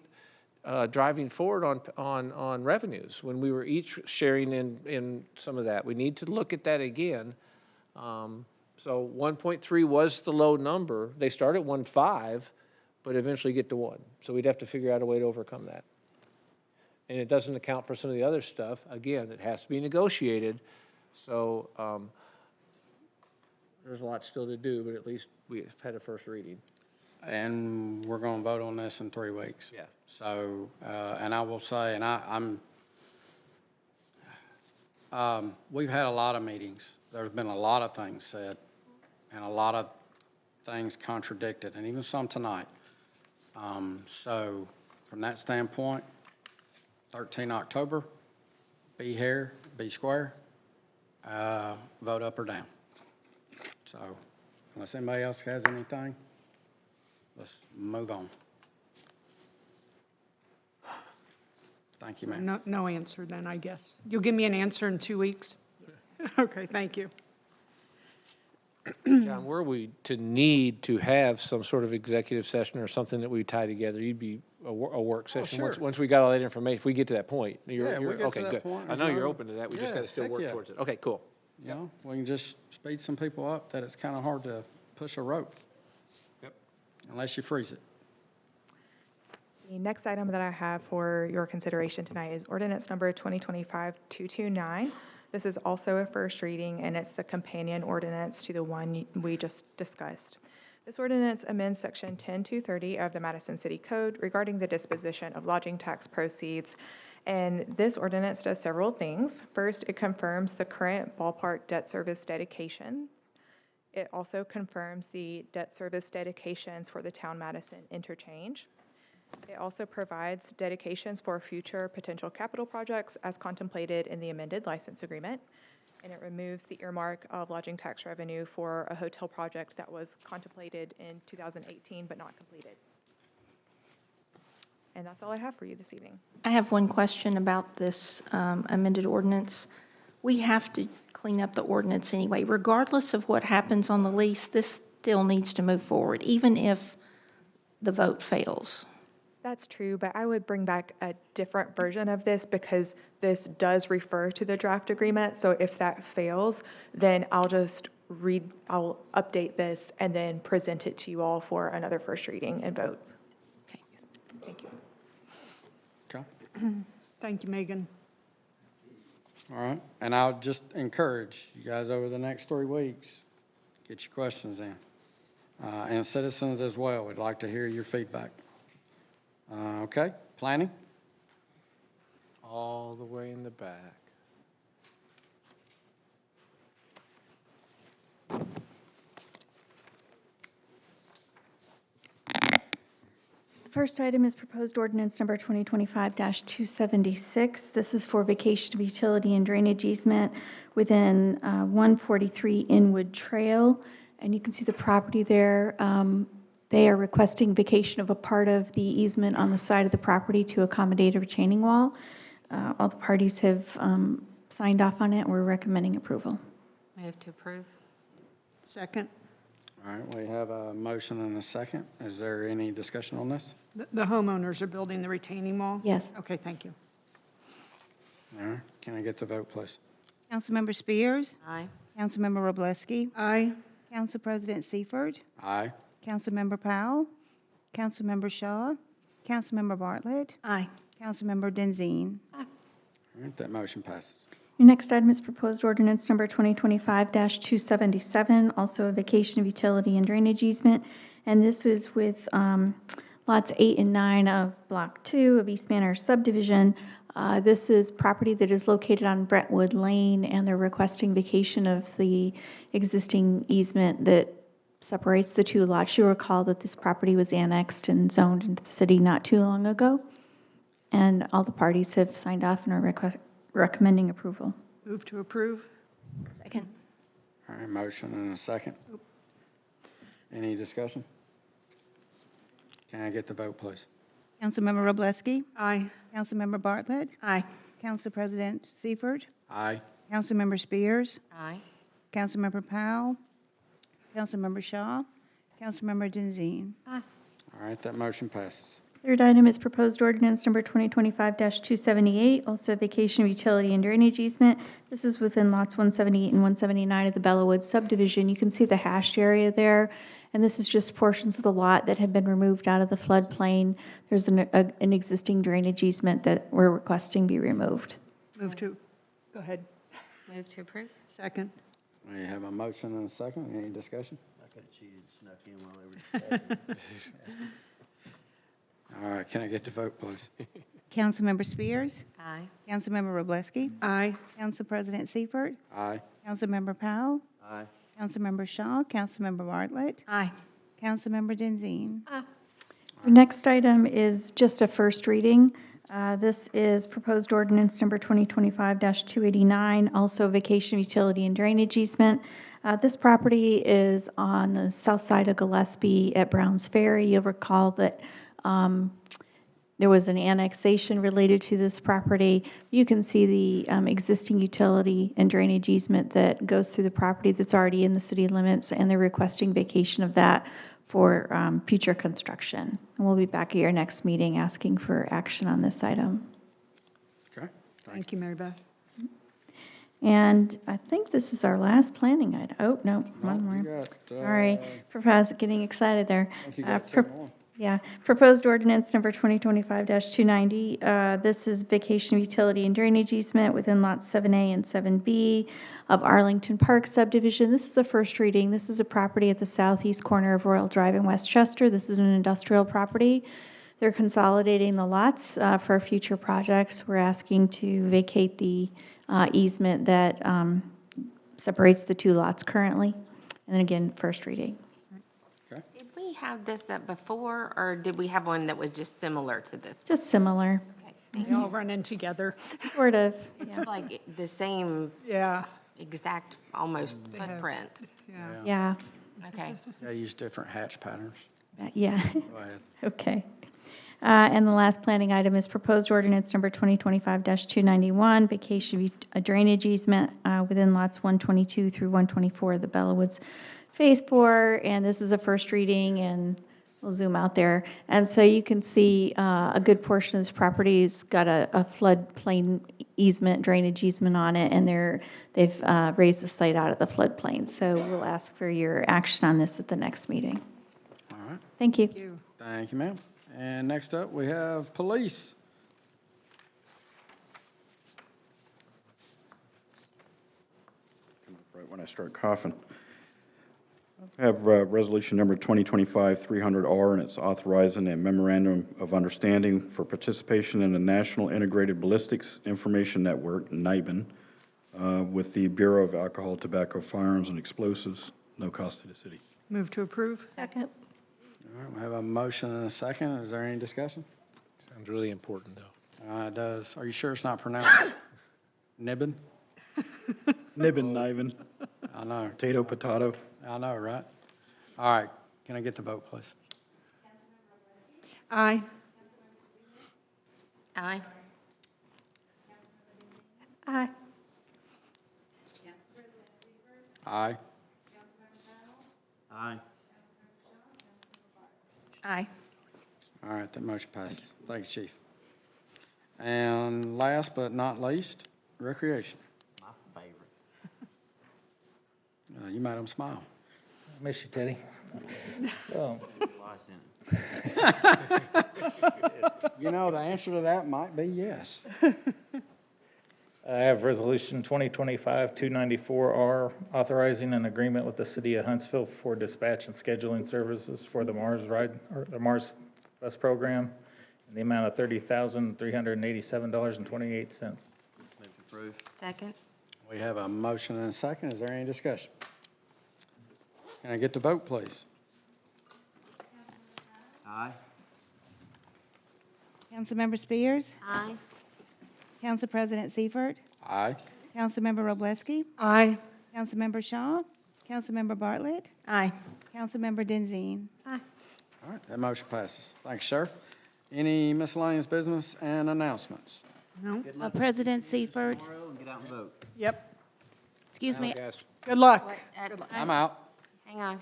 driving forward on revenues, when we were each sharing in some of that. We need to look at that again. So 1.3 was the low number. They start at 1.5, but eventually get to 1. So we'd have to figure out a way to overcome that. And it doesn't account for some of the other stuff. Again, it has to be negotiated. So there's a lot still to do, but at least we've had a first reading. And we're going to vote on this in 3 weeks. Yeah. So, and I will say, and we've had a lot of meetings. There's been a lot of things said and a lot of things contradicted, and even some tonight. So from that standpoint, 13 October, be here, be square, vote up or down. So unless anybody else has anything. let's move on. Thank you, ma'am. No answer then, I guess. You'll give me an answer in 2 weeks? Okay, thank you. John, were we to need to have some sort of executive session or something that we tie together, you'd be a work session? sure. Once we got all that information, if we get to that point. Yeah, we get to okay, that good. point, I there's know you're no- open to that, we just Yeah, got to still heck work yeah. towards it. Okay, cool. You know, we can just speed some people up that it's kind of hard to push a rope. Yep. Unless you freeze it. The next item that I have for your consideration tonight is ordinance number 2025-229. This is also a first reading, and it's the companion ordinance to the one we just discussed. This ordinance amends Section 10230 of the Madison City Code regarding the disposition of lodging tax proceeds. And this ordinance does several things. First, it confirms the current ballpark debt service dedication. It also confirms the debt service dedications for the Town Madison interchange. It also provides dedications for future potential capital projects as contemplated in the amended license agreement. And it removes the earmark of lodging tax revenue for a hotel project that was contemplated in 2018 but not completed. And that's all I have for you this evening. I have one question about this amended ordinance. We have to clean up the ordinance anyway. Regardless of what happens on the lease, this still needs to move forward, even if the vote fails. That's true, but I would bring back a different version of this because this does refer to the draft agreement. So if that fails, then I'll update this and then present it to you all for another first reading and vote. Okay. Thank you. Okay. Thank you, Megan. All right. And I'll just encourage you guys over the next 3 weeks, get your questions in. And citizens as well. We'd like to hear your feedback. Okay, planning? All the way in the back. First item is proposed ordinance number 2025-276. This is for vacation of utility and drainage easement within 143 Inwood Trail. And you can see the property there. They are requesting vacation of a part of the easement on the side of the property to accommodate a retaining wall. All the parties have signed off on it. We're recommending approval. Move to approve. Second. All right, we have a motion and a second. Is there any discussion on this? The homeowners are building the retaining wall? Yes. Okay, thank you. All right, can I get the vote, please? Councilmember Spears? Aye. Councilmember Roblesky? Aye. Council President Seifert? Aye. Councilmember Powell? Councilmember Shaw? Councilmember Bartlett? Aye. Councilmember Denzine? All right, that motion passes. Your next item is proposed ordinance number 2025-277, also a vacation of utility and drainage easement. And this is with lots 8 and 9 of Block 2 of East Manor subdivision. This is property that is located on Brentwood Lane, and they're requesting vacation of the existing easement that separates the two lots. You recall that this property was annexed and zoned into the city not too long ago. And all the parties have signed off and are recommending approval. Move to approve? Second. All right, motion and a second. Any discussion? Can I get the vote, please? Councilmember Roblesky? Aye. Councilmember Bartlett? Aye. Council President Seifert? Aye. Councilmember Spears? Aye. Councilmember Powell? Councilmember Shaw? Councilmember Denzine? All right, that motion passes. Third item is proposed ordinance number 2025-278, also vacation of utility and drainage easement. This is within lots 178 and 179 of the Bellawood subdivision. You can see the hashed area there, and this is just portions of the lot that have been removed out of the floodplain. There's an existing drainage easement that we're requesting be removed. Move to, go ahead. Move to approve. Second. We have a motion and a second. Any discussion? I could have cheated, snuck in while they were discussing. All right, can I get the vote, please? Councilmember Spears? Aye. Councilmember Roblesky? Aye. Council President Seifert? Aye. Councilmember Powell? Aye. Councilmember Shaw? Councilmember Bartlett? Aye. Councilmember Denzine? Your next item is just a first reading. This is proposed ordinance number 2025-289, also vacation utility and drainage easement. This property is on the south side of Gillespie at Browns Ferry. You'll recall that there was an annexation related to this property. You can see the existing utility and drainage easement that goes through the property that's already in the city limits, and they're requesting vacation of that for future construction. And we'll be back at your next meeting asking for action on this item. Okay. Thank you, Mary Beth. And I think this is our last planning item. Oh, no, one more. Sorry, getting excited there. I think you got two more. Yeah, proposed ordinance number 2025-290. This is vacation utility and drainage easement within lots 7A and 7B of Arlington Park subdivision. This is a first reading. This is a property at the southeast corner of Royal Drive in Westchester. This is an industrial property. They're consolidating the lots for future projects. We're asking to vacate the easement that separates the two lots currently. And then again, first reading. Did we have this up before, or did we have one that was just similar to this? Just similar, They all run in together. sort of. It's like the same Yeah. exact, almost footprint. Yeah, Okay. They use different hatch patterns. yeah. Go ahead. Okay. And the last planning item is proposed ordinance number 2025-291, vacation drainage easement within lots 122 through 124 of the Bellwoods Phase 4. And this is a first reading, and we'll zoom out there. And so you can see a good portion of this property's got a floodplain easement, drainage easement on it, and they've raised the site out of the floodplain. So we'll ask for your action on this at the next meeting. All right. Thank you. Thank you, ma'am. And next up, we have police. Come up right when I start coughing. I have resolution number 2025-300R, and it's authorizing a memorandum of understanding for participation in the National Integrated Ballistics Information Network, NIBIN, with the Bureau of Alcohol, Tobacco, Firearms, and Explosives, no cost to the city. Move to approve. Second. All right, we have a motion and a second. Is there any discussion? Sounds really important, though. It does. Are you sure it's not pronounced Nibbin? NIBIN. I know. Potato. I know, right? All right. Can I get the vote, please? Aye. Aye. Aye. Aye. Aye. Aye. All right, that motion passes. Thank you, Chief. And last but not least, recreation. My favorite. You made them smile. I miss you, Teddy. You know, the answer to that might be yes. I have Resolution 2025-294R, authorizing an agreement with the city of Huntsville for dispatch and scheduling services for the Mars Ride, or the Mars Bus Program, in the amount of $30,387.28. Move to approve. Second. We have a motion and a second. Is there any discussion? Can I get the vote, please? Aye. Councilmember Spears? Aye. Council President Seifert? Aye. Councilmember Robleski? Aye. Councilmember Shaw? Councilmember Bartlett? Aye. Councilmember Denzine? Aye. All right, that motion passes. Thanks, sir. Any miscellaneous business and announcements? No? Good luck President Seifert? tomorrow and get out and vote. Yep. Excuse me, Good luck. I'm out. Hang on.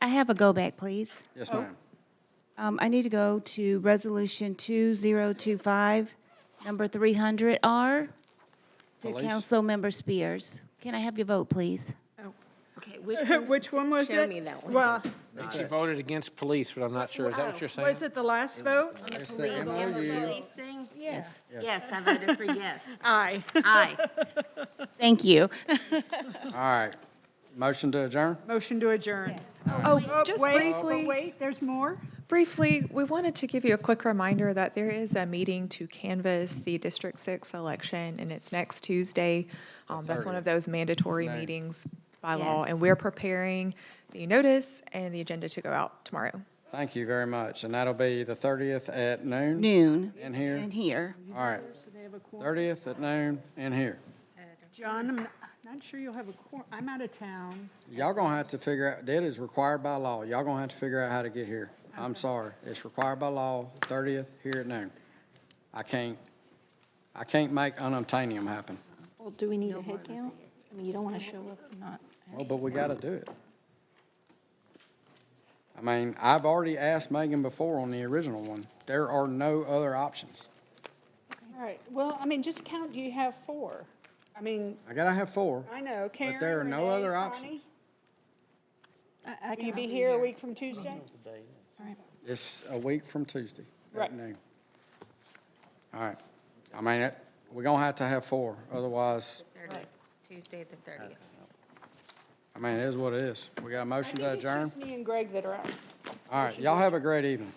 I have a go back, please. Yes, ma'am. I need to go to Resolution 2025, number 300R, to Police. Councilmember Spears. Can I have your vote, please? Okay, Which one was it? Show me that one. Well, She voted against police, but I'm not sure. Is that what you're saying? was it the last vote? It's the MOU. Police thing? Yes. Yes, I voted for yes. Aye. Aye. Thank you. All right. Motion to adjourn? Motion to adjourn. Just Wait, briefly. but wait, there's more? Briefly, we wanted to give you a quick reminder that there is a meeting to canvass the District 6 election, and it's next Tuesday. That's one of those mandatory meetings by law, and we're preparing the notice and the agenda to go out tomorrow. Thank you very much. And that'll be the 30th at noon? Noon. In here? In here. All right. So they have a quorum. 30th at noon in here. John, I'm not sure you'll have a quorum. I'm out of town. Y'all gonna have to figure out, that is required by law. Y'all gonna have to figure out how to get here. I'm sorry. It's required by law, 30th here at noon. I can't make unobtainium happen. Well, do we need a head count? I mean, you don't want to show up and not. Well, but we gotta do it. I mean, I've already asked Megan before on the original one. There are no other options. All right, well, I mean, just count, do you have 4? I mean, I gotta have 4. I know, Karen, But there are no Renee, other Connie? options. Will you be here a week from Tuesday? All right. It's a week from Tuesday at Right. noon. All right. I mean, we're gonna have to have 4, otherwise, 30th, Tuesday the 30th. I mean, it is what it is. We got a motion to adjourn? It's just me and Greg that are out. All right, y'all have a great evening.